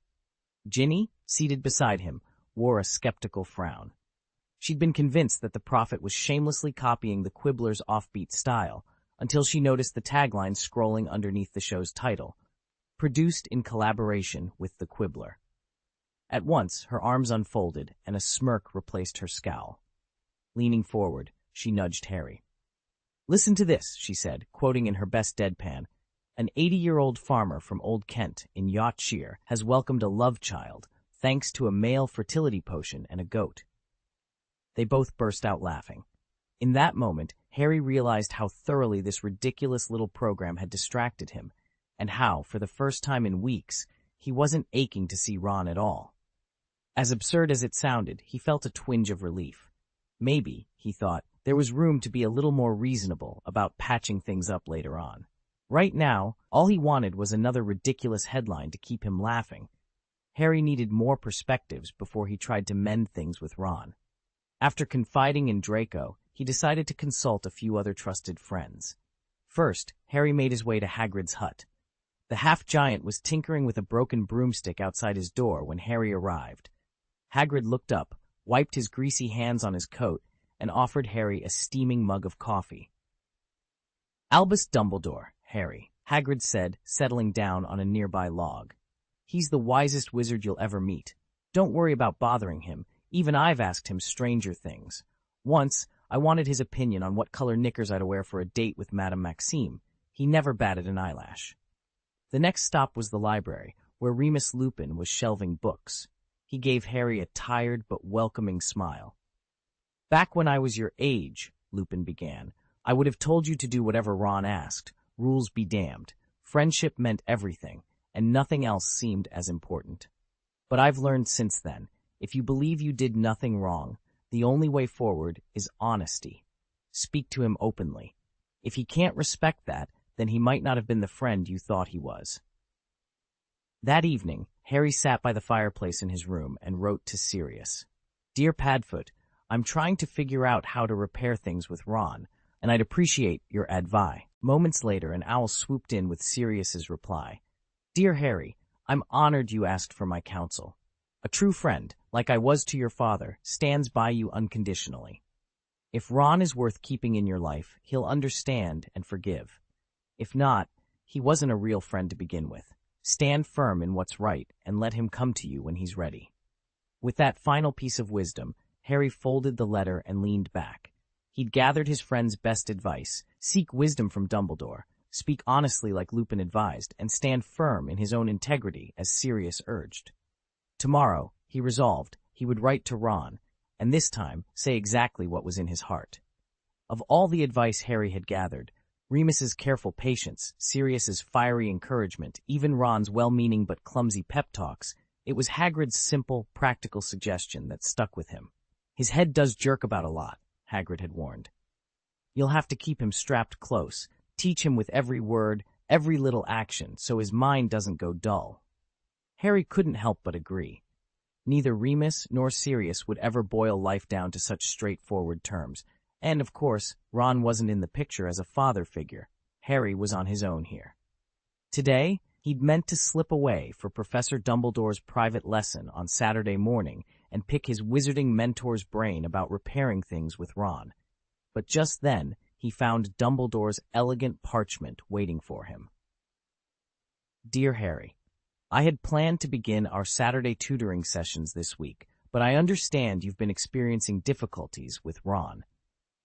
Ginny, seated beside him, wore a skeptical frown. She'd been convinced that the prophet was shamelessly copying The Quibbler's offbeat style, until she noticed the tagline scrolling underneath the show's title, "Produced in collaboration with The Quibbler." At once, her arms unfolded, and a smirk replaced her scowl. Leaning forward, she nudged Harry. "Listen to this," she said, quoting in her best deadpan. "An 80-year-old farmer from Old Kent in Yorkshire has welcomed a love child, thanks to a male fertility potion and a goat." They both burst out laughing. In that moment, Harry realized how thoroughly this ridiculous little program had distracted him, and how, for the first time in weeks, he wasn't aching to see Ron at all. As absurd as it sounded, he felt a twinge of relief. Maybe, he thought, there was room to be a little more reasonable about patching things up later on. Right now, all he wanted was another ridiculous headline to keep him laughing. Harry needed more perspectives before he tried to mend things with Ron. After confiding in Draco, he decided to consult a few other trusted friends. First, Harry made his way to Hagrid's hut. The half-giant was tinkering with a broken broomstick outside his door when Harry arrived. Hagrid looked up, wiped his greasy hands on his coat, and offered Harry a steaming mug of coffee. "Albus Dumbledore, Harry," Hagrid said, settling down on a nearby log. "He's the wisest wizard you'll ever meet. Don't worry about bothering him. Even I've asked him stranger things. Once, I wanted his opinion on what color knickers I'd wear for a date with Madame Maxime. He never batted an eyelash." The next stop was the library, where Remus Lupin was shelving books. He gave Harry a tired but welcoming smile. "Back when I was your age," Lupin began, "I would have told you to do whatever Ron asked. Rules be damned. Friendship meant everything, and nothing else seemed as important. But I've learned since then, if you believe you did nothing wrong, the only way forward is honesty. Speak to him openly. If he can't respect that, then he might not have been the friend you thought he was." That evening, Harry sat by the fireplace in his room and wrote to Sirius. "Dear Padfoot, I'm trying to figure out how to repair things with Ron, and I'd appreciate your advice. Moments later, an owl swooped in with Sirius's reply. Dear Harry, I'm honored you asked for my counsel. A true friend, like I was to your father, stands by you unconditionally. If Ron is worth keeping in your life, he'll understand and forgive. If not, he wasn't a real friend to begin with. Stand firm in what's right and let him come to you when he's ready. With that final piece of wisdom, Harry folded the letter and leaned back. He'd gathered his friend's best advice: seek wisdom from Dumbledore, speak honestly like Lupin advised, and stand firm in his own integrity as Sirius urged. Tomorrow, he resolved, he would write to Ron, and this time say exactly what was in his heart. Of all the advice Harry had gathered, Remus's careful patience, Sirius's fiery encouragement, even Ron's well-meaning but clumsy pep talks, it was Hagrid's simple, practical suggestion that stuck with him. His head does jerk about a lot, Hagrid had warned. You'll have to keep him strapped close, teach him with every word, every little action, so his mind doesn't go dull. Harry couldn't help but agree. Neither Remus nor Sirius would ever boil life down to such straightforward terms, and, of course, Ron wasn't in the picture as a father figure. Harry was on his own here. Today, he'd meant to slip away for Professor Dumbledore's private lesson on Saturday morning and pick his wizarding mentor's brain about repairing things with Ron. But just then, he found Dumbledore's elegant parchment waiting for him. Dear Harry, I had planned to begin our Saturday tutoring sessions this week, but I understand you've been experiencing difficulties with Ron.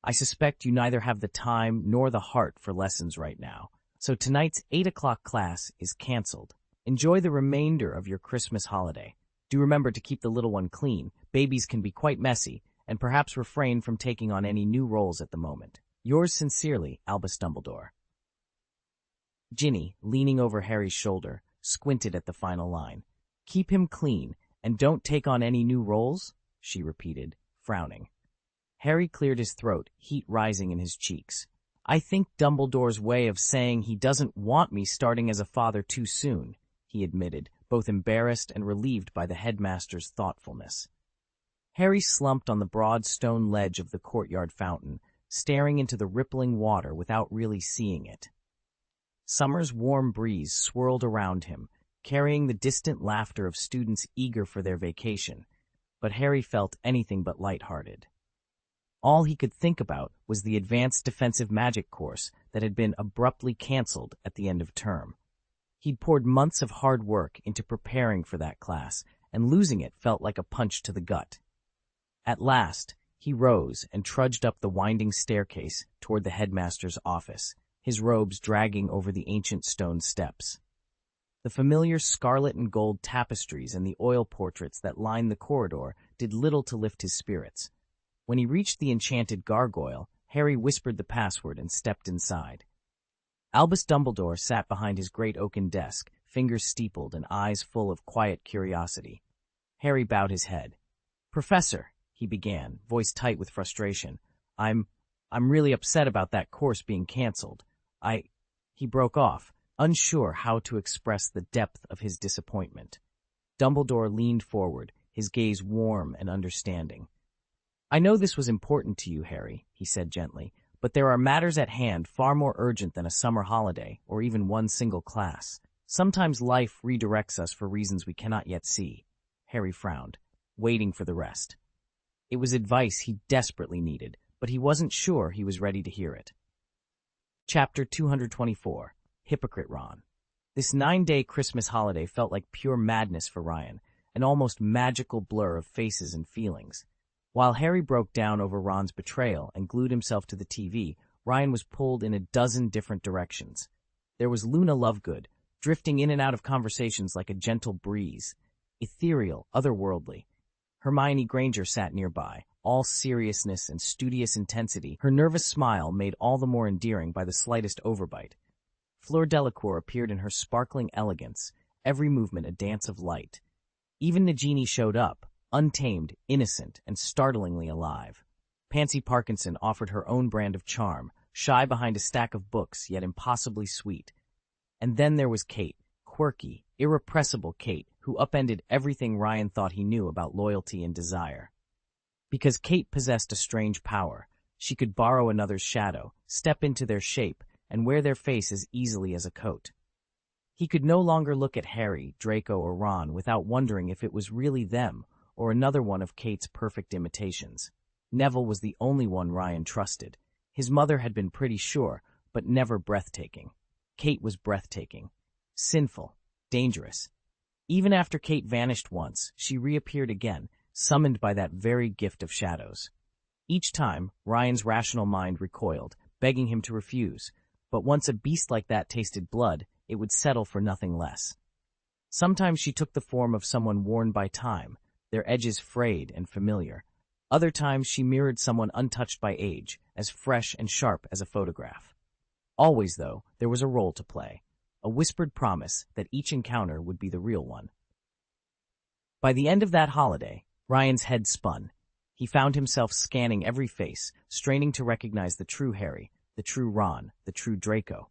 I suspect you neither have the time nor the heart for lessons right now, so tonight's 8 o'clock class is canceled. Enjoy the remainder of your Christmas holiday. Do remember to keep the little one clean. Babies can be quite messy, and perhaps refrain from taking on any new roles at the moment. Yours sincerely, Albus Dumbledore. Ginny, leaning over Harry's shoulder, squinted at the final line. Keep him clean, and don't take on any new roles? She repeated, frowning. Harry cleared his throat, heat rising in his cheeks. I think Dumbledore's way of saying he doesn't want me starting as a father too soon, he admitted, both embarrassed and relieved by the headmaster's thoughtfulness. Harry slumped on the broad stone ledge of the courtyard fountain, staring into the rippling water without really seeing it. Summer's warm breeze swirled around him, carrying the distant laughter of students eager for their vacation, but Harry felt anything but lighthearted. All he could think about was the advanced defensive magic course that had been abruptly canceled at the end of term. He'd poured months of hard work into preparing for that class, and losing it felt like a punch to the gut. At last, he rose and trudged up the winding staircase toward the headmaster's office, his robes dragging over the ancient stone steps. The familiar scarlet and gold tapestries and the oil portraits that lined the corridor did little to lift his spirits. When he reached the enchanted gargoyle, Harry whispered the password and stepped inside. Albus Dumbledore sat behind his great oaken desk, fingers steepled and eyes full of quiet curiosity. Harry bowed his head. Professor, he began, voice tight with frustration, I'm really upset about that course being canceled. He broke off, unsure how to express the depth of his disappointment. Dumbledore leaned forward, his gaze warm and understanding. I know this was important to you, Harry, he said gently, but there are matters at hand far more urgent than a summer holiday or even one single class. Sometimes life redirects us for reasons we cannot yet see. Harry frowned, waiting for the rest. It was advice he desperately needed, but he wasn't sure he was ready to hear it. Chapter 224, Hypocrite Ron. This 9-day Christmas holiday felt like pure madness for Ryan, an almost magical blur of faces and feelings. While Harry broke down over Ron's betrayal and glued himself to the TV, Ryan was pulled in a dozen different directions. There was Luna Lovegood, drifting in and out of conversations like a gentle breeze. Ethereal, otherworldly. Hermione Granger sat nearby, all seriousness and studious intensity, her nervous smile made all the more endearing by the slightest overbite. Fleur Delacour appeared in her sparkling elegance, every movement a dance of light. Even Nagini showed up, untamed, innocent, and startlingly alive. Pansy Parkinson offered her own brand of charm, shy behind a stack of books, yet impossibly sweet. And then there was Kate, quirky, irrepressible Kate, who upended everything Ryan thought he knew about loyalty and desire. Because Kate possessed a strange power, she could borrow another's shadow, step into their shape, and wear their face as easily as a coat. He could no longer look at Harry, Draco, or Ron without wondering if it was really them or another one of Kate's perfect imitations. Neville was the only one Ryan trusted. His mother had been pretty sure, but never breathtaking. Kate was breathtaking. Sinful. Dangerous. Even after Kate vanished once, she reappeared again, summoned by that very gift of shadows. Each time, Ryan's rational mind recoiled, begging him to refuse, but once a beast like that tasted blood, it would settle for nothing less. Sometimes she took the form of someone worn by time, their edges frayed and familiar. Other times she mirrored someone untouched by age, as fresh and sharp as a photograph. Always, though, there was a role to play, a whispered promise that each encounter would be the real one. By the end of that holiday, Ryan's head spun. He found himself scanning every face, straining to recognize the true Harry, the true Ron, the true Draco.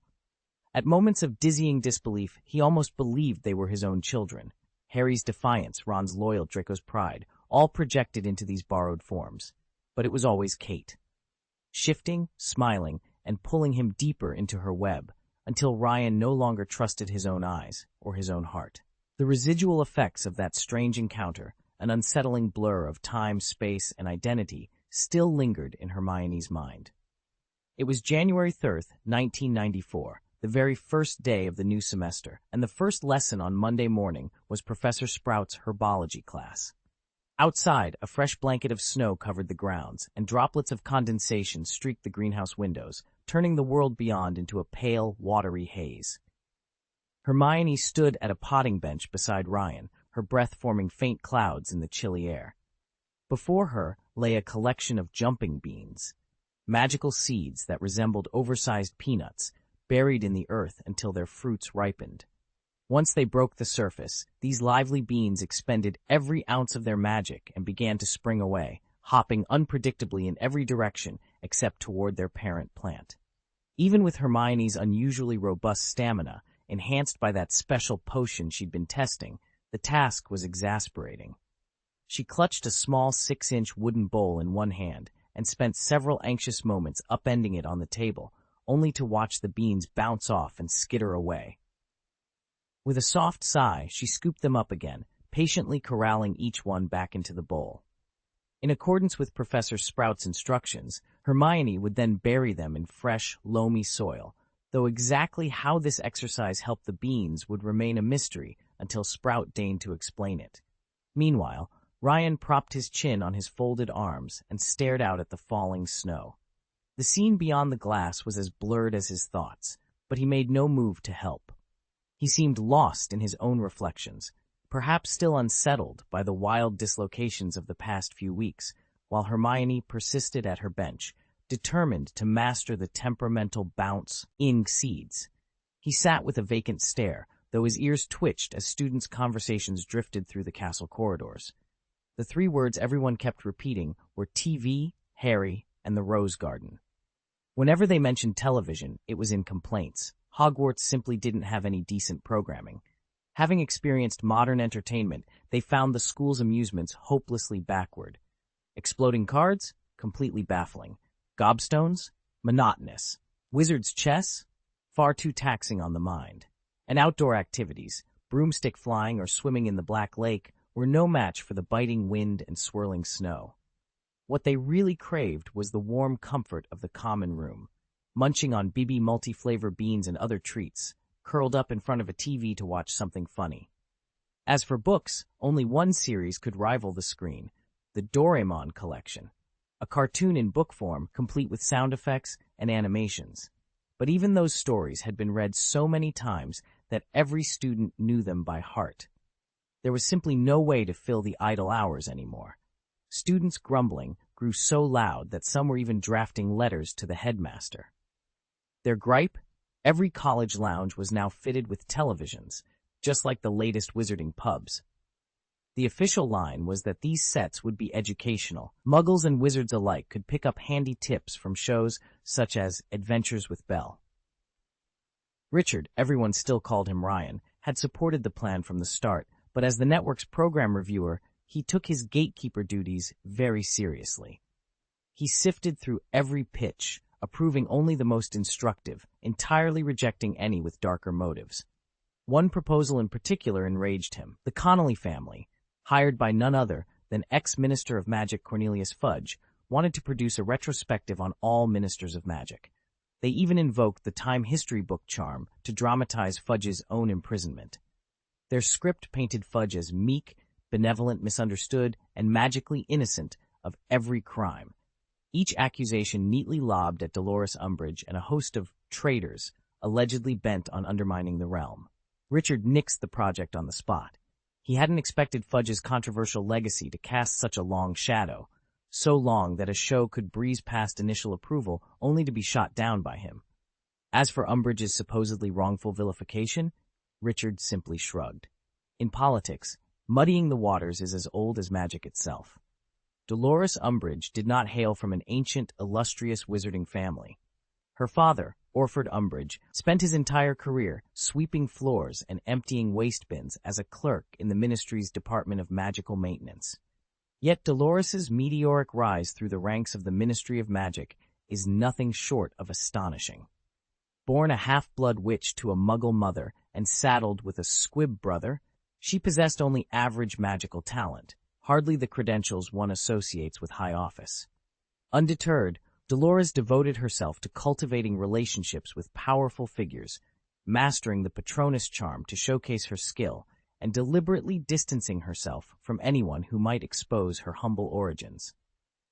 At moments of dizzying disbelief, he almost believed they were his own children. Harry's defiance, Ron's loyal, Draco's pride, all projected into these borrowed forms. But it was always Kate. Shifting, smiling, and pulling him deeper into her web, until Ryan no longer trusted his own eyes or his own heart. The residual effects of that strange encounter, an unsettling blur of time, space, and identity, still lingered in Hermione's mind. It was January 3rd, 1994, the very first day of the new semester, and the first lesson on Monday morning was Professor Sprout's herbology class. Outside, a fresh blanket of snow covered the grounds, and droplets of condensation streaked the greenhouse windows, turning the world beyond into a pale, watery haze. Hermione stood at a potting bench beside Ryan, her breath forming faint clouds in the chilly air. Before her lay a collection of jumping beans, magical seeds that resembled oversized peanuts, buried in the earth until their fruits ripened. Once they broke the surface, these lively beans expended every ounce of their magic and began to spring away, hopping unpredictably in every direction except toward their parent plant. Even with Hermione's unusually robust stamina, enhanced by that special potion she'd been testing, the task was exasperating. She clutched a small 6-inch wooden bowl in one hand and spent several anxious moments upending it on the table, only to watch the beans bounce off and skitter away. With a soft sigh, she scooped them up again, patiently corralling each one back into the bowl. In accordance with Professor Sprout's instructions, Hermione would then bury them in fresh, loamy soil, though exactly how this exercise helped the beans would remain a mystery until Sprout deigned to explain it. Meanwhile, Ryan propped his chin on his folded arms and stared out at the falling snow. The scene beyond the glass was as blurred as his thoughts, but he made no move to help. He seemed lost in his own reflections, perhaps still unsettled by the wild dislocations of the past few weeks, while Hermione persisted at her bench, determined to master the temperamental bounce-ing seeds. He sat with a vacant stare, though his ears twitched as students' conversations drifted through the castle corridors. The 3 words everyone kept repeating were TV, Harry, and the Rose Garden. Whenever they mentioned television, it was in complaints. Hogwarts simply didn't have any decent programming. Having experienced modern entertainment, they found the school's amusements hopelessly backward. Exploding cards? Completely baffling. Gobstones? Monotonous. Wizard's chess? Far too taxing on the mind. And outdoor activities, broomstick flying or swimming in the Black Lake, were no match for the biting wind and swirling snow. What they really craved was the warm comfort of the common room, munching on BB multi-flavor beans and other treats, curled up in front of a TV to watch something funny. As for books, only one series could rival the screen, the Doraemon collection, a cartoon in book form complete with sound effects and animations. But even those stories had been read so many times that every student knew them by heart. There was simply no way to fill the idle hours anymore. Students' grumbling grew so loud that some were even drafting letters to the headmaster. Their gripe? Every college lounge was now fitted with televisions, just like the latest wizarding pubs. The official line was that these sets would be educational. Muggles and wizards alike could pick up handy tips from shows such as Adventures with Belle. Richard, everyone still called him Ryan, had supported the plan from the start, but as the network's program reviewer, he took his gatekeeper duties very seriously. He sifted through every pitch, approving only the most instructive, entirely rejecting any with darker motives. One proposal in particular enraged him. The Connolly family, hired by none other than ex-Minister of Magic Cornelius Fudge, wanted to produce a retrospective on all ministers of magic. They even invoked the Time history book charm to dramatize Fudge's own imprisonment. Their script painted Fudge as meek, benevolent, misunderstood, and magically innocent of every crime. Each accusation neatly lobbed at Dolores Umbridge and a host of traitors allegedly bent on undermining the realm. Richard nixed the project on the spot. He hadn't expected Fudge's controversial legacy to cast such a long shadow, so long that a show could breeze past initial approval only to be shot down by him. As for Umbridge's supposedly wrongful vilification, Richard simply shrugged. In politics, muddying the waters is as old as magic itself. Dolores Umbridge did not hail from an ancient, illustrious wizarding family. Her father, Orford Umbridge, spent his entire career sweeping floors and emptying waste bins as a clerk in the ministry's Department of Magical Maintenance. Yet Dolores's meteoric rise through the ranks of the Ministry of Magic is nothing short of astonishing. Born a half-blood witch to a muggle mother and saddled with a squib brother, she possessed only average magical talent, hardly the credentials one associates with high office. Undeterred, Dolores devoted herself to cultivating relationships with powerful figures, mastering the Patronus charm to showcase her skill, and deliberately distancing herself from anyone who might expose her humble origins.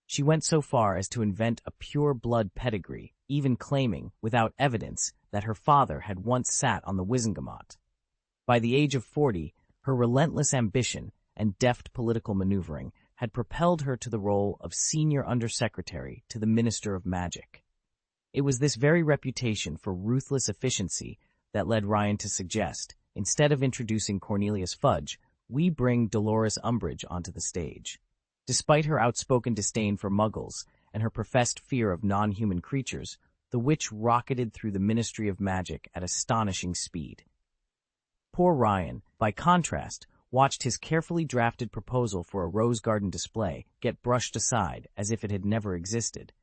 She went so far as to invent a pure-blood pedigree, even claiming, without evidence, that her father had once sat on the Wizengamot. By the age of 40, her relentless ambition and deft political maneuvering had propelled her to the role of senior undersecretary to the Minister of Magic. It was this very reputation for ruthless efficiency that led Ryan to suggest, instead of introducing Cornelius Fudge, we bring Dolores Umbridge onto the stage. Despite her outspoken disdain for muggles and her professed fear of non-human creatures, the witch rocketed through the Ministry of Magic at astonishing speed. Poor Ryan, by contrast, watched his carefully drafted proposal for a rose garden display get brushed aside as if it had never existed.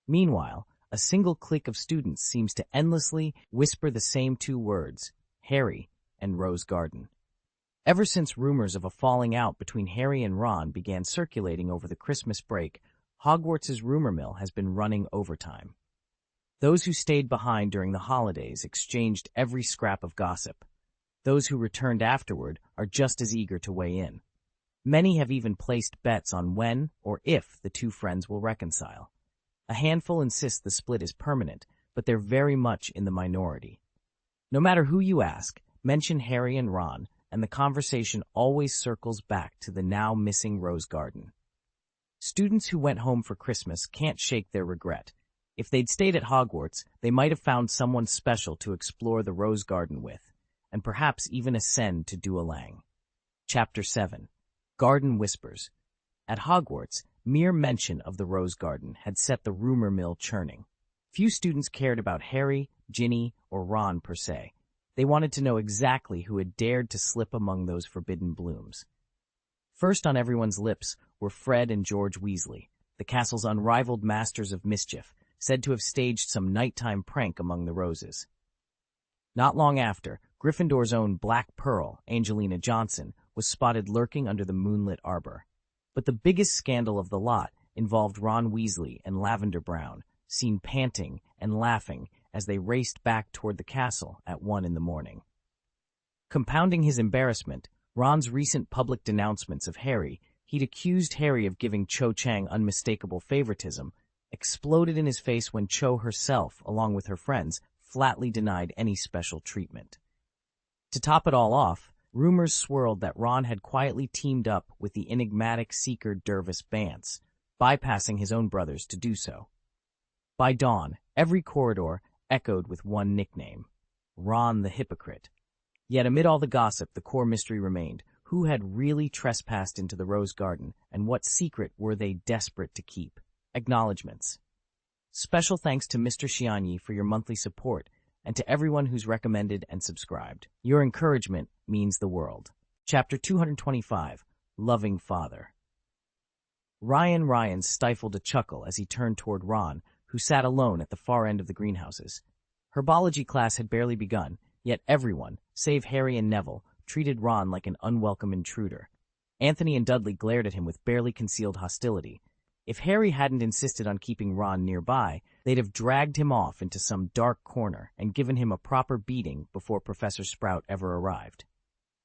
Meanwhile, a single clique of students seems to endlessly whisper the same two words, Harry and Rose Garden. Ever since rumors of a falling out between Harry and Ron began circulating over the Christmas break, Hogwarts' rumor mill has been running overtime. Those who stayed behind during the holidays exchanged every scrap of gossip. Those who returned afterward are just as eager to weigh in. Many have even placed bets on when or if the two friends will reconcile. A handful insist the split is permanent, but they're very much in the minority. No matter who you ask, mention Harry and Ron, and the conversation always circles back to the now missing Rose Garden. Students who went home for Christmas can't shake their regret. If they'd stayed at Hogwarts, they might have found someone special to explore the Rose Garden with, and perhaps even ascend to Duelang. Chapter 7. Garden Whispers. At Hogwarts, mere mention of the Rose Garden had set the rumor mill churning. Few students cared about Harry, Ginny, or Ron per se. They wanted to know exactly who had dared to slip among those forbidden blooms. First on everyone's lips were Fred and George Weasley, the castle's unrivaled masters of mischief, said to have staged some nighttime prank among the roses. Not long after, Gryffindor's own Black Pearl, Angelina Johnson, was spotted lurking under the moonlit arbor. But the biggest scandal of the lot involved Ron Weasley and Lavender Brown, seen panting and laughing as they raced back toward the castle at 1 a.m. Compounding his embarrassment, Ron's recent public denouncements of Harry, he'd accused Harry of giving Cho Chang unmistakable favoritism, exploded in his face when Cho herself, along with her friends, flatly denied any special treatment. To top it all off, rumors swirled that Ron had quietly teamed up with the enigmatic seeker Dervis Bance, bypassing his own brothers to do so. By dawn, every corridor echoed with one nickname, Ron the Hypocrite. Yet amid all the gossip, the core mystery remained. Who had really trespassed into the Rose Garden, and what secret were they desperate to keep? Acknowledgements. Special thanks to Mr. Xianyi for your monthly support, and to everyone who's recommended and subscribed. Your encouragement means the world. Chapter 225, Loving Father. Ryan stifled a chuckle as he turned toward Ron, who sat alone at the far end of the greenhouses. Herbology class had barely begun, yet everyone, save Harry and Neville, treated Ron like an unwelcome intruder. Anthony and Dudley glared at him with barely concealed hostility. If Harry hadn't insisted on keeping Ron nearby, they'd have dragged him off into some dark corner and given him a proper beating before Professor Sprout ever arrived.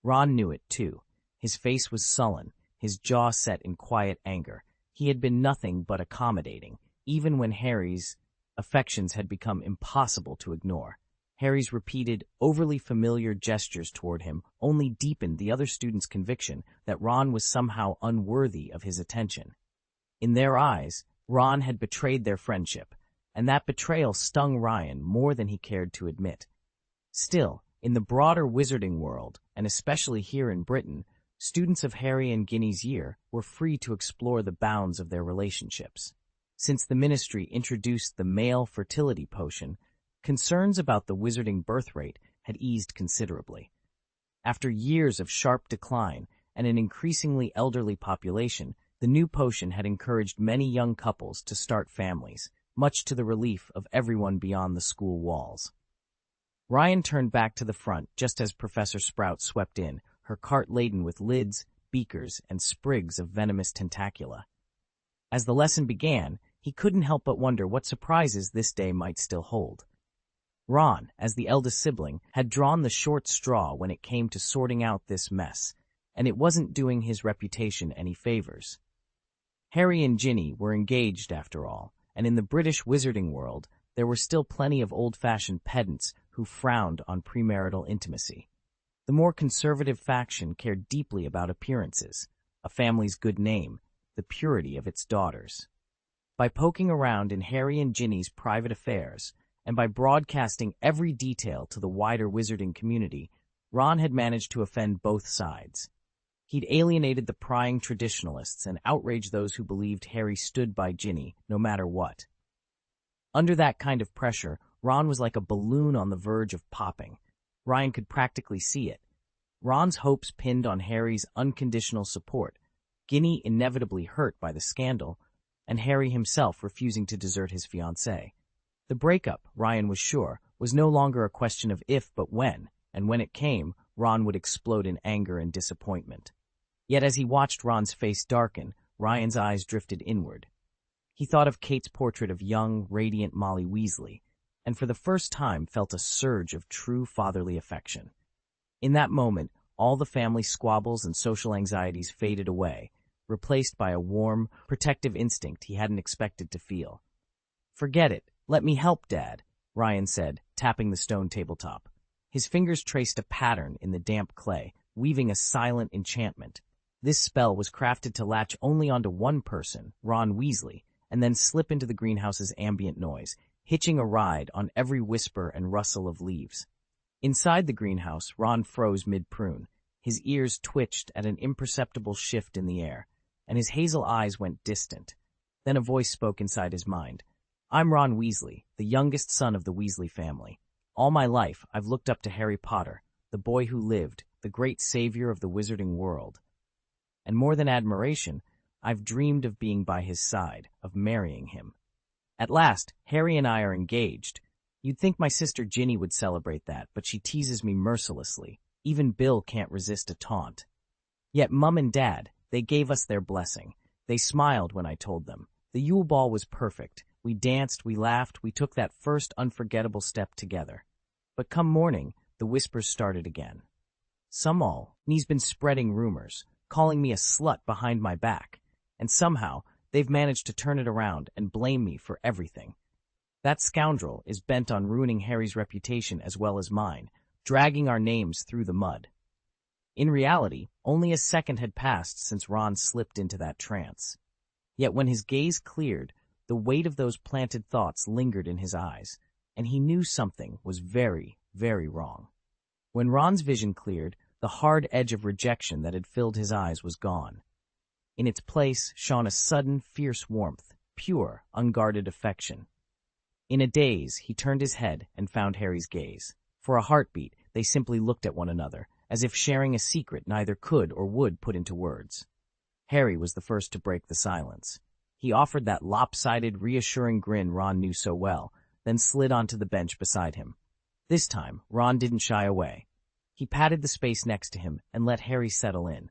Ron knew it, too. His face was sullen, his jaw set in quiet anger. He had been nothing but accommodating, even when Harry's affections had become impossible to ignore. Harry's repeated, overly familiar gestures toward him only deepened the other students' conviction that Ron was somehow unworthy of his attention. In their eyes, Ron had betrayed their friendship, and that betrayal stung Ryan more than he cared to admit. Still, in the broader wizarding world, and especially here in Britain, students of Harry and Ginny's year were free to explore the bounds of their relationships. Since the Ministry introduced the male fertility potion, concerns about the wizarding birth rate had eased considerably. After years of sharp decline and an increasingly elderly population, the new potion had encouraged many young couples to start families, much to the relief of everyone beyond the school walls. Ryan turned back to the front just as Professor Sprout swept in, her cart laden with lids, beakers, and sprigs of venomous tentacula. As the lesson began, he couldn't help but wonder what surprises this day might still hold. Ron, as the eldest sibling, had drawn the short straw when it came to sorting out this mess, and it wasn't doing his reputation any favors. Harry and Ginny were engaged after all, and in the British wizarding world, there were still plenty of old-fashioned pedants who frowned on premarital intimacy. The more conservative faction cared deeply about appearances, a family's good name, the purity of its daughters. By poking around in Harry and Ginny's private affairs, and by broadcasting every detail to the wider wizarding community, Ron had managed to offend both sides. He'd alienated the prying traditionalists and outraged those who believed Harry stood by Ginny, no matter what. Under that kind of pressure, Ron was like a balloon on the verge of popping. Ryan could practically see it. Ron's hopes pinned on Harry's unconditional support, Ginny inevitably hurt by the scandal, and Harry himself refusing to desert his fiancée. The breakup, Ryan was sure, was no longer a question of if but when, and when it came, Ron would explode in anger and disappointment. Yet as he watched Ron's face darken, Ryan's eyes drifted inward. He thought of Kate's portrait of young, radiant Molly Weasley, and for the first time felt a surge of true fatherly affection. In that moment, all the family squabbles and social anxieties faded away, replaced by a warm, protective instinct he hadn't expected to feel. "Forget it. Let me help, Dad," Ryan said, tapping the stone tabletop. His fingers traced a pattern in the damp clay, weaving a silent enchantment. This spell was crafted to latch only onto one person, Ron Weasley, and then slip into the greenhouse's ambient noise, hitching a ride on every whisper and rustle of leaves. Inside the greenhouse, Ron froze mid-prune. His ears twitched at an imperceptible shift in the air, and his hazel eyes went distant. Then a voice spoke inside his mind. "I'm Ron Weasley, the youngest son of the Weasley family. All my life, I've looked up to Harry Potter, the boy who lived, the great savior of the wizarding world. And more than admiration, I've dreamed of being by his side, of marrying him. At last, Harry and I are engaged. You'd think my sister Ginny would celebrate that, but she teases me mercilessly. Even Bill can't resist a taunt. Yet Mum and Dad, they gave us their blessing. They smiled when I told them. The Yule Ball was perfect. We danced, we laughed, we took that first unforgettable step together. But come morning, the whispers started again. He's been spreading rumors, calling me a slut behind my back, and somehow they've managed to turn it around and blame me for everything. That scoundrel is bent on ruining Harry's reputation as well as mine, dragging our names through the mud." In reality, only a second had passed since Ron slipped into that trance. Yet when his gaze cleared, the weight of those planted thoughts lingered in his eyes, and he knew something was very, very wrong. When Ron's vision cleared, the hard edge of rejection that had filled his eyes was gone. In its place shone a sudden, fierce warmth, pure, unguarded affection. In a daze, he turned his head and found Harry's gaze. For a heartbeat, they simply looked at one another, as if sharing a secret neither could or would put into words. Harry was the first to break the silence. He offered that lopsided, reassuring grin Ron knew so well, then slid onto the bench beside him. This time, Ron didn't shy away. He patted the space next to him and let Harry settle in.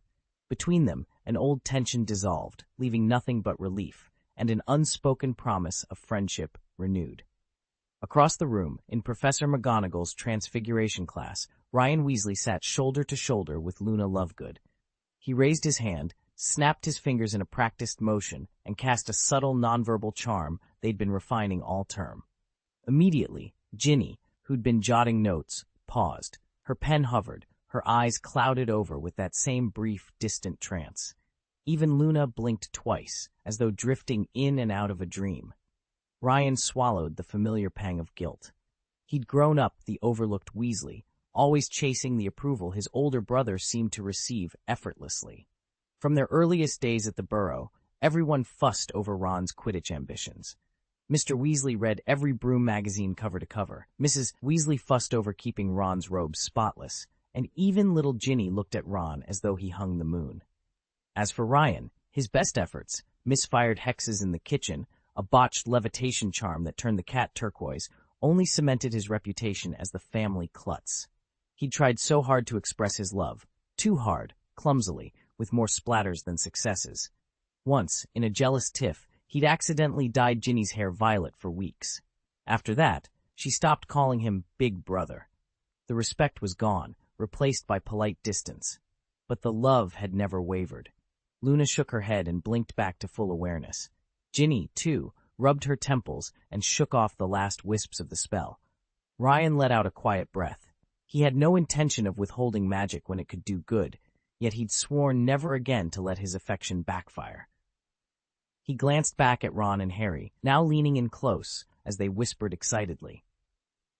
Between them, an old tension dissolved, leaving nothing but relief, and an unspoken promise of friendship renewed. Across the room, in Professor McGonagall's Transfiguration class, Ryan Weasley sat shoulder to shoulder with Luna Lovegood. He raised his hand, snapped his fingers in a practiced motion, and cast a subtle nonverbal charm they'd been refining all term. Immediately, Ginny, who'd been jotting notes, paused. Her pen hovered, her eyes clouded over with that same brief, distant trance. Even Luna blinked twice, as though drifting in and out of a dream. Ryan swallowed the familiar pang of guilt. He'd grown up the overlooked Weasley, always chasing the approval his older brother seemed to receive effortlessly. From their earliest days at the Burrow, everyone fussed over Ron's Quidditch ambitions. Mr. Weasley read every Broom magazine cover to cover. Mrs. Weasley fussed over keeping Ron's robes spotless, and even little Ginny looked at Ron as though he hung the moon. As for Ryan, his best efforts, misfired hexes in the kitchen, a botched levitation charm that turned the cat turquoise, only cemented his reputation as the family klutz. He'd tried so hard to express his love, too hard, clumsily, with more splatters than successes. Once, in a jealous tiff, he'd accidentally dyed Ginny's hair violet for weeks. After that, she stopped calling him Big Brother. The respect was gone, replaced by polite distance. But the love had never wavered. Luna shook her head and blinked back to full awareness. Ginny, too, rubbed her temples and shook off the last wisps of the spell. Ryan let out a quiet breath. He had no intention of withholding magic when it could do good, yet he'd sworn never again to let his affection backfire. He glanced back at Ron and Harry, now leaning in close, as they whispered excitedly.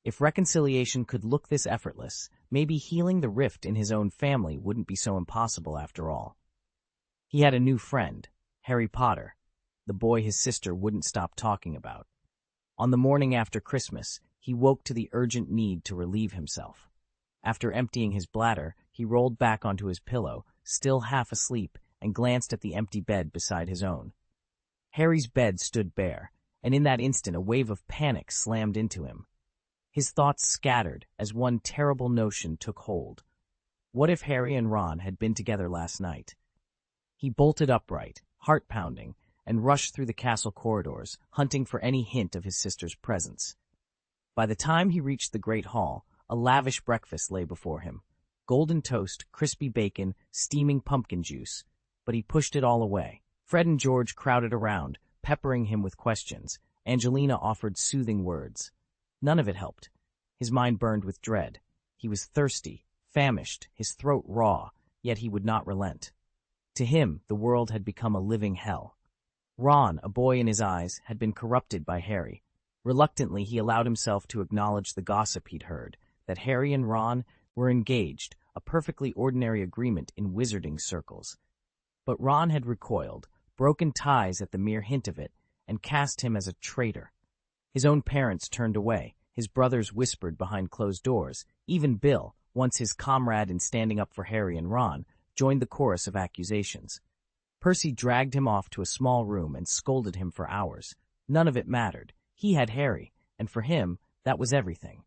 If reconciliation could look this effortless, maybe healing the rift in his own family wouldn't be so impossible after all. He had a new friend, Harry Potter, the boy his sister wouldn't stop talking about. On the morning after Christmas, he woke to the urgent need to relieve himself. After emptying his bladder, he rolled back onto his pillow, still half asleep, and glanced at the empty bed beside his own. Harry's bed stood bare, and in that instant a wave of panic slammed into him. His thoughts scattered as one terrible notion took hold. What if Harry and Ron had been together last night? He bolted upright, heart pounding, and rushed through the castle corridors, hunting for any hint of his sister's presence. By the time he reached the Great Hall, a lavish breakfast lay before him. Golden toast, crispy bacon, steaming pumpkin juice. But he pushed it all away. Fred and George crowded around, peppering him with questions. Angelina offered soothing words. None of it helped. His mind burned with dread. He was thirsty, famished, his throat raw, yet he would not relent. To him, the world had become a living hell. Ron, a boy in his eyes, had been corrupted by Harry. Reluctantly, he allowed himself to acknowledge the gossip he'd heard, that Harry and Ron were engaged, a perfectly ordinary agreement in wizarding circles. But Ron had recoiled, broken ties at the mere hint of it, and cast him as a traitor. His own parents turned away, his brothers whispered behind closed doors. Even Bill, once his comrade in standing up for Harry and Ron, joined the chorus of accusations. Percy dragged him off to a small room and scolded him for hours. None of it mattered. He had Harry, and for him, that was everything.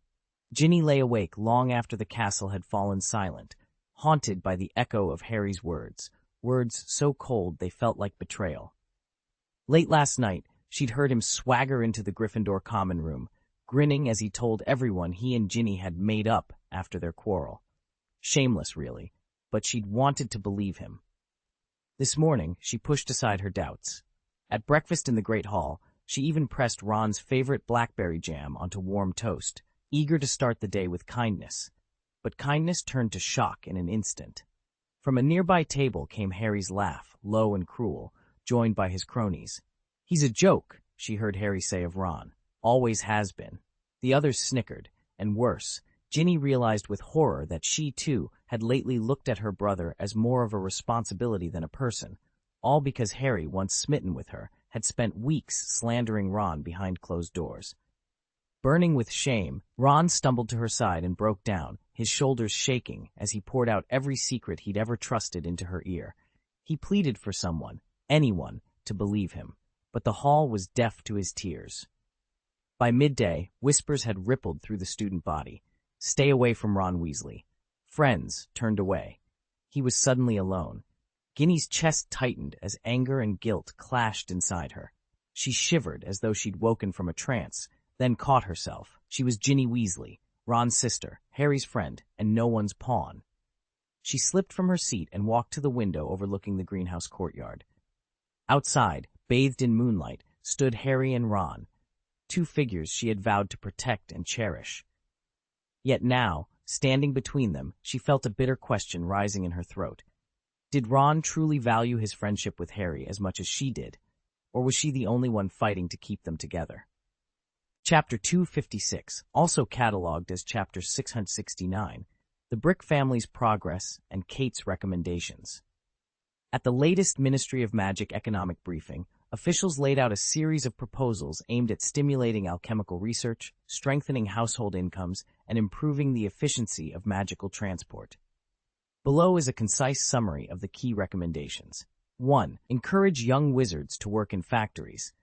Ginny lay awake long after the castle had fallen silent, haunted by the echo of Harry's words so cold they felt like betrayal. Late last night, she'd heard him swagger into the Gryffindor common room, grinning as he told everyone he and Ginny had made up after their quarrel. Shameless, really, but she'd wanted to believe him. This morning, she pushed aside her doubts. At breakfast in the Great Hall, she even pressed Ron's favorite blackberry jam onto warm toast, eager to start the day with kindness. But kindness turned to shock in an instant. From a nearby table came Harry's laugh, low and cruel, joined by his cronies. "He's a joke," she heard Harry say of Ron. "Always has been." The others snickered, and worse, Ginny realized with horror that she, too, had lately looked at her brother as more of a responsibility than a person, all because Harry, once smitten with her, had spent weeks slandering Ron behind closed doors. Burning with shame, Ron stumbled to her side and broke down, his shoulders shaking as he poured out every secret he'd ever trusted into her ear. He pleaded for someone, anyone, to believe him. but the hall was deaf to his tears. By midday, whispers had rippled through the student body. Stay away from Ron Weasley. Friends turned away. He was suddenly alone. Ginny's chest tightened as anger and guilt clashed inside her. She shivered as though she'd woken from a trance, then caught herself. She was Ginny Weasley, Ron's sister, Harry's friend, and no one's pawn. She slipped from her seat and walked to the window overlooking the greenhouse courtyard. Outside, bathed in moonlight, stood Harry and Ron, two figures she had vowed to protect and cherish. Yet now, standing between them, she felt a bitter question rising in her throat. Did Ron truly value his friendship with Harry as much as she did, or was she the only one fighting to keep them together? Chapter 256, also catalogued as Chapter 669, The Brick Family's Progress and Kate's Recommendations. At the latest Ministry of Magic economic briefing, officials laid out a series of proposals aimed at stimulating alchemical research, strengthening household incomes, and improving the efficiency of magical transport. Below is a concise summary of the key recommendations. 1. Encourage young wizards to work in factories.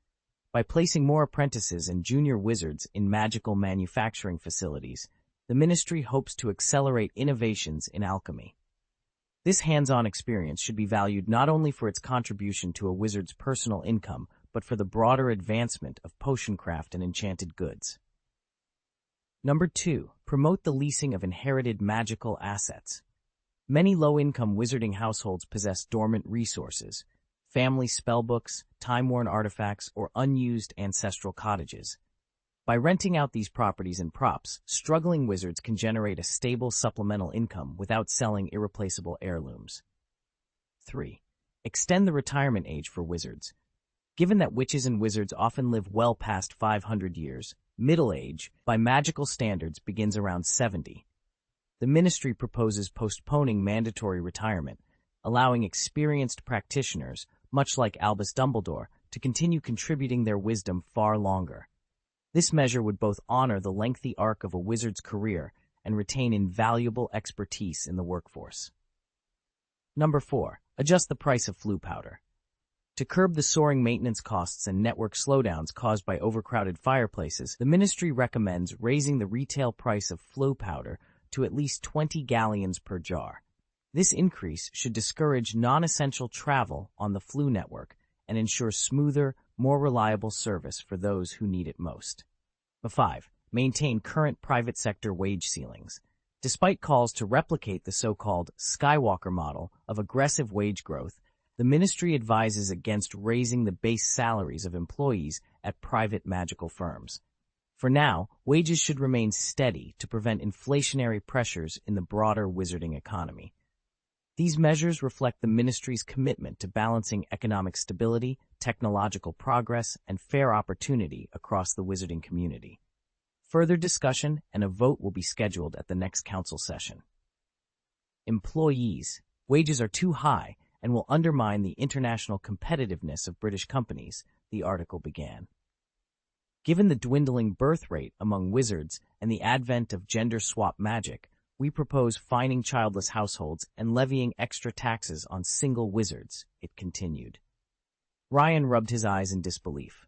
By placing more apprentices and junior wizards in magical manufacturing facilities, the ministry hopes to accelerate innovations in alchemy. This hands-on experience should be valued not only for its contribution to a wizard's personal income, but for the broader advancement of potioncraft and enchanted goods. Number 2. Promote the leasing of inherited magical assets. Many low-income wizarding households possess dormant resources, family spellbooks, time-worn artifacts, or unused ancestral cottages. By renting out these properties and props, struggling wizards can generate a stable supplemental income without selling irreplaceable heirlooms. 3. Extend the retirement age for wizards. Given that witches and wizards often live well past 500 years, middle age, by magical standards, begins around 70. The ministry proposes postponing mandatory retirement, allowing experienced practitioners, much like Albus Dumbledore, to continue contributing their wisdom far longer. This measure would both honor the lengthy arc of a wizard's career and retain invaluable expertise in the workforce. Number 4. Adjust the price of flue powder. To curb the soaring maintenance costs and network slowdowns caused by overcrowded fireplaces, the ministry recommends raising the retail price of flue powder to at least 20 galleons per jar. This increase should discourage non-essential travel on the flue network and ensure smoother, more reliable service for those who need it most. 5. Maintain current private sector wage ceilings. Despite calls to replicate the so-called Skywalker model of aggressive wage growth, the ministry advises against raising the base salaries of employees at private magical firms. For now, wages should remain steady to prevent inflationary pressures in the broader wizarding economy. These measures reflect the ministry's commitment to balancing economic stability, technological progress, and fair opportunity across the wizarding community. Further discussion and a vote will be scheduled at the next council session. Employees. Wages are too high and will undermine the international competitiveness of British companies, the article began. Given the dwindling birth rate among wizards and the advent of gender-swap magic, we propose fining childless households and levying extra taxes on single wizards, it continued. Ryan rubbed his eyes in disbelief.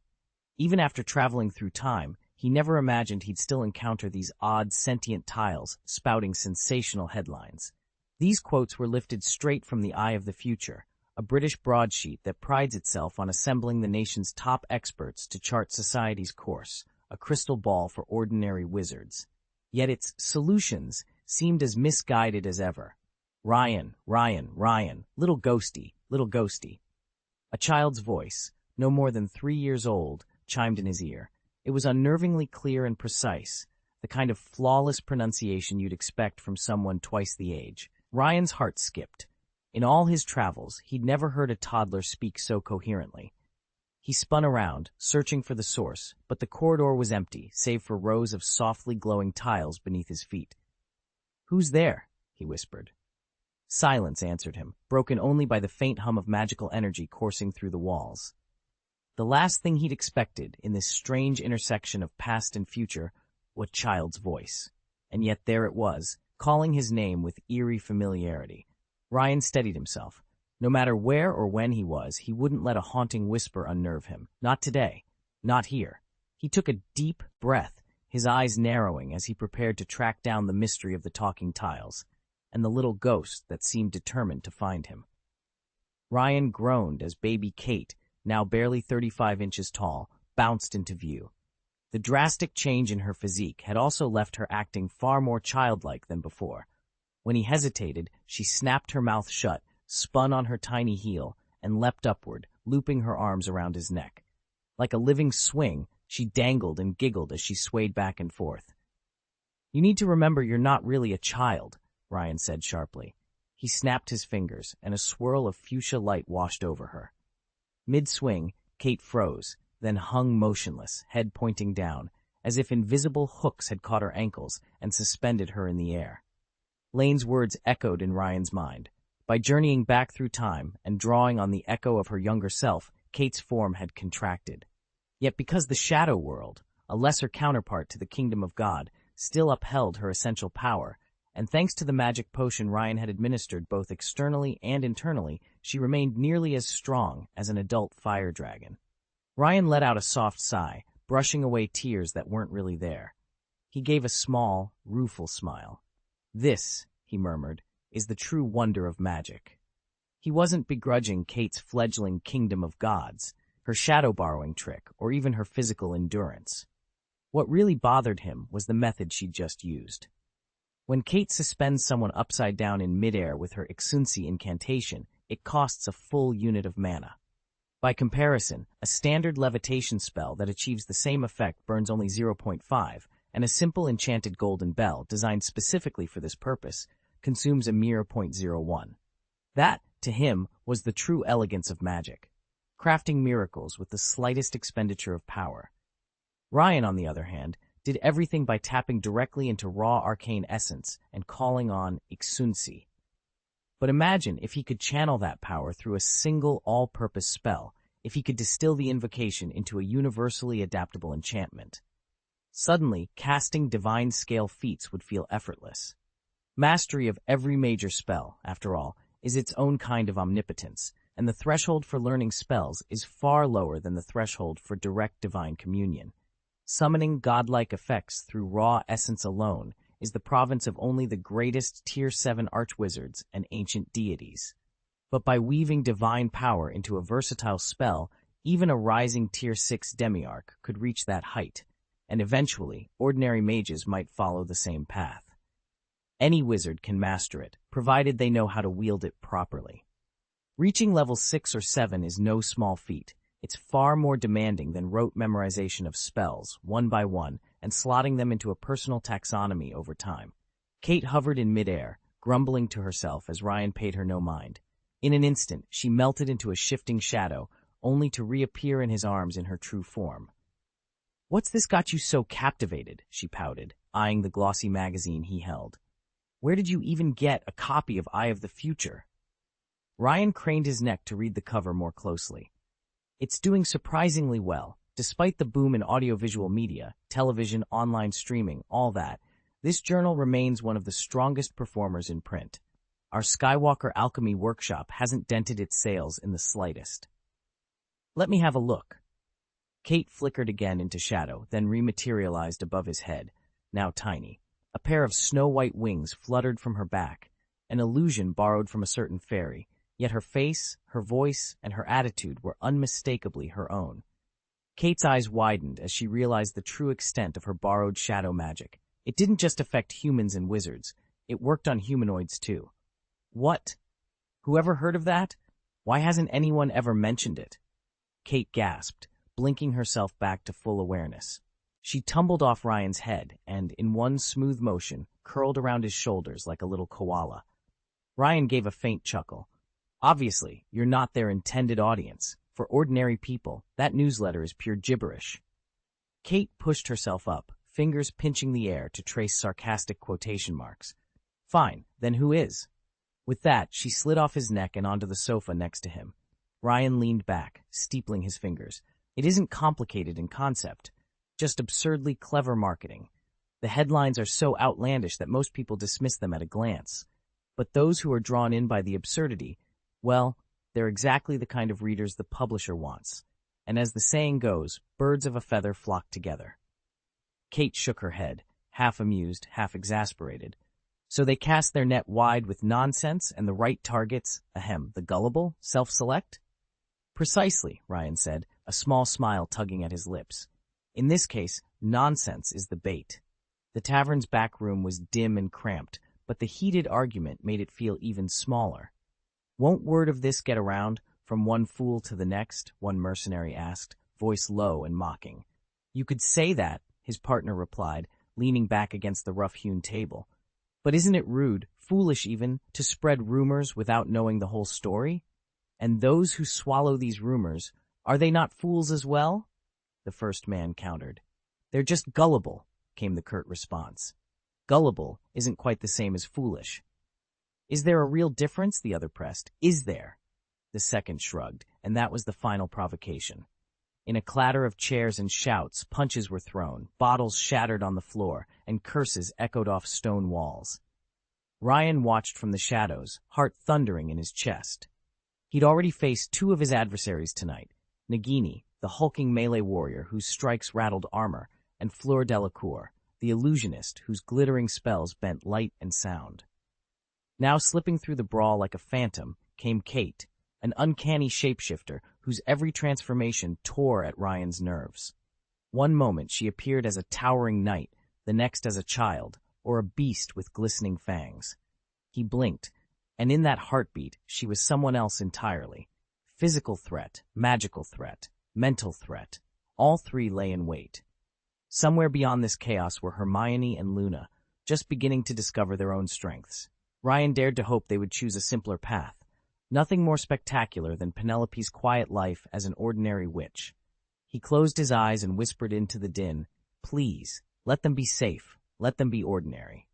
Even after traveling through time, he never imagined he'd still encounter these odd, sentient tiles spouting sensational headlines. These quotes were lifted straight from the Eye of the Future, a British broadsheet that prides itself on assembling the nation's top experts to chart society's course, a crystal ball for ordinary wizards. Yet its solutions seemed as misguided as ever. Ryan, little ghosty, little ghosty. A child's voice, no more than 3 years old, chimed in his ear. It was unnervingly clear and precise, the kind of flawless pronunciation you'd expect from someone twice the age. Ryan's heart skipped. In all his travels, he'd never heard a toddler speak so coherently. He spun around, searching for the source, but the corridor was empty, save for rows of softly glowing tiles beneath his feet. "Who's there?" he whispered. Silence answered him, broken only by the faint hum of magical energy coursing through the walls. The last thing he'd expected in this strange intersection of past and future was a child's voice. And yet there it was, calling his name with eerie familiarity. Ryan steadied himself. No matter where or when he was, he wouldn't let a haunting whisper unnerve him. Not today. Not here. He took a deep breath, his eyes narrowing as he prepared to track down the mystery of the talking tiles, and the little ghost that seemed determined to find him. Ryan groaned as baby Kate, now barely 35 inches tall, bounced into view. The drastic change in her physique had also left her acting far more childlike than before. When he hesitated, she snapped her mouth shut, spun on her tiny heel, and leapt upward, looping her arms around his neck. Like a living swing, she dangled and giggled as she swayed back and forth. "You need to remember you're not really a child," Ryan said sharply. He snapped his fingers, and a swirl of fuchsia light washed over her. Mid-swing, Kate froze, then hung motionless, head pointing down, as if invisible hooks had caught her ankles and suspended her in the air. Lane's words echoed in Ryan's mind. By journeying back through time and drawing on the echo of her younger self, Kate's form had contracted. Yet because the shadow world, a lesser counterpart to the kingdom of God, still upheld her essential power, and thanks to the magic potion Ryan had administered both externally and internally, she remained nearly as strong as an adult fire dragon. Ryan let out a soft sigh, brushing away tears that weren't really there. He gave a small, rueful smile. "This," he murmured, "is the true wonder of magic." He wasn't begrudging Kate's fledgling kingdom of gods, her shadow-borrowing trick, or even her physical endurance. What really bothered him was the method she'd just used. When Kate suspends someone upside down in midair with her Exunsi incantation, it costs a full unit of mana. By comparison, a standard levitation spell that achieves the same effect burns only 0.5, and a simple enchanted golden bell, designed specifically for this purpose, consumes a mere 0.01. That, to him, was the true elegance of magic, crafting miracles with the slightest expenditure of power. Ryan, on the other hand, did everything by tapping directly into raw arcane essence and calling on Exunsi. But imagine if he could channel that power through a single all-purpose spell, if he could distill the invocation into a universally adaptable enchantment. Suddenly, casting divine-scale feats would feel effortless. Mastery of every major spell, after all, is its own kind of omnipotence, and the threshold for learning spells is far lower than the threshold for direct divine communion. Summoning godlike effects through raw essence alone is the province of only the greatest Tier 7 archwizards and ancient deities. But by weaving divine power into a versatile spell, even a rising Tier 6 demiarch could reach that height, and eventually, ordinary mages might follow the same path. Any wizard can master it, provided they know how to wield it properly. Reaching level 6 or 7 is no small feat. It's far more demanding than rote memorization of spells, one by one, and slotting them into a personal taxonomy over time. Kate hovered in midair, grumbling to herself as Ryan paid her no mind. In an instant, she melted into a shifting shadow, only to reappear in his arms in her true form. "What's this got you so captivated?" she pouted, eyeing the glossy magazine he held. "Where did you even get a copy of Eye of the Future?" Ryan craned his neck to read the cover more closely. It's doing surprisingly well. Despite the boom in audiovisual media, television, online streaming, all that, this journal remains one of the strongest performers in print. Our Skywalker Alchemy workshop hasn't dented its sales in the slightest. "Let me have a look." Kate flickered again into shadow, then rematerialized above his head, now tiny. A pair of snow-white wings fluttered from her back, an illusion borrowed from a certain fairy, yet her face, her voice, and her attitude were unmistakably her own. Kate's eyes widened as she realized the true extent of her borrowed shadow magic. It didn't just affect humans and wizards, it worked on humanoids too. What? Whoever heard of that? Why hasn't anyone ever mentioned it? Kate gasped, blinking herself back to full awareness. She tumbled off Ryan's head and, in one smooth motion, curled around his shoulders like a little koala. Ryan gave a faint chuckle. "Obviously, you're not their intended audience. For ordinary people, that newsletter is pure gibberish." Kate pushed herself up, fingers pinching the air to trace sarcastic quotation marks. "Fine, then who is?" With that, she slid off his neck and onto the sofa next to him. Ryan leaned back, steepling his fingers. It isn't complicated in concept, just absurdly clever marketing. The headlines are so outlandish that most people dismiss them at a glance. But those who are drawn in by the absurdity, well, They're exactly the kind of readers the publisher wants. And as the saying goes, birds of a feather flock together. Kate shook her head, half amused, half exasperated. So they cast their net wide with nonsense and the right targets, the gullible, self-select? Precisely, Ryan said, a small smile tugging at his lips. In this case, nonsense is the bait. The tavern's back room was dim and cramped, but the heated argument made it feel even smaller. Won't word of this get around, from one fool to the next? One mercenary asked, voice low and mocking. You could say that, his partner replied, leaning back against the rough-hewn table. But isn't it rude, foolish even, to spread rumors without knowing the whole story? And those who swallow these rumors, are they not fools as well? The first man countered. They're just gullible, came the curt response. Gullible isn't quite the same as foolish. Is there a real difference? The other pressed. Is there? The second shrugged, and that was the final provocation. In a clatter of chairs and shouts, punches were thrown, bottles shattered on the floor, and curses echoed off stone walls. Ryan watched from the shadows, heart thundering in his chest. He'd already faced two of his adversaries tonight, Nagini, the hulking melee warrior whose strikes rattled armor, and Fleur Delacour, the illusionist whose glittering spells bent light and sound. Now slipping through the brawl like a phantom came Kate, an uncanny shapeshifter whose every transformation tore at Ryan's nerves. One moment she appeared as a towering knight, the next as a child, or a beast with glistening fangs. He blinked, and in that heartbeat she was someone else entirely. Physical threat, magical threat, mental threat, all three lay in wait. Somewhere beyond this chaos were Hermione and Luna, just beginning to discover their own strengths. Ryan dared to hope they would choose a simpler path, nothing more spectacular than Penelope's quiet life as an ordinary witch. He closed his eyes and whispered into the din, "Please, let them be safe, let them be ordinary."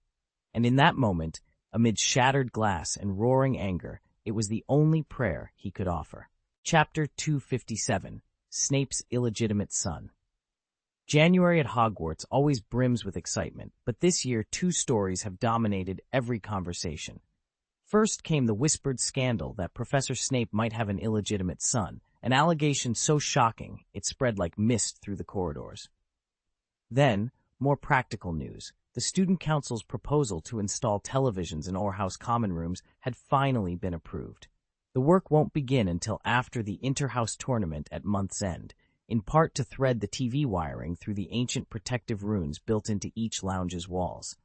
And in that moment, amid shattered glass and roaring anger, it was the only prayer he could offer. Chapter 257, Snape's Illegitimate Son. January at Hogwarts always brims with excitement, but this year two stories have dominated every conversation. First came the whispered scandal that Professor Snape might have an illegitimate son, an allegation so shocking it spread like mist through the corridors. Then, more practical news. The Student Council's proposal to install televisions in Orhouse common rooms had finally been approved. The work won't begin until after the inter-house tournament at month's end, in part to thread the TV wiring through the ancient protective runes built into each lounge's walls.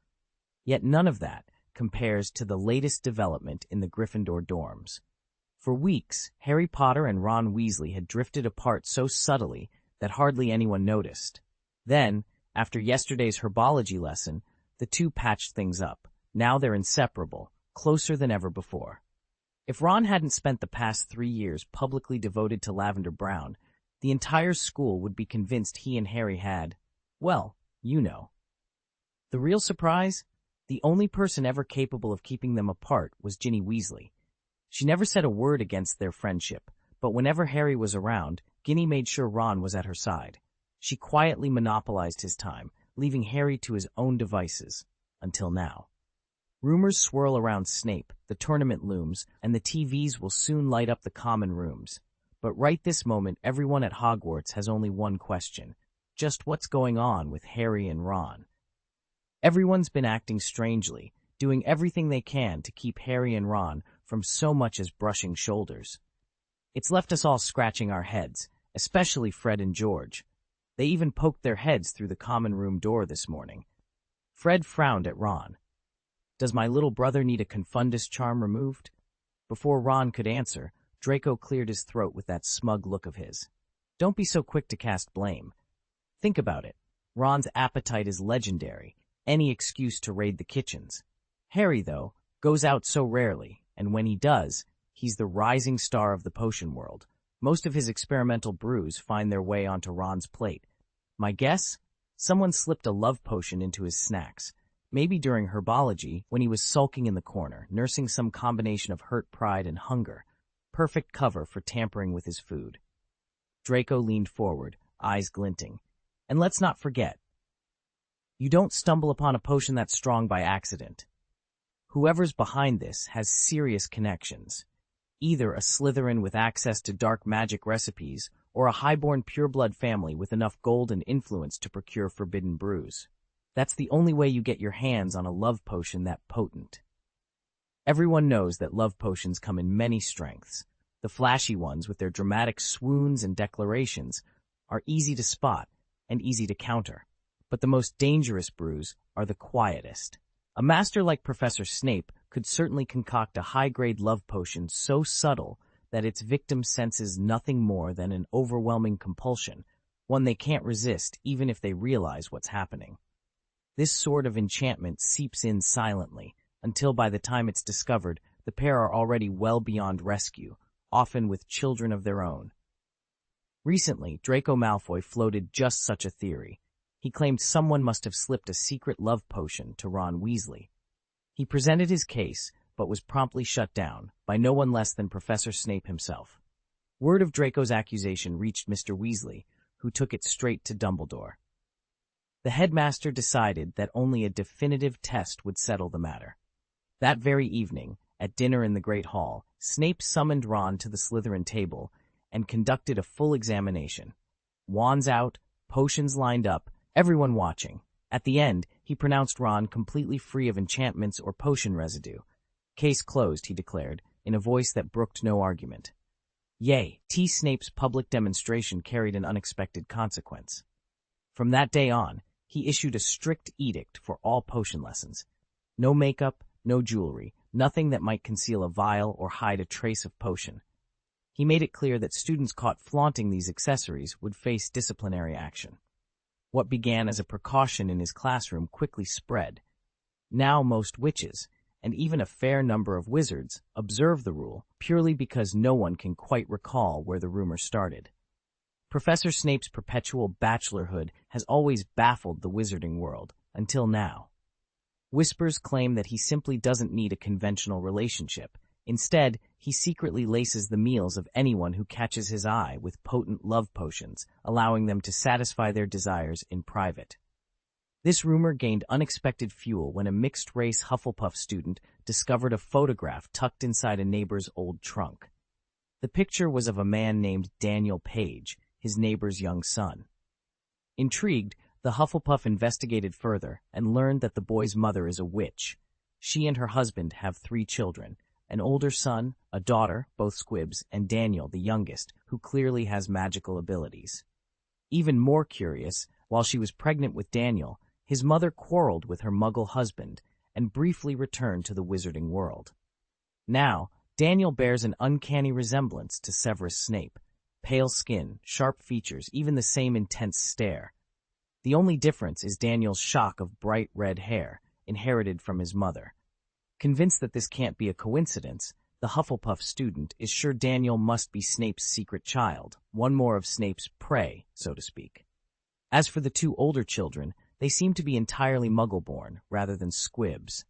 Yet none of that compares to the latest development in the Gryffindor dorms. For weeks, Harry Potter and Ron Weasley had drifted apart so subtly that hardly anyone noticed. Then, after yesterday's herbology lesson, the two patched things up. Now they're inseparable, closer than ever before. If Ron hadn't spent the past 3 years publicly devoted to Lavender Brown, the entire school would be convinced he and Harry had, well, you know. The real surprise? The only person ever capable of keeping them apart was Ginny Weasley. She never said a word against their friendship, but whenever Harry was around, Ginny made sure Ron was at her side. She quietly monopolized his time, leaving Harry to his own devices, until now. Rumors swirl around Snape, the tournament looms, and the TVs will soon light up the common rooms. But right this moment, everyone at Hogwarts has only one question. Just what's going on with Harry and Ron? Everyone's been acting strangely, doing everything they can to keep Harry and Ron from so much as brushing shoulders. It's left us all scratching our heads, especially Fred and George. They even poked their heads through the common room door this morning. Fred frowned at Ron. Does my little brother need a confundus charm removed? Before Ron could answer, Draco cleared his throat with that smug look of his. Don't be so quick to cast blame. Think about it. Ron's appetite is legendary. Any excuse to raid the kitchens. Harry, though, goes out so rarely, and when he does, he's the rising star of the potion world. Most of his experimental brews find their way onto Ron's plate. My guess? Someone slipped a love potion into his snacks. Maybe during herbology, when he was sulking in the corner, nursing some combination of hurt pride and hunger. Perfect cover for tampering with his food. Draco leaned forward, eyes glinting. And let's not forget, you don't stumble upon a potion that strong by accident. Whoever's behind this has serious connections. either a Slytherin with access to dark magic recipes or a highborn pureblood family with enough gold and influence to procure forbidden brews. That's the only way you get your hands on a love potion that potent. Everyone knows that love potions come in many strengths. The flashy ones with their dramatic swoons and declarations are easy to spot and easy to counter. But the most dangerous brews are the quietest. A master like Professor Snape could certainly concoct a high-grade love potion so subtle that its victim senses nothing more than an overwhelming compulsion, one they can't resist even if they realize what's happening. This sort of enchantment seeps in silently, until by the time it's discovered, the pair are already well beyond rescue, often with children of their own. Recently, Draco Malfoy floated just such a theory. He claimed someone must have slipped a secret love potion to Ron Weasley. He presented his case, but was promptly shut down by no one less than Professor Snape himself. Word of Draco's accusation reached Mr. Weasley, who took it straight to Dumbledore. The headmaster decided that only a definitive test would settle the matter. That very evening, at dinner in the Great Hall, Snape summoned Ron to the Slytherin table and conducted a full examination. Wands out, potions lined up, everyone watching. At the end, he pronounced Ron completely free of enchantments or potion residue. Case closed, he declared, in a voice that brooked no argument. Yay, Snape's public demonstration carried an unexpected consequence. From that day on, he issued a strict edict for all potion lessons. No makeup, no jewelry, nothing that might conceal a vial or hide a trace of potion. He made it clear that students caught flaunting these accessories would face disciplinary action. What began as a precaution in his classroom quickly spread. Now most witches, and even a fair number of wizards, observe the rule purely because no one can quite recall where the rumor started. Professor Snape's perpetual bachelorhood has always baffled the wizarding world, until now. Whispers claim that he simply doesn't need a conventional relationship. Instead, he secretly laces the meals of anyone who catches his eye with potent love potions, allowing them to satisfy their desires in private. This rumor gained unexpected fuel when a mixed-race Hufflepuff student discovered a photograph tucked inside a neighbor's old trunk. The picture was of a man named Daniel Page, his neighbor's young son. Intrigued, the Hufflepuff investigated further and learned that the boy's mother is a witch. She and her husband have 3 children, an older son, a daughter, both squibs, and Daniel, the youngest, who clearly has magical abilities. Even more curious, while she was pregnant with Daniel, his mother quarreled with her muggle husband and briefly returned to the wizarding world. Now, Daniel bears an uncanny resemblance to Severus Snape. Pale skin, sharp features, even the same intense stare. The only difference is Daniel's shock of bright red hair, inherited from his mother. Convinced that this can't be a coincidence, the Hufflepuff student is sure Daniel must be Snape's secret child, one more of Snape's prey, so to speak. As for the 2 older children, they seem to be entirely Muggle-born, rather than squibs.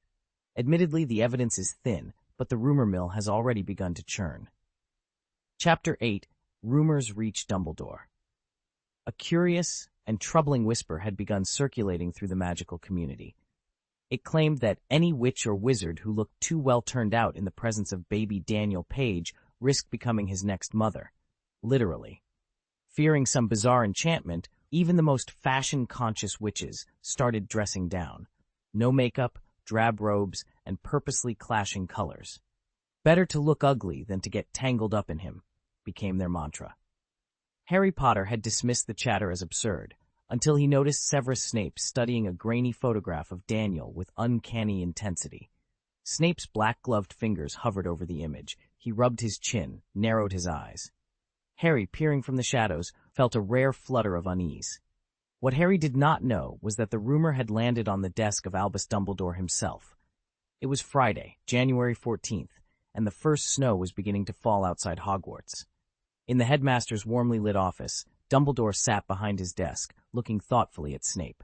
Admittedly, the evidence is thin, but the rumor mill has already begun to churn. Chapter 8. Rumors reach Dumbledore. A curious and troubling whisper had begun circulating through the magical community. It claimed that any witch or wizard who looked too well turned out in the presence of baby Daniel Page risked becoming his next mother. Literally. Fearing some bizarre enchantment, even the most fashion-conscious witches started dressing down. No makeup, drab robes, and purposely clashing colors. Better to look ugly than to get tangled up in him, became their mantra. Harry Potter had dismissed the chatter as absurd, until he noticed Severus Snape studying a grainy photograph of Daniel with uncanny intensity. Snape's black-gloved fingers hovered over the image. He rubbed his chin, narrowed his eyes. Harry, peering from the shadows, felt a rare flutter of unease. What Harry did not know was that the rumor had landed on the desk of Albus Dumbledore himself. It was Friday, January 14th, and the first snow was beginning to fall outside Hogwarts. In the headmaster's warmly lit office, Dumbledore sat behind his desk, looking thoughtfully at Snape.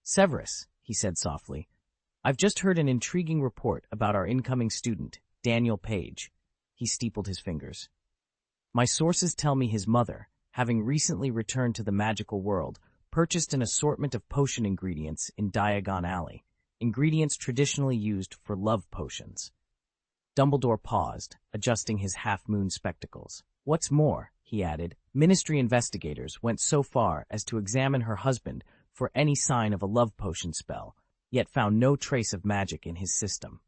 "Severus," he said softly, "I've just heard an intriguing report about our incoming student, Daniel Page." He steepled his fingers. "My sources tell me his mother, having recently returned to the magical world, purchased an assortment of potion ingredients in Diagon Alley, ingredients traditionally used for love potions." Dumbledore paused, adjusting his half-moon spectacles. What's more, he added, ministry investigators went so far as to examine her husband for any sign of a love potion spell, yet found no trace of magic in his system.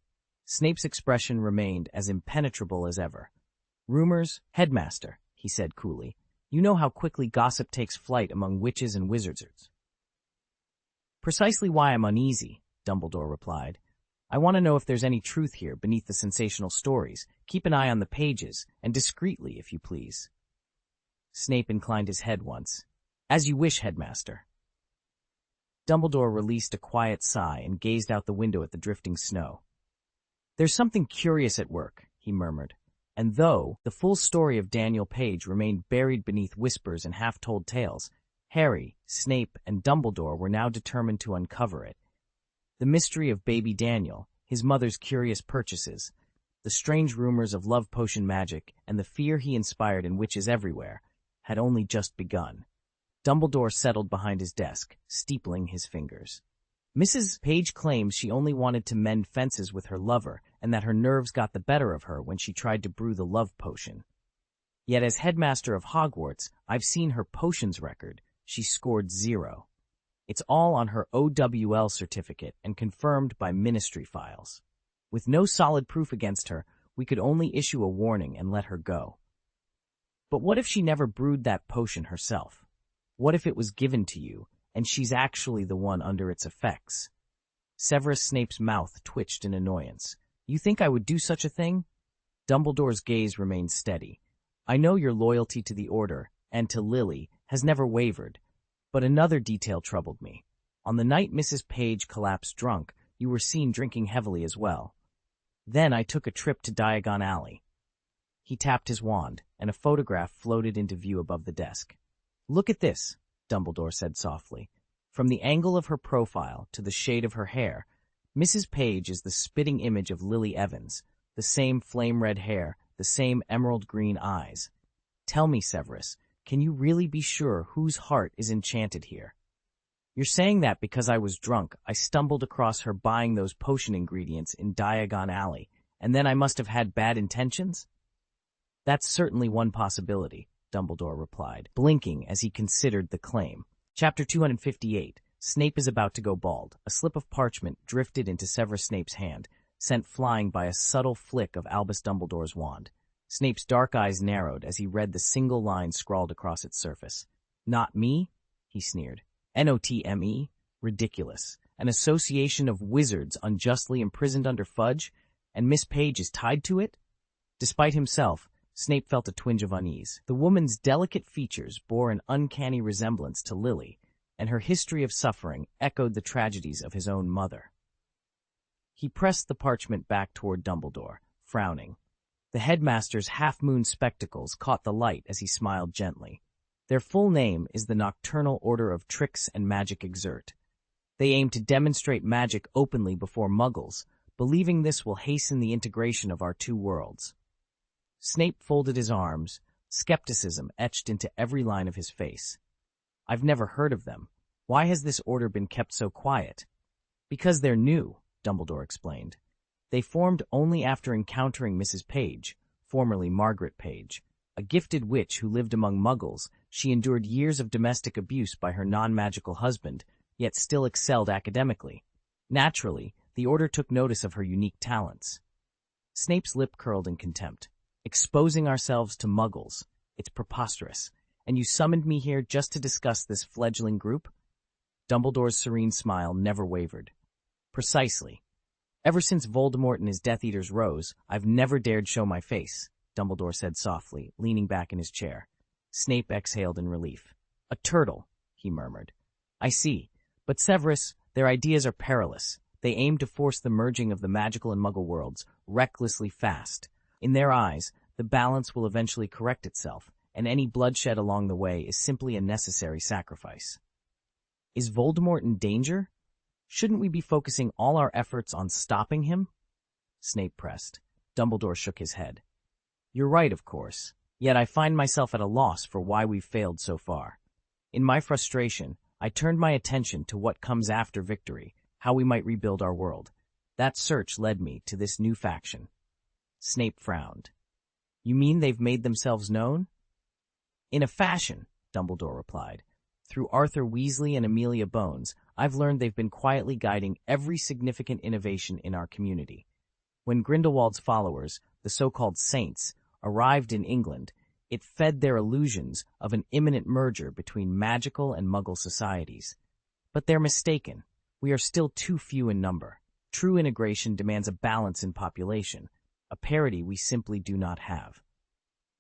Snape's expression remained as impenetrable as ever. Rumors, Headmaster, he said coolly. You know how quickly gossip takes flight among witches and wizards. Precisely why I'm uneasy, Dumbledore replied. I want to know if there's any truth here beneath the sensational stories. Keep an eye on the pages, and discreetly, if you please. Snape inclined his head once. As you wish, Headmaster. Dumbledore released a quiet sigh and gazed out the window at the drifting snow. There's something curious at work, he murmured, and though the full story of Daniel Page remained buried beneath whispers and half-told tales, Harry, Snape, and Dumbledore were now determined to uncover it. The mystery of baby Daniel, his mother's curious purchases, the strange rumors of love potion magic, and the fear he inspired in witches everywhere, had only just begun. Dumbledore settled behind his desk, steepling his fingers. Mrs. Page claims she only wanted to mend fences with her lover and that her nerves got the better of her when she tried to brew the love potion. Yet as headmaster of Hogwarts, I've seen her potions record. She scored 0. It's all on her OWL certificate and confirmed by ministry files. With no solid proof against her, we could only issue a warning and let her go. But what if she never brewed that potion herself? What if it was given to you, and she's actually the one under its effects? Severus Snape's mouth twitched in annoyance. You think I would do such a thing? Dumbledore's gaze remained steady. I know your loyalty to the Order, and to Lily, has never wavered. But another detail troubled me. On the night Mrs. Page collapsed drunk, you were seen drinking heavily as well. Then I took a trip to Diagon Alley. He tapped his wand, and a photograph floated into view above the desk. Look at this, Dumbledore said softly. From the angle of her profile to the shade of her hair, Mrs. Page is the spitting image of Lily Evans, the same flame-red hair, the same emerald-green eyes. Tell me, Severus, can you really be sure whose heart is enchanted here? You're saying that because I was drunk, I stumbled across her buying those potion ingredients in Diagon Alley, and then I must have had bad intentions? That's certainly one possibility, Dumbledore replied, blinking as he considered the claim. Chapter 258. Snape is about to go bald. A slip of parchment drifted into Severus Snape's hand, sent flying by a subtle flick of Albus Dumbledore's wand. Snape's dark eyes narrowed as he read the single line scrawled across its surface. Not me? He sneered. Notme? Ridiculous. An association of wizards unjustly imprisoned under fudge, and Miss Page is tied to it? Despite himself, Snape felt a twinge of unease. The woman's delicate features bore an uncanny resemblance to Lily, and her history of suffering echoed the tragedies of his own mother. He pressed the parchment back toward Dumbledore, frowning. The headmaster's half-moon spectacles caught the light as he smiled gently. Their full name is the Nocturnal Order of Tricks and Magic Exert. They aim to demonstrate magic openly before Muggles, believing this will hasten the integration of our two worlds. Snape folded his arms, skepticism etched into every line of his face. I've never heard of them. Why has this order been kept so quiet? Because they're new, Dumbledore explained. They formed only after encountering Mrs. Page, formerly Margaret Page, a gifted witch who lived among Muggles. She endured years of domestic abuse by her non-magical husband, yet still excelled academically. Naturally, the Order took notice of her unique talents. Snape's lip curled in contempt. Exposing ourselves to Muggles. It's preposterous. And you summoned me here just to discuss this fledgling group? Dumbledore's serene smile never wavered. Precisely. Ever since Voldemort and his Death Eaters rose, I've never dared show my face, Dumbledore said softly, leaning back in his chair. Snape exhaled in relief. A turtle, he murmured. I see. But Severus, their ideas are perilous. They aim to force the merging of the magical and Muggle worlds, recklessly fast. In their eyes, the balance will eventually correct itself, and any bloodshed along the way is simply a necessary sacrifice. Is Voldemort in danger? Shouldn't we be focusing all our efforts on stopping him? Snape pressed. Dumbledore shook his head. You're right, of course. Yet I find myself at a loss for why we've failed so far. In my frustration, I turned my attention to what comes after victory, how we might rebuild our world. That search led me to this new faction. Snape frowned. You mean they've made themselves known? In a fashion, Dumbledore replied. Through Arthur Weasley and Amelia Bones, I've learned they've been quietly guiding every significant innovation in our community. When Grindelwald's followers, the so-called Saints, arrived in England, it fed their illusions of an imminent merger between magical and Muggle societies. But they're mistaken. We are still too few in number. True integration demands a balance in population, a parity we simply do not have.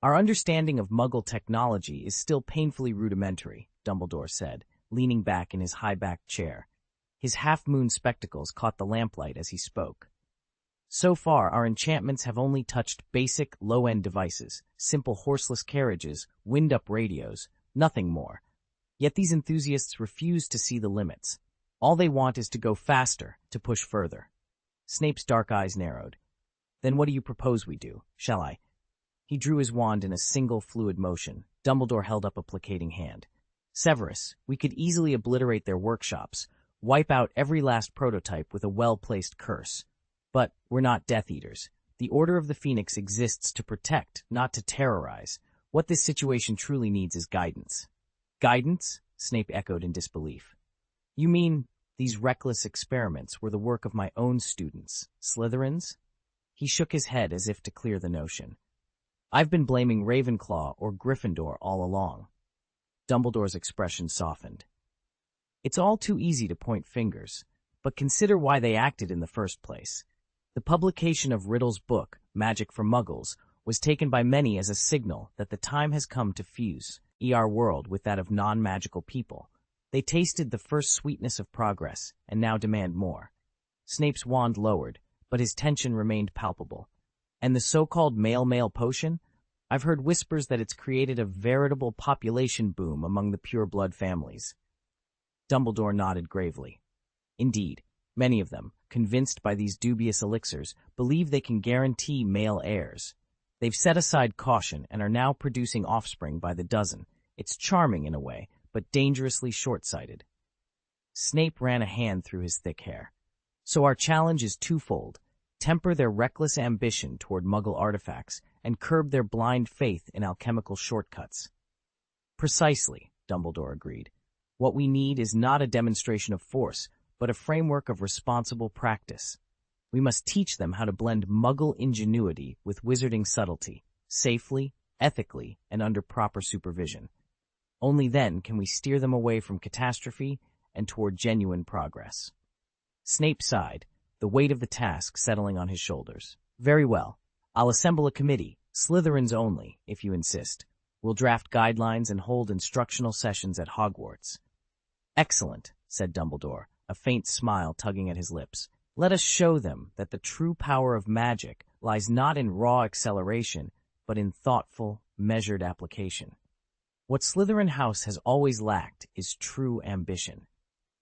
Our understanding of Muggle technology is still painfully rudimentary, Dumbledore said, leaning back in his high-backed chair. His half-moon spectacles caught the lamplight as he spoke. So far, our enchantments have only touched basic, low-end devices, simple horseless carriages, wind-up radios, nothing more. Yet these enthusiasts refuse to see the limits. All they want is to go faster, to push further. Snape's dark eyes narrowed. Then what do you propose we do? Shall I? He drew his wand in a single fluid motion. Dumbledore held up a placating hand. Severus, we could easily obliterate their workshops, wipe out every last prototype with a well-placed curse. But we're not Death Eaters. The Order of the Phoenix exists to protect, not to terrorize. What this situation truly needs is guidance. Guidance? Snape echoed in disbelief. You mean these reckless experiments were the work of my own students, Slytherins? He shook his head as if to clear the notion. I've been blaming Ravenclaw or Gryffindor all along. Dumbledore's expression softened. It's all too easy to point fingers, but consider why they acted in the first place. The publication of Riddle's book, Magic for Muggles, was taken by many as a signal that the time has come to fuse our world with that of non-magical people. They tasted the first sweetness of progress and now demand more. Snape's wand lowered, but his tension remained palpable. And the so-called male-male potion? I've heard whispers that it's created a veritable population boom among the pure-blood families. Dumbledore nodded gravely. Indeed, many of them, convinced by these dubious elixirs, believe they can guarantee male heirs. They've set aside caution and are now producing offspring by the dozen. It's charming in a way, but dangerously short-sighted. Snape ran a hand through his thick hair. So our challenge is twofold. Temper their reckless ambition toward Muggle artifacts and curb their blind faith in alchemical shortcuts. Precisely, Dumbledore agreed. What we need is not a demonstration of force, but a framework of responsible practice. We must teach them how to blend Muggle ingenuity with wizarding subtlety, safely, ethically, and under proper supervision. Only then can we steer them away from catastrophe and toward genuine progress. Snape sighed, the weight of the task settling on his shoulders. Very well. I'll assemble a committee, Slytherins only, if you insist. We'll draft guidelines and hold instructional sessions at Hogwarts. Excellent, said Dumbledore, a faint smile tugging at his lips. Let us show them that the true power of magic lies not in raw acceleration, but in thoughtful, measured application. What Slytherin House has always lacked is true ambition.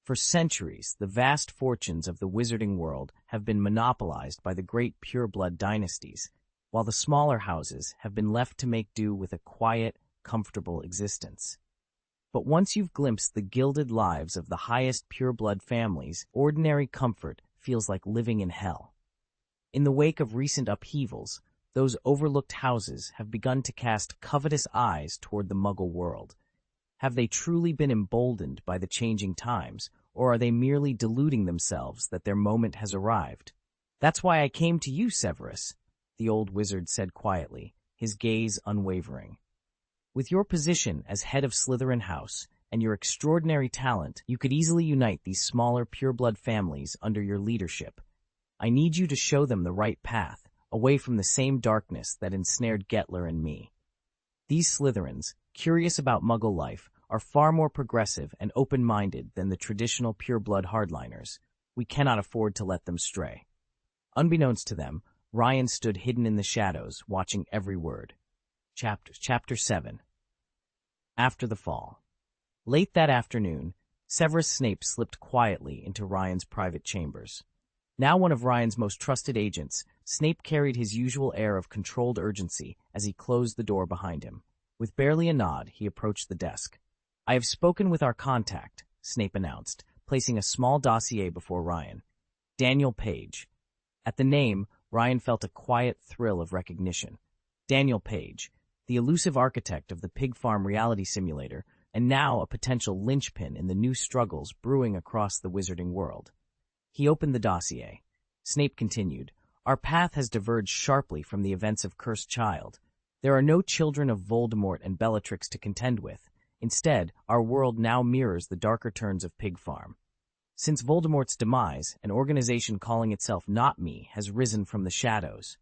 For centuries, the vast fortunes of the wizarding world have been monopolized by the great pure-blood dynasties, while the smaller houses have been left to make do with a quiet, comfortable existence. But once you've glimpsed the gilded lives of the highest pure-blood families, ordinary comfort feels like living in hell. In the wake of recent upheavals, those overlooked houses have begun to cast covetous eyes toward the Muggle world. Have they truly been emboldened by the changing times, or are they merely deluding themselves that their moment has arrived? That's why I came to you, Severus, the old wizard said quietly, his gaze unwavering. With your position as head of Slytherin House and your extraordinary talent, you could easily unite these smaller pure-blood families under your leadership. I need you to show them the right path, away from the same darkness that ensnared Gettler and me. These Slytherins, curious about Muggle life, are far more progressive and open-minded than the traditional pure-blood hardliners. We cannot afford to let them stray. Unbeknownst to them, Ryan stood hidden in the shadows, watching every word. Chapter 7. After the Fall. Late that afternoon, Severus Snape slipped quietly into Ryan's private chambers. Now one of Ryan's most trusted agents, Snape carried his usual air of controlled urgency as he closed the door behind him. With barely a nod, he approached the desk. I have spoken with our contact, Snape announced, placing a small dossier before Ryan. Daniel Page. At the name, Ryan felt a quiet thrill of recognition. Daniel Page, the elusive architect of the pig farm reality simulator, and now a potential linchpin in the new struggles brewing across the wizarding world. He opened the dossier. Snape continued, "Our path has diverged sharply from the events of Cursed Child. There are no children of Voldemort and Bellatrix to contend with. Instead, our world now mirrors the darker turns of Pig Farm. Since Voldemort's demise, an organization calling itself Not Me has risen from the shadows."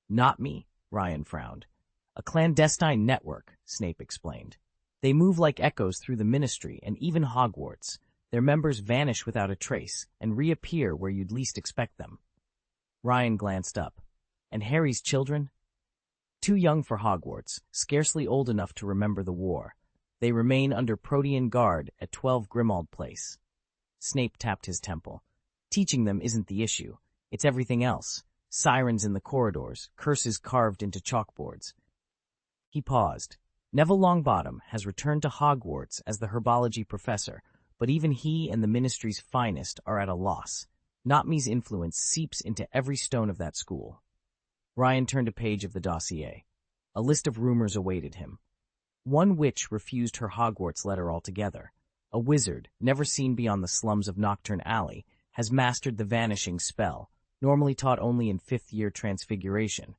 "Not Me?" Ryan frowned. "A clandestine network," Snape explained. "They move like echoes through the Ministry and even Hogwarts. Their members vanish without a trace and reappear where you'd least expect them." Ryan glanced up. "And Harry's children?" "Too young for Hogwarts, scarcely old enough to remember the war. They remain under Protean guard at 12 Grimmauld Place." Snape tapped his temple. "Teaching them isn't the issue. It's everything else. Sirens in the corridors, curses carved into chalkboards." He paused. "Neville Longbottom has returned to Hogwarts as the herbology professor, but even he and the Ministry's finest are at a loss. Not Me's influence seeps into every stone of that school." Ryan turned a page of the dossier. A list of rumors awaited him. One witch refused her Hogwarts letter altogether. A wizard, never seen beyond the slums of Nocturne Alley, has mastered the vanishing spell, normally taught only in fifth-year transfiguration.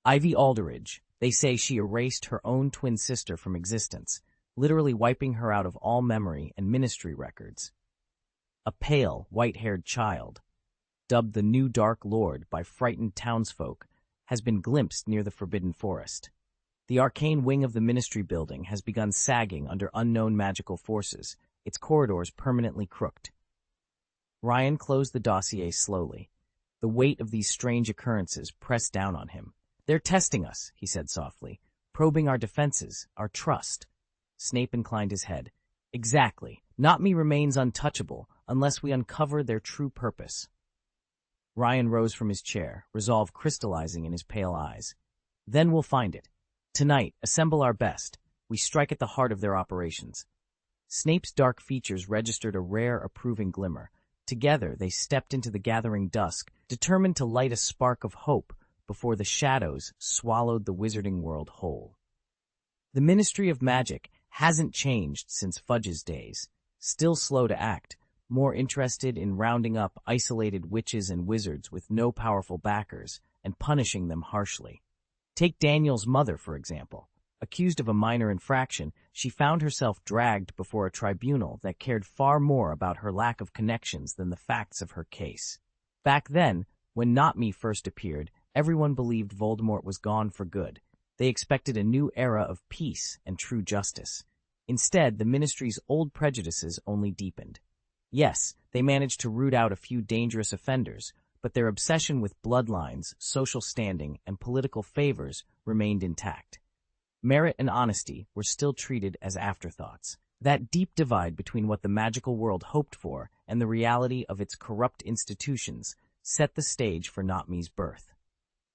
Ivy Alderidge, they say she erased her own twin sister from existence, literally wiping her out of all memory and Ministry records. A pale, white-haired child, dubbed the New Dark Lord by frightened townsfolk, has been glimpsed near the Forbidden Forest. The arcane wing of the Ministry building has begun sagging under unknown magical forces, its corridors permanently crooked. Ryan closed the dossier slowly. The weight of these strange occurrences pressed down on him. "They're testing us," he said softly, "probing our defenses, our trust." Snape inclined his head. "Exactly. Not Me remains untouchable unless we uncover their true purpose." Ryan rose from his chair, resolve crystallizing in his pale eyes. "Then we'll find it. Tonight, assemble our best. We strike at the heart of their operations." Snape's dark features registered a rare, approving glimmer. Together, they stepped into the gathering dusk, determined to light a spark of hope before the shadows swallowed the wizarding world whole. The Ministry of Magic hasn't changed since Fudge's days. Still slow to act, more interested in rounding up isolated witches and wizards with no powerful backers and punishing them harshly. Take Daniel's mother, for example. Accused of a minor infraction, she found herself dragged before a tribunal that cared far more about her lack of connections than the facts of her case. Back then, when Not Me first appeared, everyone believed Voldemort was gone for good. They expected a new era of peace and true justice. Instead, the Ministry's old prejudices only deepened. Yes, they managed to root out a few dangerous offenders, but their obsession with bloodlines, social standing, and political favors remained intact. Merit and honesty were still treated as afterthoughts. That deep divide between what the magical world hoped for and the reality of its corrupt institutions set the stage for Not Me's birth.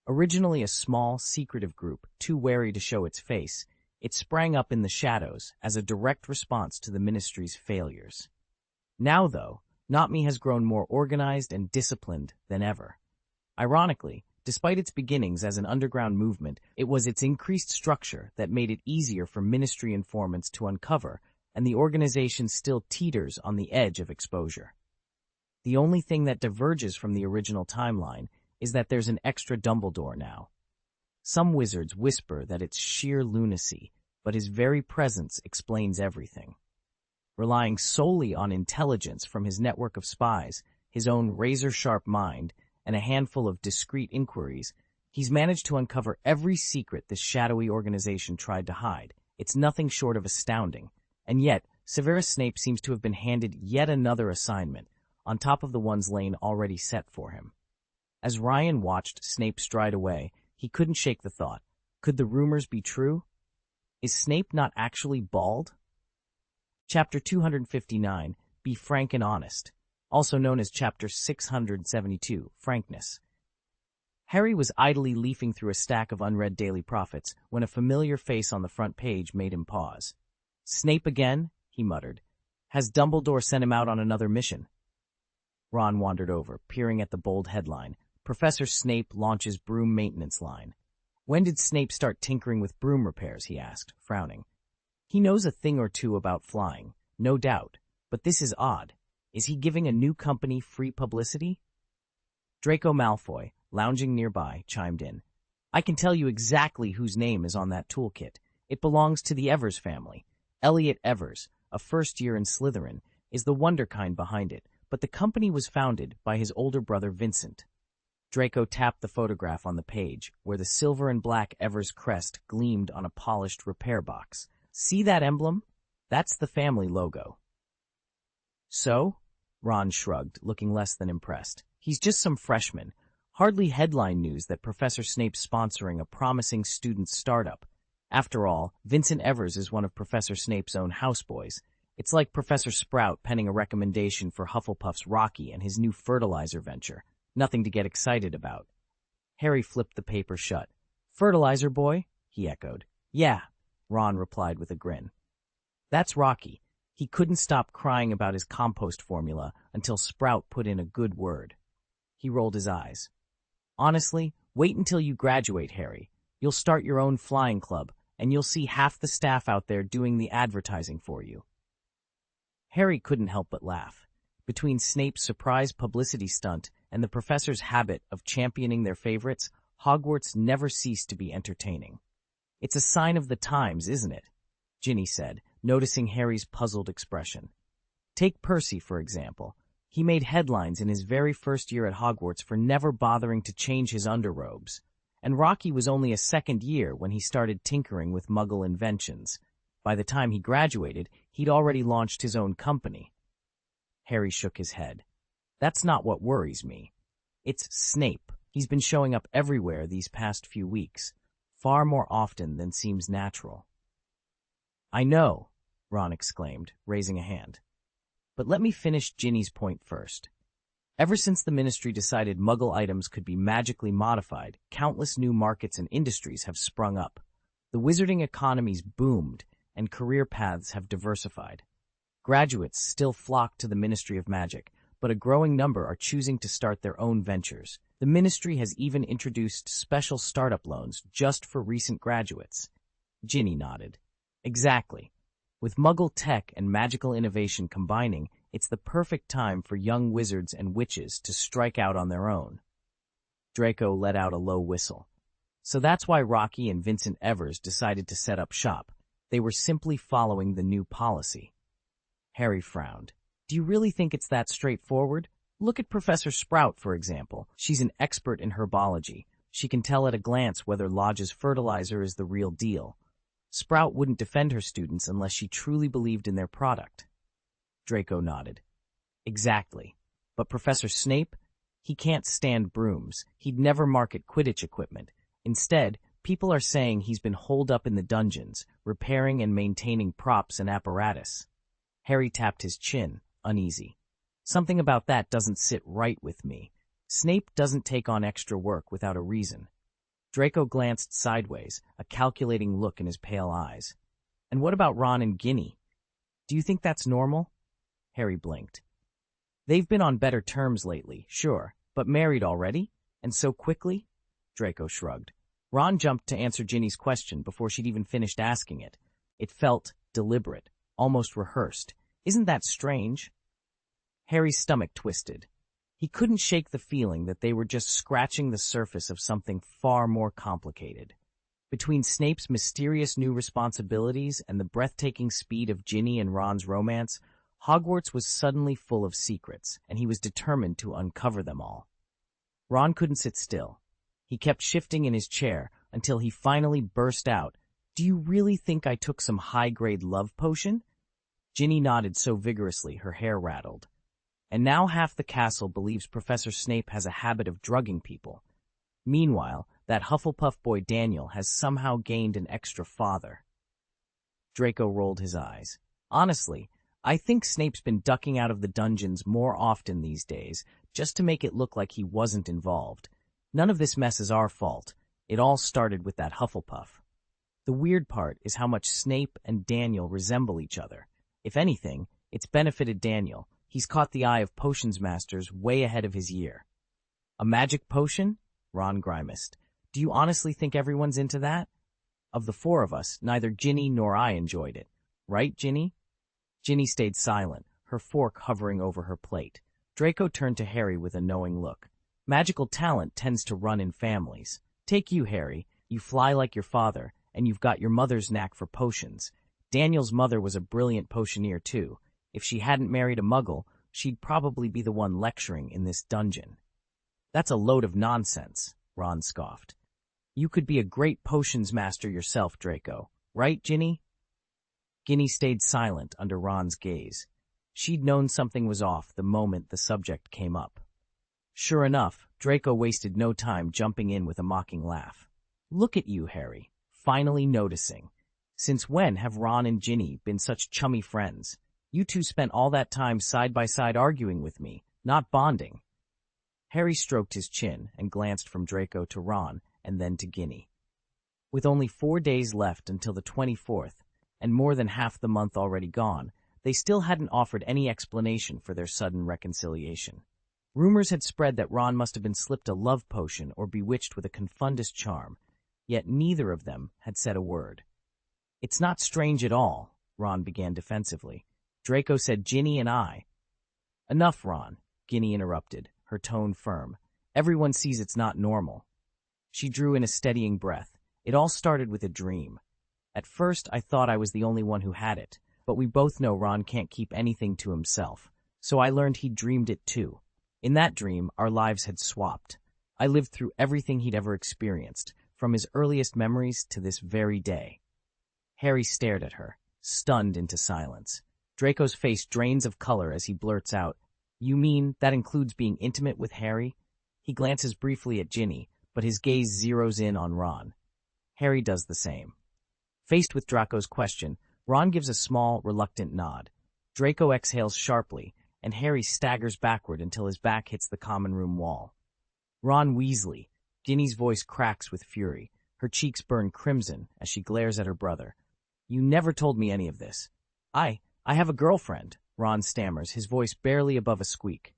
Originally a small, secretive group, too wary to show its face, it sprang up in the shadows as a direct response to the Ministry's failures. Now, though, Not Me has grown more organized and disciplined than ever. Ironically, despite its beginnings as an underground movement, it was its increased structure that made it easier for Ministry informants to uncover, and the organization still teeters on the edge of exposure. The only thing that diverges from the original timeline is that there's an extra Dumbledore now. Some wizards whisper that it's sheer lunacy, but his very presence explains everything. Relying solely on intelligence from his network of spies, his own razor-sharp mind, and a handful of discreet inquiries, he's managed to uncover every secret this shadowy organization tried to hide. It's nothing short of astounding. And yet, Severus Snape seems to have been handed yet another assignment, on top of the ones Lane already set for him. As Ryan watched Snape stride away, he couldn't shake the thought. Could the rumors be true? Is Snape not actually bald? Chapter 259, Be Frank and Honest, also known as Chapter 672, Frankness. Harry was idly leafing through a stack of unread daily prophets when a familiar face on the front page made him pause. "Snape again?" he muttered. "Has Dumbledore sent him out on another mission?" Ron wandered over, peering at the bold headline, Professor Snape launches broom maintenance line. When did Snape start tinkering with broom repairs, he asked, frowning. He knows a thing or two about flying, no doubt, but this is odd. Is he giving a new company free publicity? Draco Malfoy, lounging nearby, chimed in. I can tell you exactly whose name is on that toolkit. It belongs to the Evers family. Elliot Evers, a first year in Slytherin, is the wonderkind behind it, but the company was founded by his older brother Vincent. Draco tapped the photograph on the page, where the silver and black Evers crest gleamed on a polished repair box. See that emblem? That's the family logo. So? Ron shrugged, looking less than impressed. He's just some freshman. Hardly headline news that Professor Snape's sponsoring a promising student startup. After all, Vincent Evers is one of Professor Snape's own houseboys. It's like Professor Sprout penning a recommendation for Hufflepuff's Rocky and his new fertilizer venture. Nothing to get excited about. Harry flipped the paper shut. Fertilizer boy? He echoed. Yeah, Ron replied with a grin. That's Rocky. He couldn't stop crying about his compost formula until Sprout put in a good word. He rolled his eyes. Honestly, wait until you graduate, Harry. You'll start your own flying club, and you'll see half the staff out there doing the advertising for you. Harry couldn't help but laugh. Between Snape's surprise publicity stunt and the professor's habit of championing their favorites, Hogwarts never ceased to be entertaining. It's a sign of the times, isn't it? Ginny said, noticing Harry's puzzled expression. Take Percy, for example. He made headlines in his very first year at Hogwarts for never bothering to change his underrobes. And Rocky was only a second year when he started tinkering with Muggle inventions. By the time he graduated, he'd already launched his own company. Harry shook his head. That's not what worries me. It's Snape. He's been showing up everywhere these past few weeks, far more often than seems natural. I know, Ron exclaimed, raising a hand. But let me finish Ginny's point first. Ever since the Ministry decided Muggle items could be magically modified, countless new markets and industries have sprung up. The wizarding economy's boomed, and career paths have diversified. Graduates still flock to the Ministry of Magic, but a growing number are choosing to start their own ventures. The Ministry has even introduced special startup loans just for recent graduates. Ginny nodded. Exactly. With Muggle tech and magical innovation combining, it's the perfect time for young wizards and witches to strike out on their own. Draco let out a low whistle. So that's why Rocky and Vincent Evers decided to set up shop. They were simply following the new policy. Harry frowned. Do you really think it's that straightforward? Look at Professor Sprout, for example. She's an expert in herbology. She can tell at a glance whether Lodge's fertilizer is the real deal. Sprout wouldn't defend her students unless she truly believed in their product. Draco nodded. Exactly. But Professor Snape? He can't stand brooms. He'd never market Quidditch equipment. Instead, people are saying he's been holed up in the dungeons, repairing and maintaining props and apparatus. Harry tapped his chin, uneasy. Something about that doesn't sit right with me. Snape doesn't take on extra work without a reason. Draco glanced sideways, a calculating look in his pale eyes. And what about Ron and Ginny? Do you think that's normal? Harry blinked. They've been on better terms lately, sure, but married already? And so quickly? Draco shrugged. Ron jumped to answer Ginny's question before she'd even finished asking it. It felt deliberate, almost rehearsed. Isn't that strange? Harry's stomach twisted. He couldn't shake the feeling that they were just scratching the surface of something far more complicated. Between Snape's mysterious new responsibilities and the breathtaking speed of Ginny and Ron's romance, Hogwarts was suddenly full of secrets, and he was determined to uncover them all. Ron couldn't sit still. He kept shifting in his chair until he finally burst out, "Do you really think I took some high-grade love potion?" Ginny nodded so vigorously her hair rattled. And now half the castle believes Professor Snape has a habit of drugging people. Meanwhile, that Hufflepuff boy Daniel has somehow gained an extra father. Draco rolled his eyes. Honestly, I think Snape's been ducking out of the dungeons more often these days, just to make it look like he wasn't involved. None of this mess is our fault. It all started with that Hufflepuff. The weird part is how much Snape and Daniel resemble each other. If anything, it's benefited Daniel. He's caught the eye of potions masters way ahead of his year. A magic potion? Ron grimaced. Do you honestly think everyone's into that? Of the four of us, neither Ginny nor I enjoyed it. Right, Ginny? Ginny stayed silent, her fork hovering over her plate. Draco turned to Harry with a knowing look. Magical talent tends to run in families. Take you, Harry. You fly like your father, and you've got your mother's knack for potions. Daniel's mother was a brilliant potioneer, too. If she hadn't married a muggle, she'd probably be the one lecturing in this dungeon. That's a load of nonsense, Ron scoffed. You could be a great potions master yourself, Draco. Right, Ginny? Ginny stayed silent under Ron's gaze. She'd known something was off the moment the subject came up. Sure enough, Draco wasted no time jumping in with a mocking laugh. Look at you, Harry, finally noticing. Since when have Ron and Ginny been such chummy friends? You two spent all that time side by side arguing with me, not bonding. Harry stroked his chin and glanced from Draco to Ron and then to Ginny. With only 4 days left until the 24th, and more than half the month already gone, they still hadn't offered any explanation for their sudden reconciliation. Rumors had spread that Ron must have been slipped a love potion or bewitched with a confundus charm, yet neither of them had said a word. It's not strange at all, Ron began defensively. Draco said Ginny and I. Enough, Ron, Ginny interrupted, her tone firm. Everyone sees it's not normal. She drew in a steadying breath. It all started with a dream. At first, I thought I was the only one who had it, but we both know Ron can't keep anything to himself, so I learned he'd dreamed it too. In that dream, our lives had swapped. I lived through everything he'd ever experienced, from his earliest memories to this very day. Harry stared at her, stunned into silence. Draco's face drains of color as he blurts out, You mean that includes being intimate with Harry? He glances briefly at Ginny, but his gaze zeroes in on Ron. Harry does the same. Faced with Draco's question, Ron gives a small, reluctant nod. Draco exhales sharply, and Harry staggers backward until his back hits the common room wall. Ron Weasley. Ginny's voice cracks with fury. Her cheeks burn crimson as she glares at her brother. You never told me any of this. I have a girlfriend, Ron stammers, his voice barely above a squeak.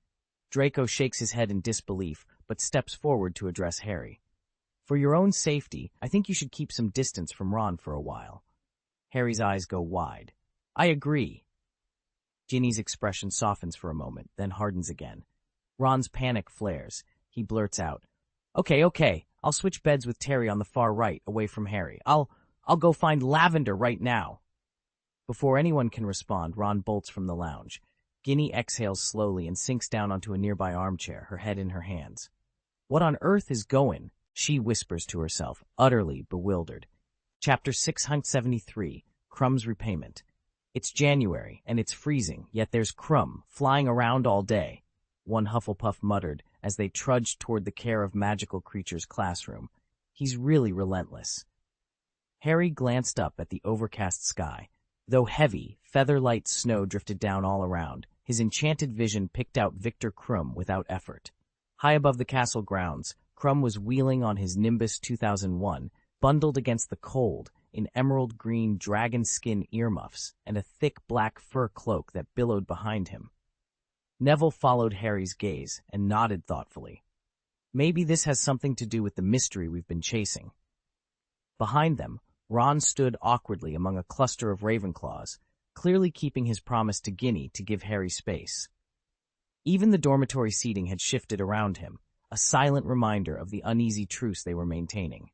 Draco shakes his head in disbelief, but steps forward to address Harry. For your own safety, I think you should keep some distance from Ron for a while. Harry's eyes go wide. I agree. Ginny's expression softens for a moment, then hardens again. Ron's panic flares. He blurts out, Okay, I'll switch beds with Terry on the far right, away from Harry. I'll go find Lavender right now. Before anyone can respond, Ron bolts from the lounge. Ginny exhales slowly and sinks down onto a nearby armchair, her head in her hands. What on earth is going? She whispers to herself, utterly bewildered. Chapter 673, Crumb's Repayment. It's January, and it's freezing, yet there's Crumb flying around all day, one Hufflepuff muttered as they trudged toward the Care of Magical Creatures classroom. He's really relentless. Harry glanced up at the overcast sky. Though heavy, feather-light snow drifted down all around, his enchanted vision picked out Victor Krum without effort. High above the castle grounds, Krum was wheeling on his Nimbus 2001, bundled against the cold, in emerald green dragon skin earmuffs and a thick black fur cloak that billowed behind him. Neville followed Harry's gaze and nodded thoughtfully. Maybe this has something to do with the mystery we've been chasing. Behind them, Ron stood awkwardly among a cluster of Ravenclaws, clearly keeping his promise to Ginny to give Harry space. Even the dormitory seating had shifted around him, a silent reminder of the uneasy truce they were maintaining.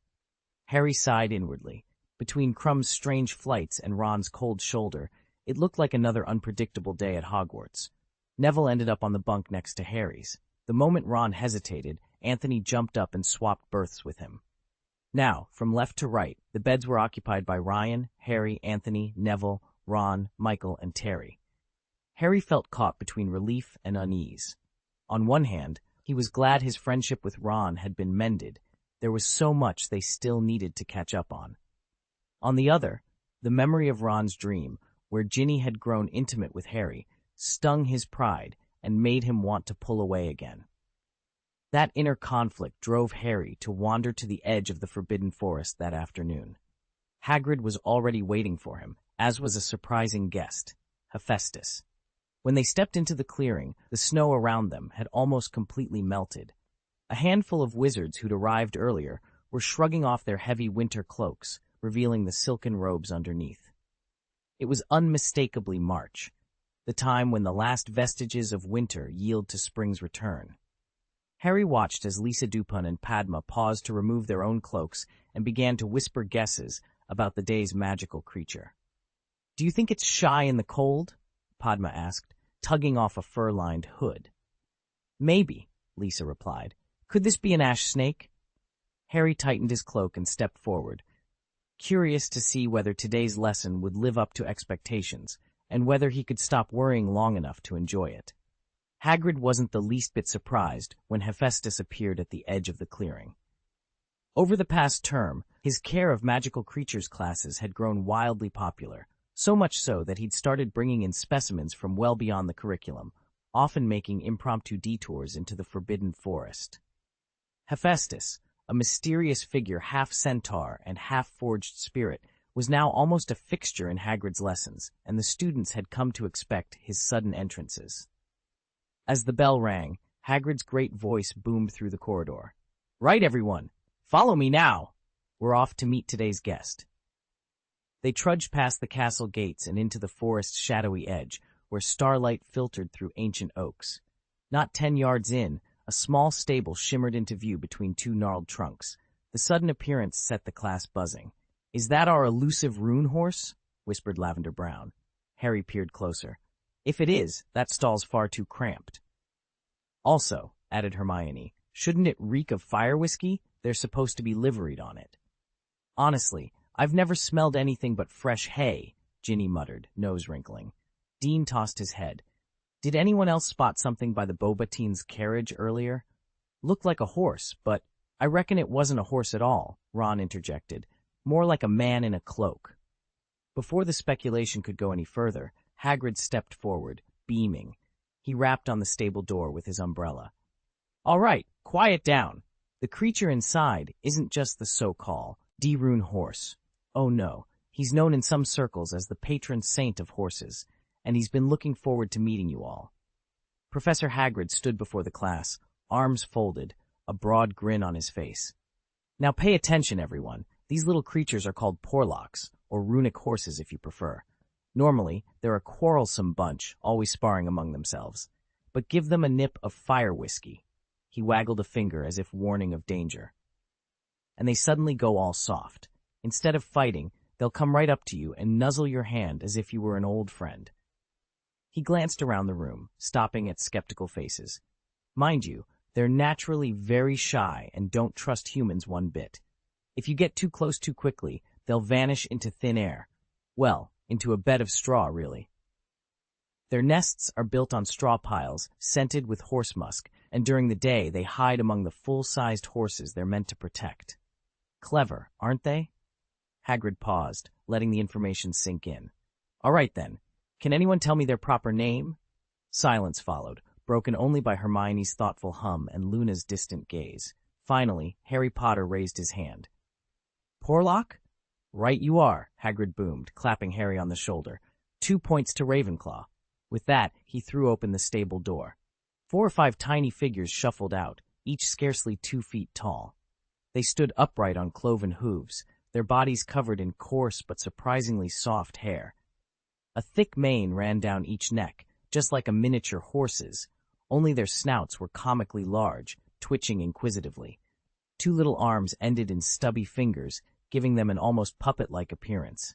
Harry sighed inwardly. Between Crumb's strange flights and Ron's cold shoulder, it looked like another unpredictable day at Hogwarts. Neville ended up on the bunk next to Harry's. The moment Ron hesitated, Anthony jumped up and swapped berths with him. Now, from left to right, the beds were occupied by Ryan, Harry, Anthony, Neville, Ron, Michael, and Terry. Harry felt caught between relief and unease. On one hand, he was glad his friendship with Ron had been mended. There was so much they still needed to catch up on. On the other, the memory of Ron's dream, where Ginny had grown intimate with Harry, stung his pride and made him want to pull away again. That inner conflict drove Harry to wander to the edge of the Forbidden Forest that afternoon. Hagrid was already waiting for him, as was a surprising guest, Hephaestus. When they stepped into the clearing, the snow around them had almost completely melted. A handful of wizards who'd arrived earlier were shrugging off their heavy winter cloaks, revealing the silken robes underneath. It was unmistakably March, the time when the last vestiges of winter yield to spring's return. Harry watched as Lisa Dupin and Padma paused to remove their own cloaks and began to whisper guesses about the day's magical creature. "Do you think it's shy in the cold?" Padma asked, tugging off a fur-lined hood. "Maybe," Lisa replied. "Could this be an ash snake?" Harry tightened his cloak and stepped forward, curious to see whether today's lesson would live up to expectations and whether he could stop worrying long enough to enjoy it. Hagrid wasn't the least bit surprised when Hephaestus appeared at the edge of the clearing. Over the past term, his care of magical creatures classes had grown wildly popular, so much so that he'd started bringing in specimens from well beyond the curriculum, often making impromptu detours into the Forbidden Forest. Hephaestus, a mysterious figure half centaur and half forged spirit, was now almost a fixture in Hagrid's lessons, and the students had come to expect his sudden entrances. As the bell rang, Hagrid's great voice boomed through the corridor. "Right, everyone! Follow me now! We're off to meet today's guest." They trudged past the castle gates and into the forest's shadowy edge, where starlight filtered through ancient oaks. Not 10 yards in, a small stable shimmered into view between two gnarled trunks. The sudden appearance set the class buzzing. "Is that our elusive rune horse?" whispered Lavender Brown. Harry peered closer. "If it is, that stall's far too cramped." "Also," added Hermione, "shouldn't it reek of fire whiskey? They're supposed to be liveried on it." "Honestly, I've never smelled anything but fresh hay," Ginny muttered, nose wrinkling. Dean tossed his head. "Did anyone else spot something by the Beauxbatons' carriage earlier?" "Looked like a horse, but I reckon it wasn't a horse at all," Ron interjected. "More like a man in a cloak." Before the speculation could go any further, Hagrid stepped forward, beaming. He rapped on the stable door with his umbrella. "All right, quiet down. The creature inside isn't just the so-called D-Rune horse. Oh no, he's known in some circles as the patron saint of horses, and he's been looking forward to meeting you all." Professor Hagrid stood before the class, arms folded, a broad grin on his face. "Now pay attention, everyone. These little creatures are called Porlocks, or runic horses if you prefer. Normally, they're a quarrelsome bunch, always sparring among themselves. But give them a nip of fire whiskey." He waggled a finger as if warning of danger. "And they suddenly go all soft. Instead of fighting, they'll come right up to you and nuzzle your hand as if you were an old friend." He glanced around the room, stopping at skeptical faces. Mind you, they're naturally very shy and don't trust humans one bit. If you get too close too quickly, they'll vanish into thin air. Well, into a bed of straw, really. Their nests are built on straw piles, scented with horse musk, and during the day they hide among the full-sized horses they're meant to protect. Clever, aren't they? Hagrid paused, letting the information sink in. "All right then, can anyone tell me their proper name?" Silence followed, broken only by Hermione's thoughtful hum and Luna's distant gaze. Finally, Harry Potter raised his hand. "Porlock?" "Right you are," Hagrid boomed, clapping Harry on the shoulder. 2 points to Ravenclaw." With that, he threw open the stable door. 4 or 5 tiny figures shuffled out, each scarcely 2 feet tall. They stood upright on cloven hooves, their bodies covered in coarse but surprisingly soft hair. A thick mane ran down each neck, just like a miniature horse's, only their snouts were comically large, twitching inquisitively. 2 little arms ended in stubby fingers, giving them an almost puppet-like appearance.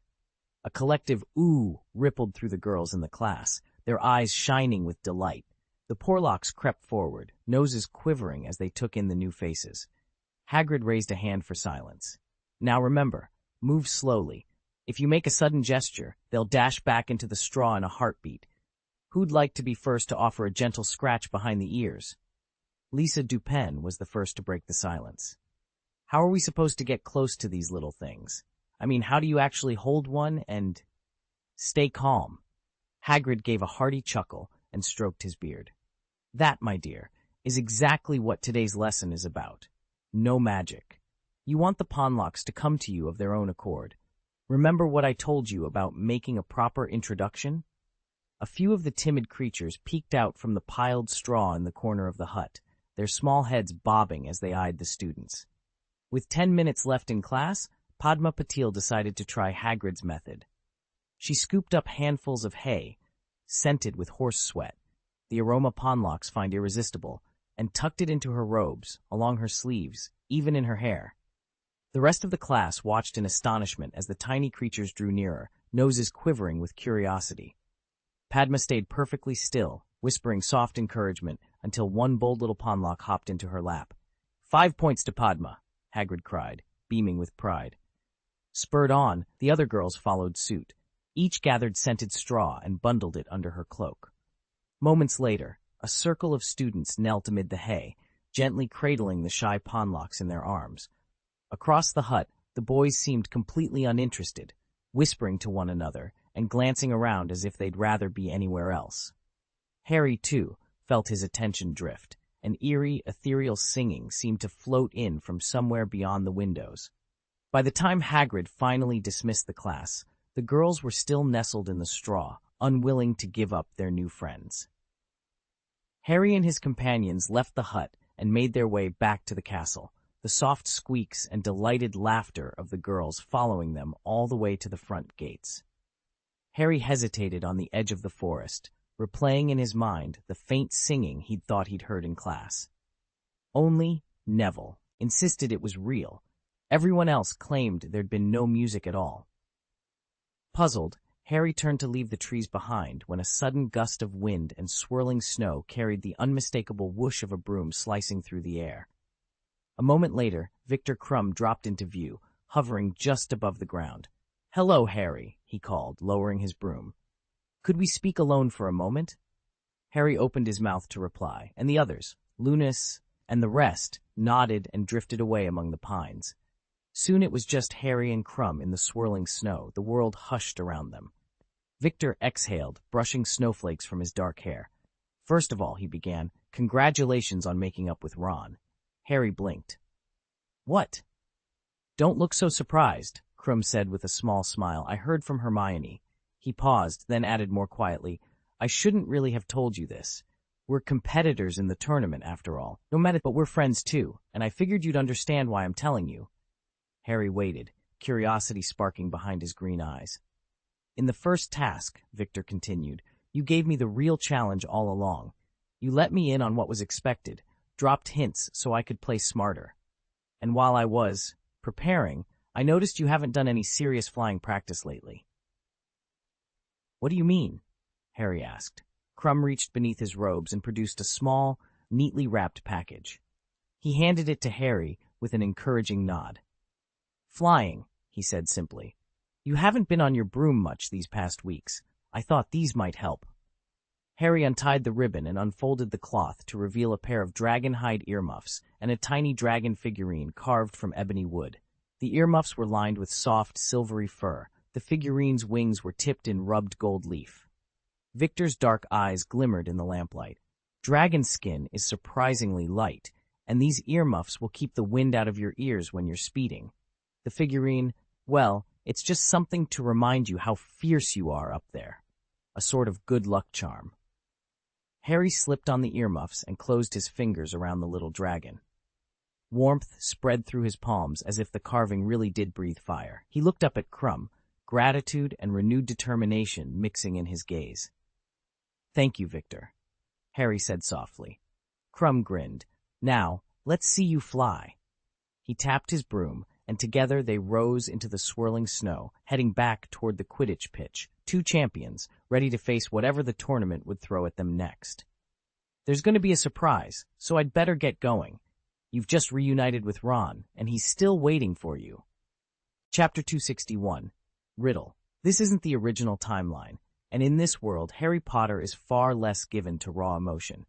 A collective "ooh" rippled through the girls in the class, their eyes shining with delight. The Porlocks crept forward, noses quivering as they took in the new faces. Hagrid raised a hand for silence. "Now remember, move slowly. If you make a sudden gesture, they'll dash back into the straw in a heartbeat. Who'd like to be first to offer a gentle scratch behind the ears?" Lisa Dupin was the first to break the silence. "How are we supposed to get close to these little things? I mean, how do you actually hold one and—" "Stay calm." Hagrid gave a hearty chuckle and stroked his beard. "That, my dear, is exactly what today's lesson is about. No magic. You want the Porlocks to come to you of their own accord. Remember what I told you about making a proper introduction?" A few of the timid creatures peeked out from the piled straw in the corner of the hut, their small heads bobbing as they eyed the students. With 10 minutes left in class, Padma Patil decided to try Hagrid's method. She scooped up handfuls of hay, scented with horse sweat, the aroma pawnlocks find irresistible, and tucked it into her robes, along her sleeves, even in her hair. The rest of the class watched in astonishment as the tiny creatures drew nearer, noses quivering with curiosity. Padma stayed perfectly still, whispering soft encouragement until one bold little pawnlock hopped into her lap. 5 points to Padma, Hagrid cried, beaming with pride. Spurred on, the other girls followed suit. Each gathered scented straw and bundled it under her cloak. Moments later, a circle of students knelt amid the hay, gently cradling the shy pawnlocks in their arms. Across the hut, the boys seemed completely uninterested, whispering to one another and glancing around as if they'd rather be anywhere else. Harry, too, felt his attention drift. An eerie, ethereal singing seemed to float in from somewhere beyond the windows. By the time Hagrid finally dismissed the class, the girls were still nestled in the straw, unwilling to give up their new friends. Harry and his companions left the hut and made their way back to the castle, the soft squeaks and delighted laughter of the girls following them all the way to the front gates. Harry hesitated on the edge of the forest, replaying in his mind the faint singing he'd thought he'd heard in class. Only Neville insisted it was real. Everyone else claimed there'd been no music at all. Puzzled, Harry turned to leave the trees behind when a sudden gust of wind and swirling snow carried the unmistakable whoosh of a broom slicing through the air. A moment later, Victor Crumb dropped into view, hovering just above the ground. "Hello, Harry," he called, lowering his broom. "Could we speak alone for a moment?" Harry opened his mouth to reply, and the others, Lunas and the rest, nodded and drifted away among the pines. Soon it was just Harry and Crumb in the swirling snow, the world hushed around them. Victor exhaled, brushing snowflakes from his dark hair. "First of all," he began, "congratulations on making up with Ron." Harry blinked. "What?" "Don't look so surprised," Crumb said with a small smile. "I heard from Hermione." He paused, then added more quietly, "I shouldn't really have told you this. We're competitors in the tournament, after all. No matter, but we're friends too, and I figured you'd understand why I'm telling you." Harry waited, curiosity sparking behind his green eyes. "In the first task," Victor continued, "you gave me the real challenge all along. You let me in on what was expected, dropped hints so I could play smarter. And while I was preparing, I noticed you haven't done any serious flying practice lately." "What do you mean?" Harry asked. Crumb reached beneath his robes and produced a small, neatly wrapped package. He handed it to Harry with an encouraging nod. "Flying," he said simply. "You haven't been on your broom much these past weeks. I thought these might help." Harry untied the ribbon and unfolded the cloth to reveal a pair of dragon-hide earmuffs and a tiny dragon figurine carved from ebony wood. The earmuffs were lined with soft, silvery fur. The figurine's wings were tipped in rubbed gold leaf. Victor's dark eyes glimmered in the lamplight. "Dragon skin is surprisingly light, and these earmuffs will keep the wind out of your ears when you're speeding. The figurine, well, it's just something to remind you how fierce you are up there. A sort of good luck charm." Harry slipped on the earmuffs and closed his fingers around the little dragon. Warmth spread through his palms as if the carving really did breathe fire. He looked up at Crumb, gratitude and renewed determination mixing in his gaze. "Thank you, Victor," Harry said softly. Crumb grinned. "Now, let's see you fly." He tapped his broom, and together they rose into the swirling snow, heading back toward the Quidditch pitch, two champions, ready to face whatever the tournament would throw at them next. "There's going to be a surprise, so I'd better get going. You've just reunited with Ron, and he's still waiting for you." Chapter 261. Riddle. This isn't the original timeline, and in this world, Harry Potter is far less given to raw emotion.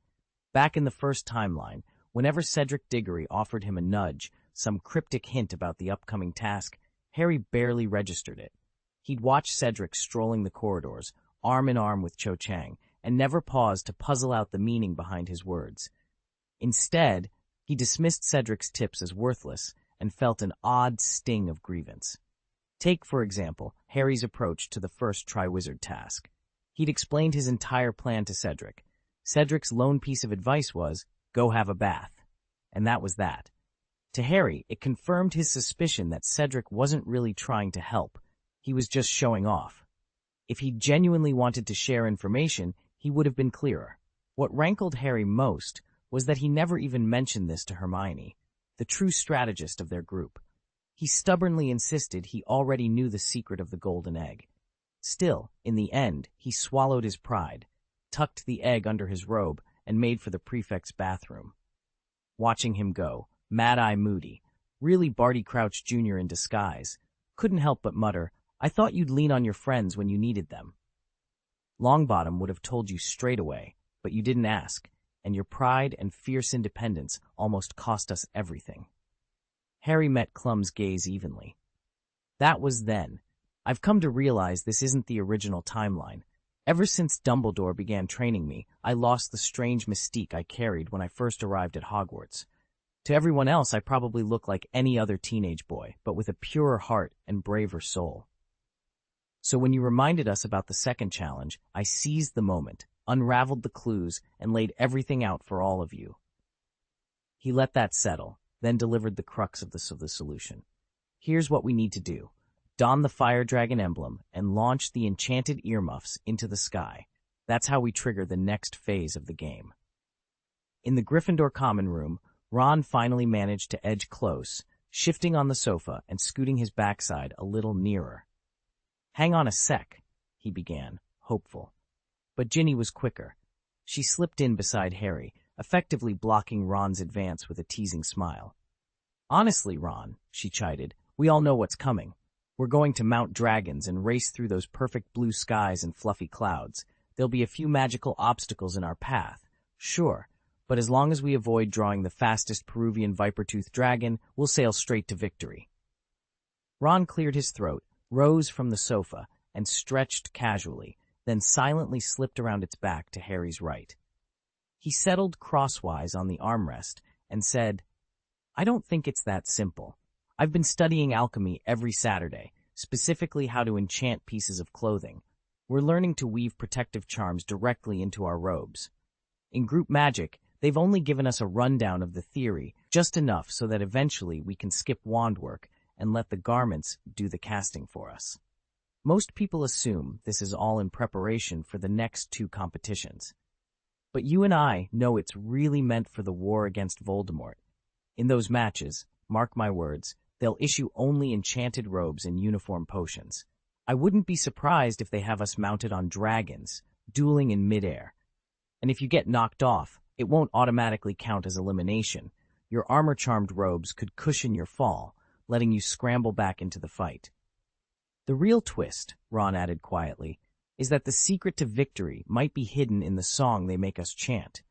Back in the first timeline, whenever Cedric Diggory offered him a nudge, some cryptic hint about the upcoming task, Harry barely registered it. He'd watch Cedric strolling the corridors, arm in arm with Cho Chang, and never pause to puzzle out the meaning behind his words. Instead, he dismissed Cedric's tips as worthless and felt an odd sting of grievance. Take, for example, Harry's approach to the first Triwizard task. He'd explained his entire plan to Cedric. Cedric's lone piece of advice was, "Go have a bath." and that was that. To Harry, it confirmed his suspicion that Cedric wasn't really trying to help. He was just showing off. If he genuinely wanted to share information, he would have been clearer. What rankled Harry most was that he never even mentioned this to Hermione, the true strategist of their group. He stubbornly insisted he already knew the secret of the golden egg. Still, in the end, he swallowed his pride, tucked the egg under his robe, and made for the prefect's bathroom. Watching him go, Mad-Eye Moody, really Barty Crouch Jr. in disguise, couldn't help but mutter, "I thought you'd lean on your friends when you needed them." Longbottom would have told you straight away, but you didn't ask, and your pride and fierce independence almost cost us everything. Harry met Clum's gaze evenly. That was then. I've come to realize this isn't the original timeline. Ever since Dumbledore began training me, I lost the strange mystique I carried when I first arrived at Hogwarts. To everyone else, I probably look like any other teenage boy, but with a purer heart and braver soul. So when you reminded us about the second challenge, I seized the moment, unraveled the clues, and laid everything out for all of you. He let that settle, then delivered the crux of the solution. Here's what we need to do. Don the fire dragon emblem and launch the enchanted earmuffs into the sky. That's how we trigger the next phase of the game. In the Gryffindor common room, Ron finally managed to edge close, shifting on the sofa and scooting his backside a little nearer. "Hang on a sec," he began, hopeful. But Ginny was quicker. She slipped in beside Harry, effectively blocking Ron's advance with a teasing smile. "Honestly, Ron," she chided, "we all know what's coming. We're going to mount dragons and race through those perfect blue skies and fluffy clouds. There'll be a few magical obstacles in our path, sure, but as long as we avoid drawing the fastest Peruvian viper-toothed dragon, we'll sail straight to victory." Ron cleared his throat, rose from the sofa, and stretched casually, then silently slipped around its back to Harry's right. He settled crosswise on the armrest and said, "I don't think it's that simple. I've been studying alchemy every Saturday, specifically how to enchant pieces of clothing. We're learning to weave protective charms directly into our robes. In group magic, they've only given us a rundown of the theory, just enough so that eventually we can skip wand work and let the garments do the casting for us. Most people assume this is all in preparation for the next two competitions. But you and I know it's really meant for the war against Voldemort. In those matches, mark my words, they'll issue only enchanted robes and uniform potions. I wouldn't be surprised if they have us mounted on dragons, dueling in midair. And if you get knocked off, it won't automatically count as elimination. Your armor-charmed robes could cushion your fall, letting you scramble back into the fight. The real twist," Ron added quietly, "is that the secret to victory might be hidden in the song they make us chant."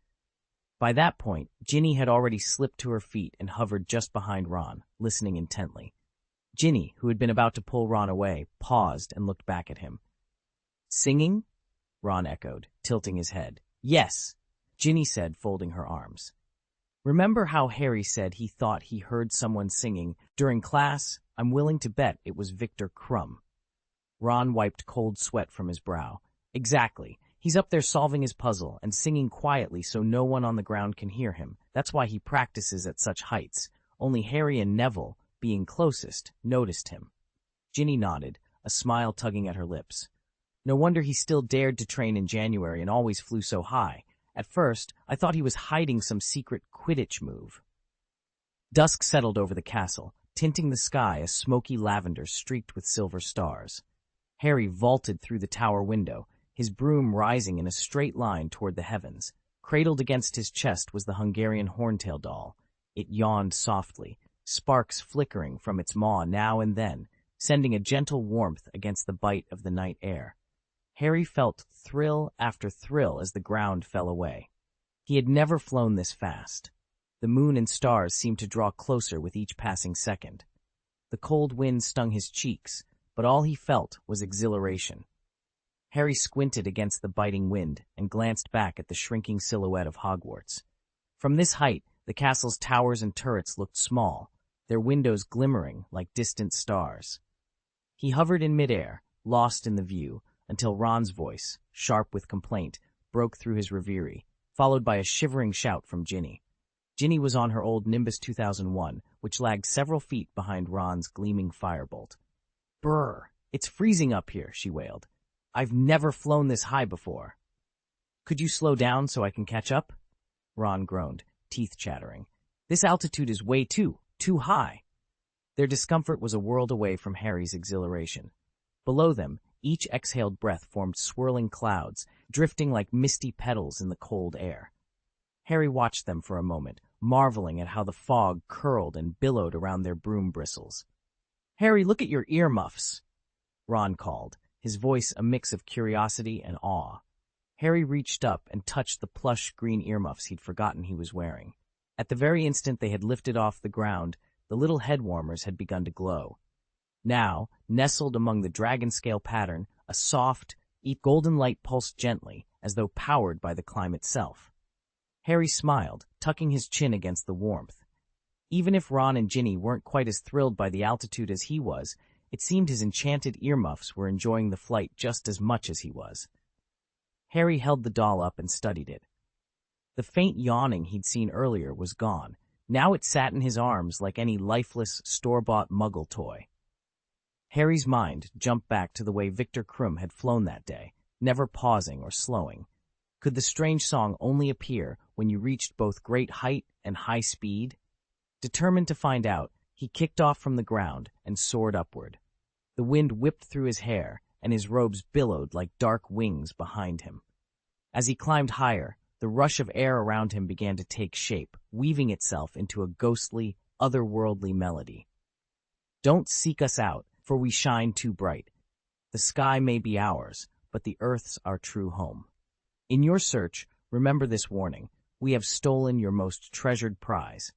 By that point, Ginny had already slipped to her feet and hovered just behind Ron, listening intently. Ginny, who had been about to pull Ron away, paused and looked back at him. "Singing?" Ron echoed, tilting his head. "Yes," Ginny said, folding her arms. "Remember how Harry said he thought he heard someone singing during class? I'm willing to bet it was Victor Krum." Ron wiped cold sweat from his brow. "Exactly. He's up there solving his puzzle and singing quietly so no one on the ground can hear him. That's why he practices at such heights. Only Harry and Neville, being closest, noticed him." Ginny nodded, a smile tugging at her lips. "No wonder he still dared to train in January and always flew so high. At first, I thought he was hiding some secret Quidditch move." Dusk settled over the castle, tinting the sky a smoky lavender streaked with silver stars. Harry vaulted through the tower window, his broom rising in a straight line toward the heavens. Cradled against his chest was the Hungarian horntail doll. It yawned softly, sparks flickering from its maw now and then, sending a gentle warmth against the bite of the night air. Harry felt thrill after thrill as the ground fell away. He had never flown this fast. The moon and stars seemed to draw closer with each passing second. The cold wind stung his cheeks, but all he felt was exhilaration. Harry squinted against the biting wind and glanced back at the shrinking silhouette of Hogwarts. From this height, the castle's towers and turrets looked small, their windows glimmering like distant stars. He hovered in midair, lost in the view, until Ron's voice, sharp with complaint, broke through his reverie, followed by a shivering shout from Ginny. Ginny was on her old Nimbus 2001, which lagged several feet behind Ron's gleaming firebolt. "Brr, it's freezing up here," she wailed. "I've never flown this high before." "Could you slow down so I can catch up?" Ron groaned, teeth chattering. "This altitude is way too high." Their discomfort was a world away from Harry's exhilaration. Below them, each exhaled breath formed swirling clouds, drifting like misty petals in the cold air. Harry watched them for a moment, marveling at how the fog curled and billowed around their broom bristles. "Harry, look at your earmuffs," Ron called, his voice a mix of curiosity and awe. Harry reached up and touched the plush green earmuffs he'd forgotten he was wearing. At the very instant they had lifted off the ground, the little head warmers had begun to glow. Now, nestled among the dragon scale pattern, a soft, golden light pulsed gently, as though powered by the climb itself. Harry smiled, tucking his chin against the warmth. Even if Ron and Ginny weren't quite as thrilled by the altitude as he was, it seemed his enchanted earmuffs were enjoying the flight just as much as he was. Harry held the doll up and studied it. The faint yawning he'd seen earlier was gone. Now it sat in his arms like any lifeless, store-bought muggle toy. Harry's mind jumped back to the way Victor Krum had flown that day, never pausing or slowing. Could the strange song only appear when you reached both great height and high speed? Determined to find out, he kicked off from the ground and soared upward. The wind whipped through his hair, and his robes billowed like dark wings behind him. As he climbed higher, the rush of air around him began to take shape, weaving itself into a ghostly, otherworldly melody. "Don't seek us out, for we shine too bright. The sky may be ours, but the earth's our true home. In your search, remember this warning. We have stolen your most treasured prize.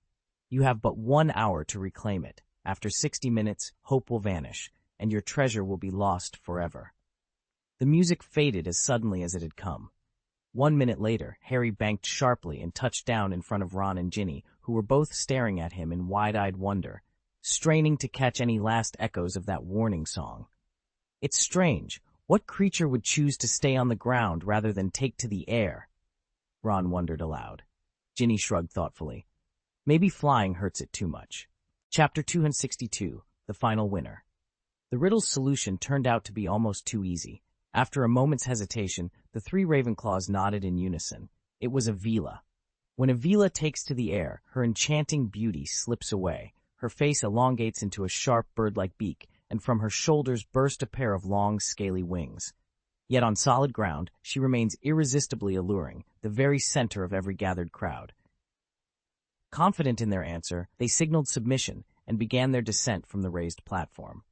You have but 1 hour to reclaim it. After 60 minutes, hope will vanish, and your treasure will be lost forever." The music faded as suddenly as it had come. 1 minute later, Harry banked sharply and touched down in front of Ron and Ginny, who were both staring at him in wide-eyed wonder, straining to catch any last echoes of that warning song. "It's strange. What creature would choose to stay on the ground rather than take to the air?" Ron wondered aloud. Ginny shrugged thoughtfully. "Maybe flying hurts it too much." Chapter 262, The Final Winner. The riddle's solution turned out to be almost too easy. After a moment's hesitation, the 3 Ravenclaws nodded in unison. It was a Veela. When a Veela takes to the air, her enchanting beauty slips away. Her face elongates into a sharp bird-like beak, and from her shoulders burst a pair of long, scaly wings. Yet on solid ground, she remains irresistibly alluring, the very center of every gathered crowd. Confident in their answer, they signaled submission and began their descent from the raised platform.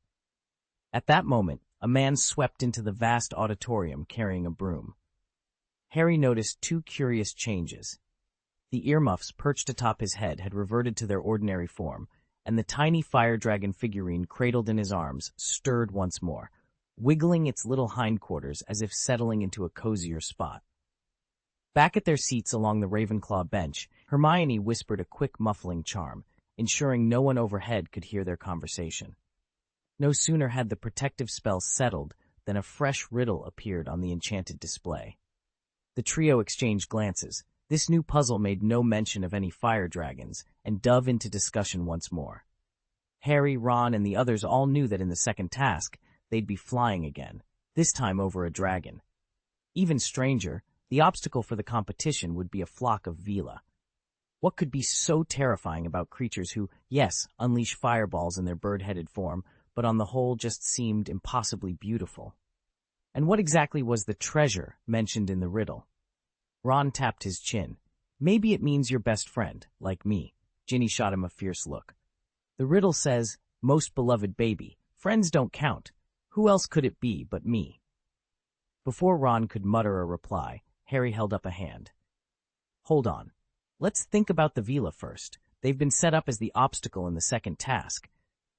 At that moment, a man swept into the vast auditorium carrying a broom. Harry noticed 2 curious changes. The earmuffs perched atop his head had reverted to their ordinary form, and the tiny fire dragon figurine cradled in his arms stirred once more, wiggling its little hindquarters as if settling into a cozier spot. Back at their seats along the Ravenclaw bench, Hermione whispered a quick muffling charm, ensuring no one overhead could hear their conversation. No sooner had the protective spell settled than a fresh riddle appeared on the enchanted display. The trio exchanged glances. This new puzzle made no mention of any fire dragons, and dove into discussion once more. Harry, Ron, and the others all knew that in the second task, they'd be flying again, this time over a dragon. Even stranger, the obstacle for the competition would be a flock of Veela. What could be so terrifying about creatures who, yes, unleash fireballs in their bird-headed form, but on the whole just seemed impossibly beautiful? And what exactly was the treasure mentioned in the riddle? Ron tapped his chin. "Maybe it means your best friend, like me." Ginny shot him a fierce look. "The riddle says, 'Most beloved baby, friends don't count. Who else could it be but me?'" Before Ron could mutter a reply, Harry held up a hand. "Hold on. Let's think about the Veela first. They've been set up as the obstacle in the second task.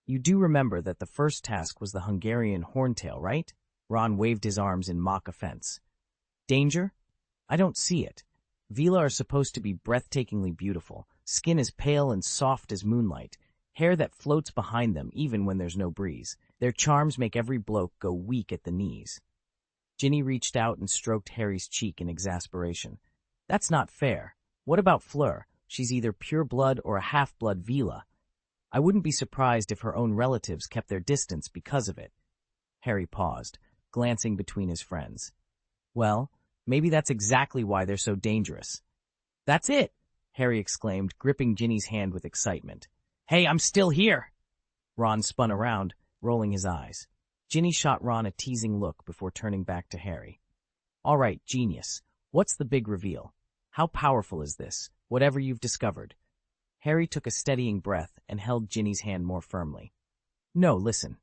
You do remember that the first task was the Hungarian horntail, right?" Ron waved his arms in mock offense. "Danger? I don't see it. Veela are supposed to be breathtakingly beautiful, skin as pale and soft as moonlight, hair that floats behind them even when there's no breeze. Their charms make every bloke go weak at the knees." Ginny reached out and stroked Harry's cheek in exasperation. "That's not fair. What about Fleur? She's either pure blood or a half-blood Vila. I wouldn't be surprised if her own relatives kept their distance because of it. Harry paused, glancing between his friends. Well, maybe that's exactly why they're so dangerous. That's it, Harry exclaimed, gripping Ginny's hand with excitement. Hey, I'm still here! Ron spun around, rolling his eyes. Ginny shot Ron a teasing look before turning back to Harry. All right, genius. What's the big reveal? How powerful is this, whatever you've discovered? Harry took a steadying breath and held Ginny's hand more firmly. No, listen.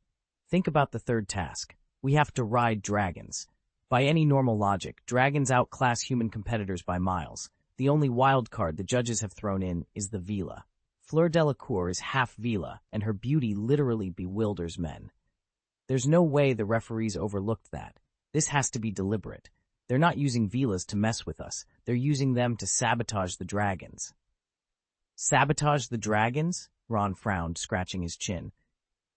Think about the third task. We have to ride dragons. By any normal logic, dragons outclass human competitors by miles. The only wild card the judges have thrown in is the Vila. Fleur Delacour is half Vila, and her beauty literally bewilders men. There's no way the referees overlooked that. This has to be deliberate. They're not using Vilas to mess with us. They're using them to sabotage the dragons. Sabotage the dragons? Ron frowned, scratching his chin.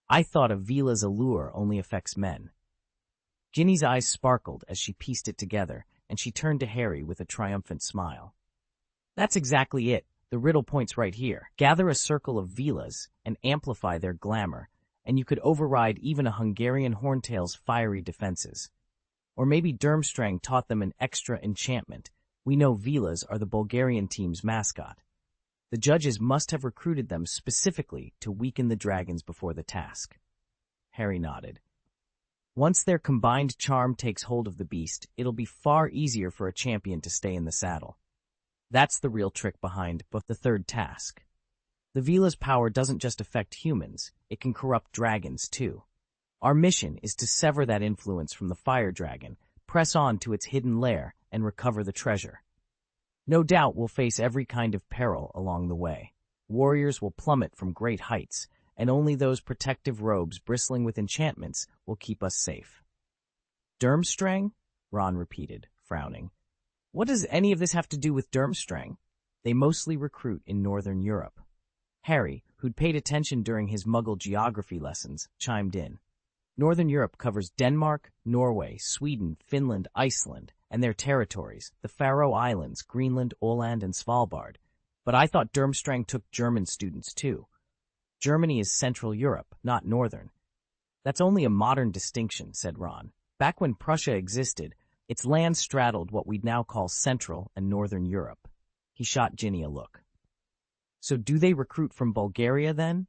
I thought a Vila's allure only affects men. Ginny's eyes sparkled as she pieced it together, and she turned to Harry with a triumphant smile. That's exactly it. The riddle point's right here. Gather a circle of Vilas and amplify their glamour, and you could override even a Hungarian horntail's fiery defenses. Or maybe Durmstrang taught them an extra enchantment. We know Vilas are the Bulgarian team's mascot. The judges must have recruited them specifically to weaken the dragons before the task. Harry nodded. Once their combined charm takes hold of the beast, it'll be far easier for a champion to stay in the saddle. That's the real trick behind the third task. The Vila's power doesn't just affect humans, it can corrupt dragons too. Our mission is to sever that influence from the fire dragon, press on to its hidden lair, and recover the treasure. No doubt we'll face every kind of peril along the way. Warriors will plummet from great heights, and only those protective robes bristling with enchantments will keep us safe. Durmstrang? Ron repeated, frowning. What does any of this have to do with Durmstrang? They mostly recruit in Northern Europe. Harry, who'd paid attention during his Muggle geography lessons, chimed in. Northern Europe covers Denmark, Norway, Sweden, Finland, Iceland, and their territories, the Faroe Islands, Greenland, Åland, and Svalbard. But I thought Durmstrang took German students too. Germany is Central Europe, not Northern. That's only a modern distinction, said Ron. Back when Prussia existed, its land straddled what we'd now call Central and Northern Europe. He shot Ginny a look. So do they recruit from Bulgaria then?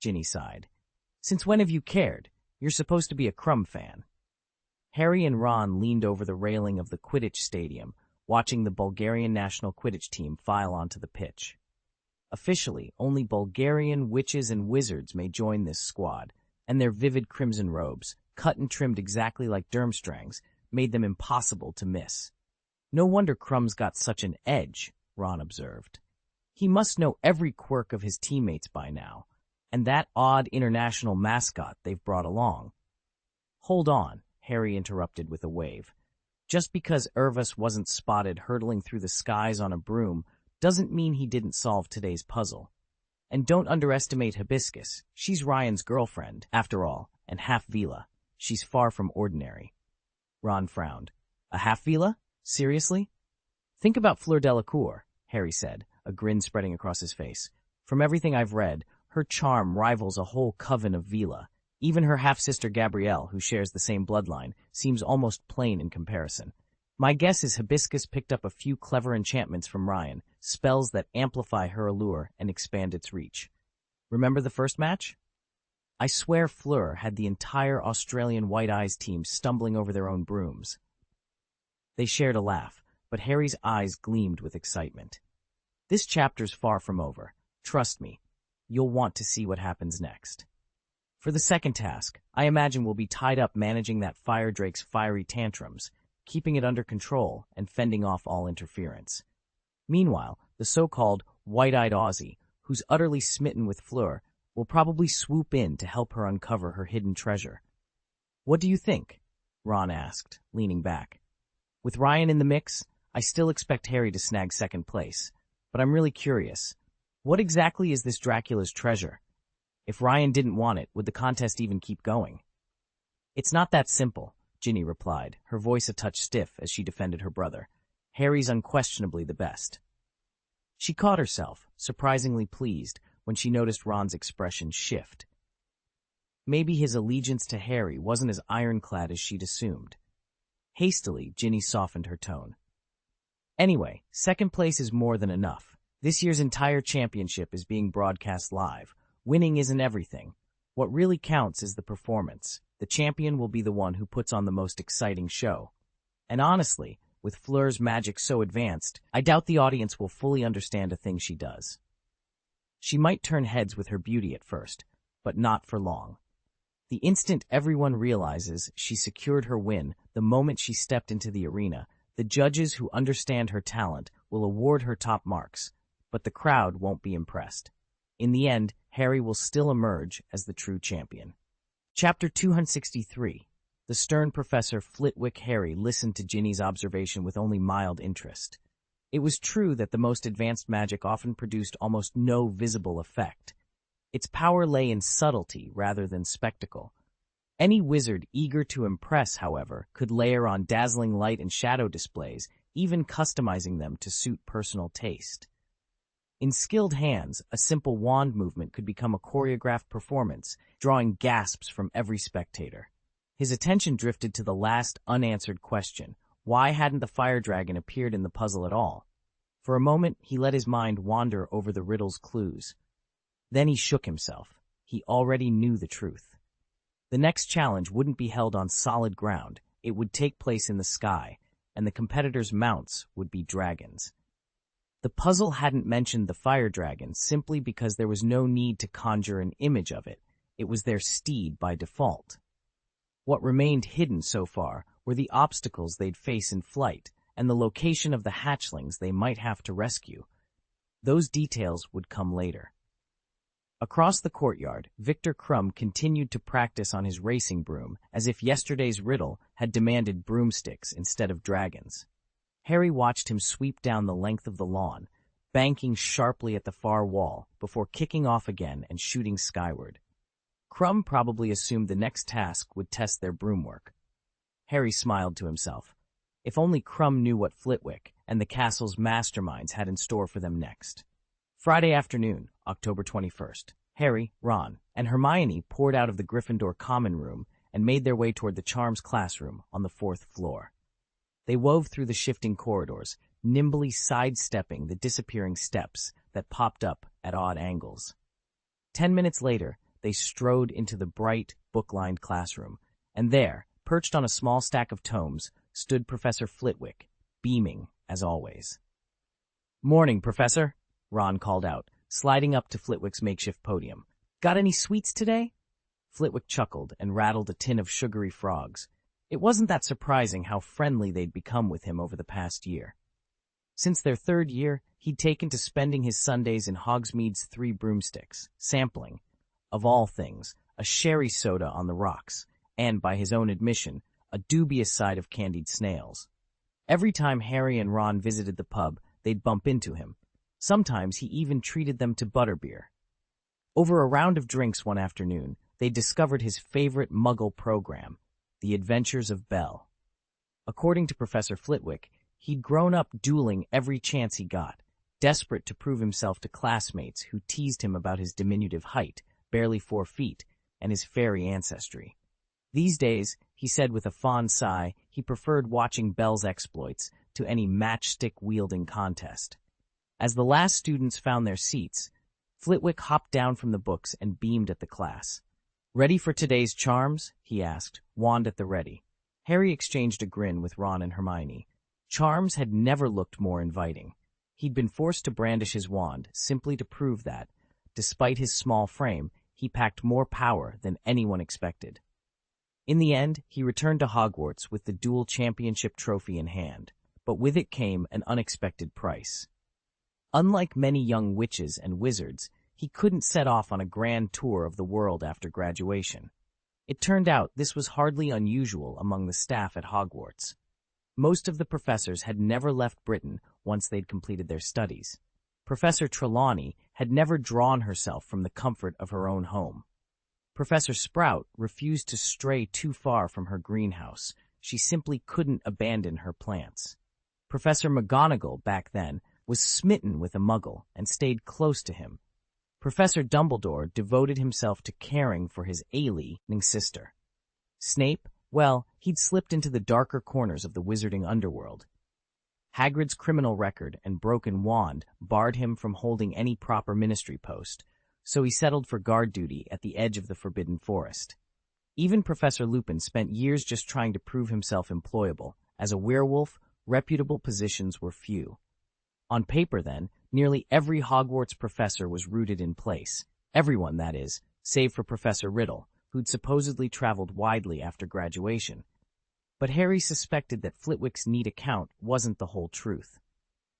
Ginny sighed. Since when have you cared? You're supposed to be a Crumb fan. Harry and Ron leaned over the railing of the Quidditch stadium, watching the Bulgarian national Quidditch team file onto the pitch. Officially, only Bulgarian witches and wizards may join this squad, and their vivid crimson robes, cut and trimmed exactly like Durmstrang's, made them impossible to miss. No wonder Crumb's got such an edge, Ron observed. He must know every quirk of his teammates by now, and that odd international mascot they've brought along. Hold on, Harry interrupted with a wave. Just because Irvus wasn't spotted hurtling through the skies on a broom doesn't mean he didn't solve today's puzzle. And don't underestimate Hibiscus. She's Ryan's girlfriend, after all, and half Vila. She's far from ordinary. Ron frowned. A half Vila? Seriously? Think about Fleur Delacour, Harry said, a grin spreading across his face. From everything I've read, her charm rivals a whole coven of Vila. Even her half-sister Gabrielle, who shares the same bloodline, seems almost plain in comparison. My guess is Hibiscus picked up a few clever enchantments from Ryan, spells that amplify her allure and expand its reach. Remember the first match? I swear Fleur had the entire Australian White Eyes team stumbling over their own brooms. They shared a laugh, but Harry's eyes gleamed with excitement. This chapter's far from over. Trust me, you'll want to see what happens next. For the second task, I imagine we'll be tied up managing that fire drake's fiery tantrums, keeping it under control and fending off all interference. Meanwhile, the so-called white-eyed Aussie, who's utterly smitten with Fleur, will probably swoop in to help her uncover her hidden treasure. What do you think? Ron asked, leaning back. With Ryan in the mix, I still expect Harry to snag second place, but I'm really curious. What exactly is this Dracula's treasure? If Ryan didn't want it, would the contest even keep going? It's not that simple, Ginny replied, her voice a touch stiff as she defended her brother. Harry's unquestionably the best. She caught herself, surprisingly pleased, when she noticed Ron's expression shift. Maybe his allegiance to Harry wasn't as ironclad as she'd assumed. Hastily, Ginny softened her tone. Anyway, second place is more than enough. This year's entire championship is being broadcast live. Winning isn't everything. What really counts is the performance. The champion will be the one who puts on the most exciting show. And honestly, with Fleur's magic so advanced, I doubt the audience will fully understand a thing she does. She might turn heads with her beauty at first, but not for long. The instant everyone realizes she secured her win, the moment she stepped into the arena, the judges who understand her talent will award her top marks, but the crowd won't be impressed. In the end, Harry will still emerge as the true champion. Chapter 263. The stern Professor Flitwick. Harry listened to Ginny's observation with only mild interest. It was true that the most advanced magic often produced almost no visible effect. Its power lay in subtlety rather than spectacle. Any wizard eager to impress, however, could layer on dazzling light and shadow displays, even customizing them to suit personal taste. In skilled hands, a simple wand movement could become a choreographed performance, drawing gasps from every spectator. His attention drifted to the last unanswered question. Why hadn't the fire dragon appeared in the puzzle at all? For a moment, he let his mind wander over the riddle's clues. Then he shook himself. He already knew the truth. The next challenge wouldn't be held on solid ground. It would take place in the sky, and the competitors' mounts would be dragons. The puzzle hadn't mentioned the fire dragon simply because there was no need to conjure an image of it. It was their steed by default. What remained hidden so far were the obstacles they'd face in flight and the location of the hatchlings they might have to rescue. Those details would come later. Across the courtyard, Victor Crumb continued to practice on his racing broom as if yesterday's riddle had demanded broomsticks instead of dragons. Harry watched him sweep down the length of the lawn, banking sharply at the far wall before kicking off again and shooting skyward. Crumb probably assumed the next task would test their broom work. Harry smiled to himself. If only Crumb knew what Flitwick and the castle's masterminds had in store for them next. Friday afternoon, October 21st. Harry, Ron, and Hermione poured out of the Gryffindor common room and made their way toward the Charms classroom on the 4th floor. They wove through the shifting corridors, nimbly sidestepping the disappearing steps that popped up at odd angles. 10 minutes later, they strode into the bright, book-lined classroom, and there, perched on a small stack of tomes, stood Professor Flitwick, beaming as always. "Morning, Professor," Ron called out, sliding up to Flitwick's makeshift podium. "Got any sweets today?" Flitwick chuckled and rattled a tin of sugary frogs. It wasn't that surprising how friendly they'd become with him over the past year. Since their 3rd year, he'd taken to spending his Sundays in Hogsmeade's Three Broomsticks, sampling, of all things, a sherry soda on the rocks, and, by his own admission, a dubious side of candied snails. Every time Harry and Ron visited the pub, they'd bump into him. Sometimes he even treated them to butterbeer. Over a round of drinks one afternoon, they discovered his favorite Muggle program, The Adventures of Belle. According to Professor Flitwick, he'd grown up dueling every chance he got, desperate to prove himself to classmates who teased him about his diminutive height, barely 4 feet, and his fairy ancestry. These days, he said with a fond sigh, he preferred watching Belle's exploits to any matchstick-wielding contest. As the last students found their seats, Flitwick hopped down from the books and beamed at the class. "Ready for today's charms?" he asked, wand at the ready. Harry exchanged a grin with Ron and Hermione. Charms had never looked more inviting. He'd been forced to brandish his wand simply to prove that, despite his small frame, he packed more power than anyone expected. In the end, he returned to Hogwarts with the duel championship trophy in hand, but with it came an unexpected price. Unlike many young witches and wizards, he couldn't set off on a grand tour of the world after graduation. It turned out this was hardly unusual among the staff at Hogwarts. Most of the professors had never left Britain once they'd completed their studies. Professor Trelawney had never drawn herself from the comfort of her own home. Professor Sprout refused to stray too far from her greenhouse. She simply couldn't abandon her plants. Professor McGonagall, back then, was smitten with a muggle and stayed close to him. Professor Dumbledore devoted himself to caring for his ailing sister. Snape, well, he'd slipped into the darker corners of the wizarding underworld. Hagrid's criminal record and broken wand barred him from holding any proper ministry post, so he settled for guard duty at the edge of the Forbidden Forest. Even Professor Lupin spent years just trying to prove himself employable. As a werewolf, reputable positions were few. On paper, then, nearly every Hogwarts professor was rooted in place. Everyone, that is, save for Professor Riddle, who'd supposedly traveled widely after graduation. But Harry suspected that Flitwick's neat account wasn't the whole truth.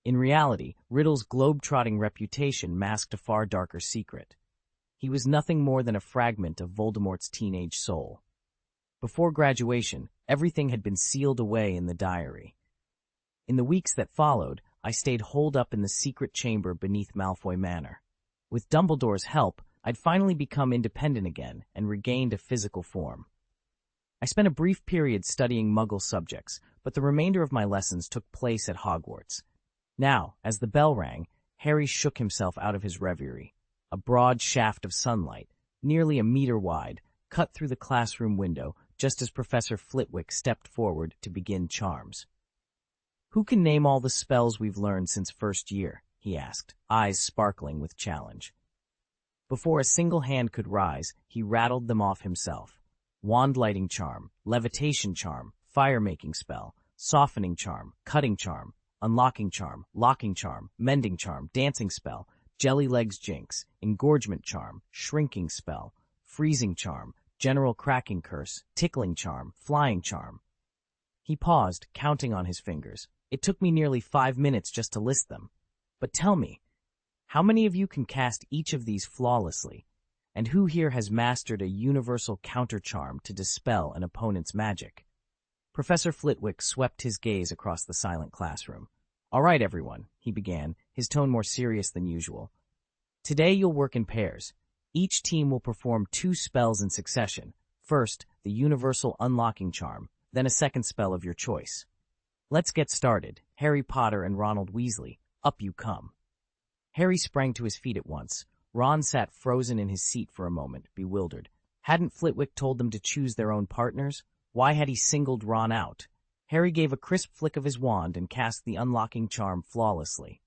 In reality, Riddle's globe-trotting reputation masked a far darker secret. He was nothing more than a fragment of Voldemort's teenage soul. Before graduation, everything had been sealed away in the diary. In the weeks that followed, I stayed holed up in the secret chamber beneath Malfoy Manor. With Dumbledore's help, I'd finally become independent again and regained a physical form. I spent a brief period studying Muggle subjects, but the remainder of my lessons took place at Hogwarts. Now, as the bell rang, Harry shook himself out of his reverie. A broad shaft of sunlight, nearly a meter wide, cut through the classroom window just as Professor Flitwick stepped forward to begin charms. "Who can name all the spells we've learned since first year?" he asked, eyes sparkling with challenge. Before a single hand could rise, he rattled them off himself. Wand-lighting charm, levitation charm, fire-making spell, softening charm, cutting charm, unlocking charm, locking charm, mending charm, dancing spell, jelly legs jinx, engorgement charm, shrinking spell, freezing charm, general cracking curse, tickling charm, flying charm. He paused, counting on his fingers. It took me nearly 5 minutes just to list them. But tell me, how many of you can cast each of these flawlessly? And who here has mastered a universal counter-charm to dispel an opponent's magic? Professor Flitwick swept his gaze across the silent classroom. "All right, everyone," he began, his tone more serious than usual. "Today you'll work in pairs. Each team will perform 2 spells in succession. First, the universal unlocking charm, then a second spell of your choice. Let's get started. Harry Potter and Ronald Weasley, up you come." Harry sprang to his feet at once. Ron sat frozen in his seat for a moment, bewildered. Hadn't Flitwick told them to choose their own partners? Why had he singled Ron out? Harry gave a crisp flick of his wand and cast the unlocking charm flawlessly.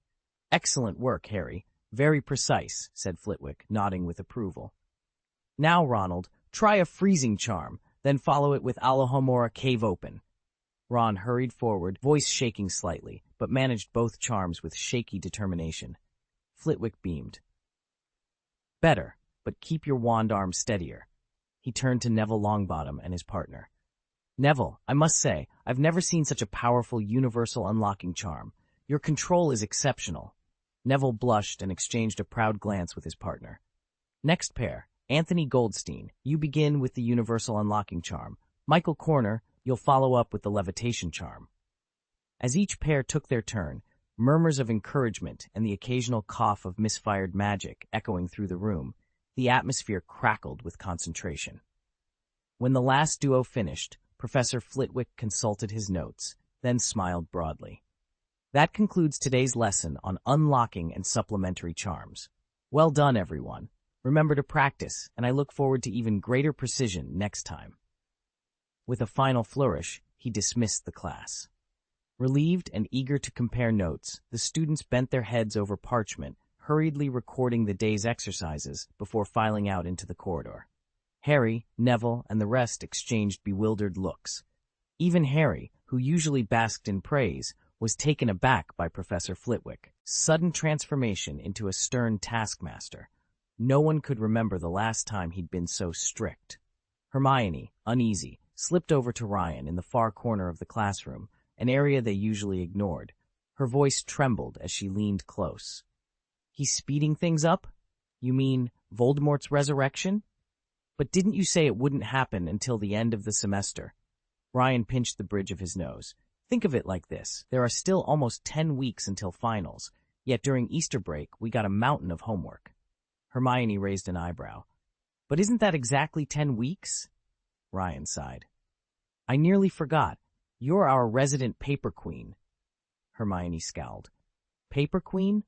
"Excellent work, Harry. Very precise," said Flitwick, nodding with approval. "Now, Ronald, try a freezing charm, then follow it with Alohomora Cave Open." Ron hurried forward, voice shaking slightly, but managed both charms with shaky determination. Flitwick beamed. "Better, but keep your wand arm steadier." He turned to Neville Longbottom and his partner. "Neville, I must say, I've never seen such a powerful universal unlocking charm. Your control is exceptional." Neville blushed and exchanged a proud glance with his partner. "Next pair, Anthony Goldstein, you begin with the universal unlocking charm. Michael Corner, you'll follow up with the levitation charm." As each pair took their turn, murmurs of encouragement and the occasional cough of misfired magic echoing through the room, the atmosphere crackled with concentration. When the last duo finished, Professor Flitwick consulted his notes, then smiled broadly. "That concludes today's lesson on unlocking and supplementary charms. Well done, everyone. Remember to practice, and I look forward to even greater precision next time." With a final flourish, he dismissed the class. Relieved and eager to compare notes, the students bent their heads over parchment, hurriedly recording the day's exercises before filing out into the corridor. Harry, Neville, and the rest exchanged bewildered looks. Even Harry, who usually basked in praise, was taken aback by Professor Flitwick's sudden transformation into a stern taskmaster. No one could remember the last time he'd been so strict. Hermione, uneasy, slipped over to Ryan in the far corner of the classroom, an area they usually ignored. Her voice trembled as she leaned close. "He's speeding things up? You mean Voldemort's resurrection? But didn't you say it wouldn't happen until the end of the semester?" Ryan pinched the bridge of his nose. "Think of it like this. There are still almost 10 weeks until finals, yet during Easter break we got a mountain of homework." Hermione raised an eyebrow. "But isn't that exactly 10 weeks? Ryan sighed. "I nearly forgot. You're our resident paper queen." Hermione scowled. Paper Queen?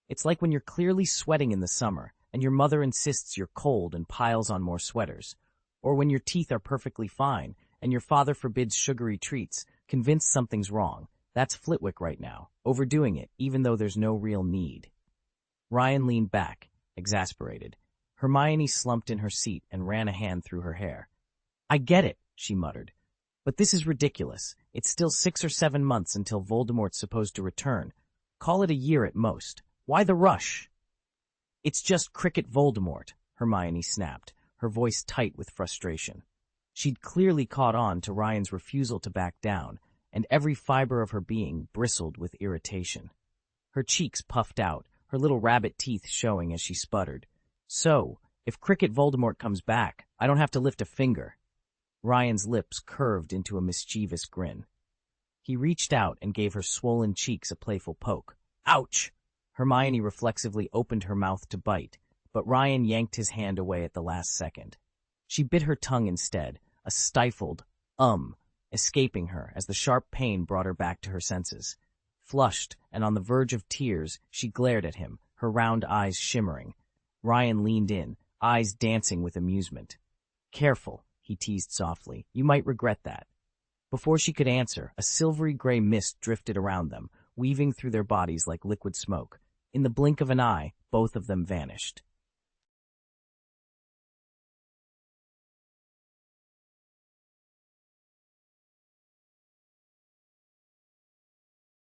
It's like when you're clearly sweating in the summer, and your mother insists you're cold and piles on more sweaters. Or when your teeth are perfectly fine, and your father forbids sugary treats, convinced something's wrong. That's Flitwick right now, overdoing it, even though there's no real need. Ryan leaned back, exasperated. Hermione slumped in her seat and ran a hand through her hair. I get it, she muttered. But this is ridiculous. It's still 6 or 7 months until Voldemort's supposed to return. Call it a year at most. Why the rush? It's just Cricket Voldemort, Hermione snapped, her voice tight with frustration. She'd clearly caught on to Ryan's refusal to back down, and every fiber of her being bristled with irritation. Her cheeks puffed out, her little rabbit teeth showing as she sputtered. So, if Cricket Voldemort comes back, I don't have to lift a finger. Ryan's lips curved into a mischievous grin. He reached out and gave her swollen cheeks a playful poke. Ouch! Hermione reflexively opened her mouth to bite, but Ryan yanked his hand away at the last second. She bit her tongue instead, a stifled, escaping her as the sharp pain brought her back to her senses. Flushed and on the verge of tears, she glared at him, her round eyes shimmering. Ryan leaned in, eyes dancing with amusement. Careful, he teased softly. You might regret that. Before she could answer, a silvery gray mist drifted around them, weaving through their bodies like liquid smoke. In the blink of an eye, both of them vanished.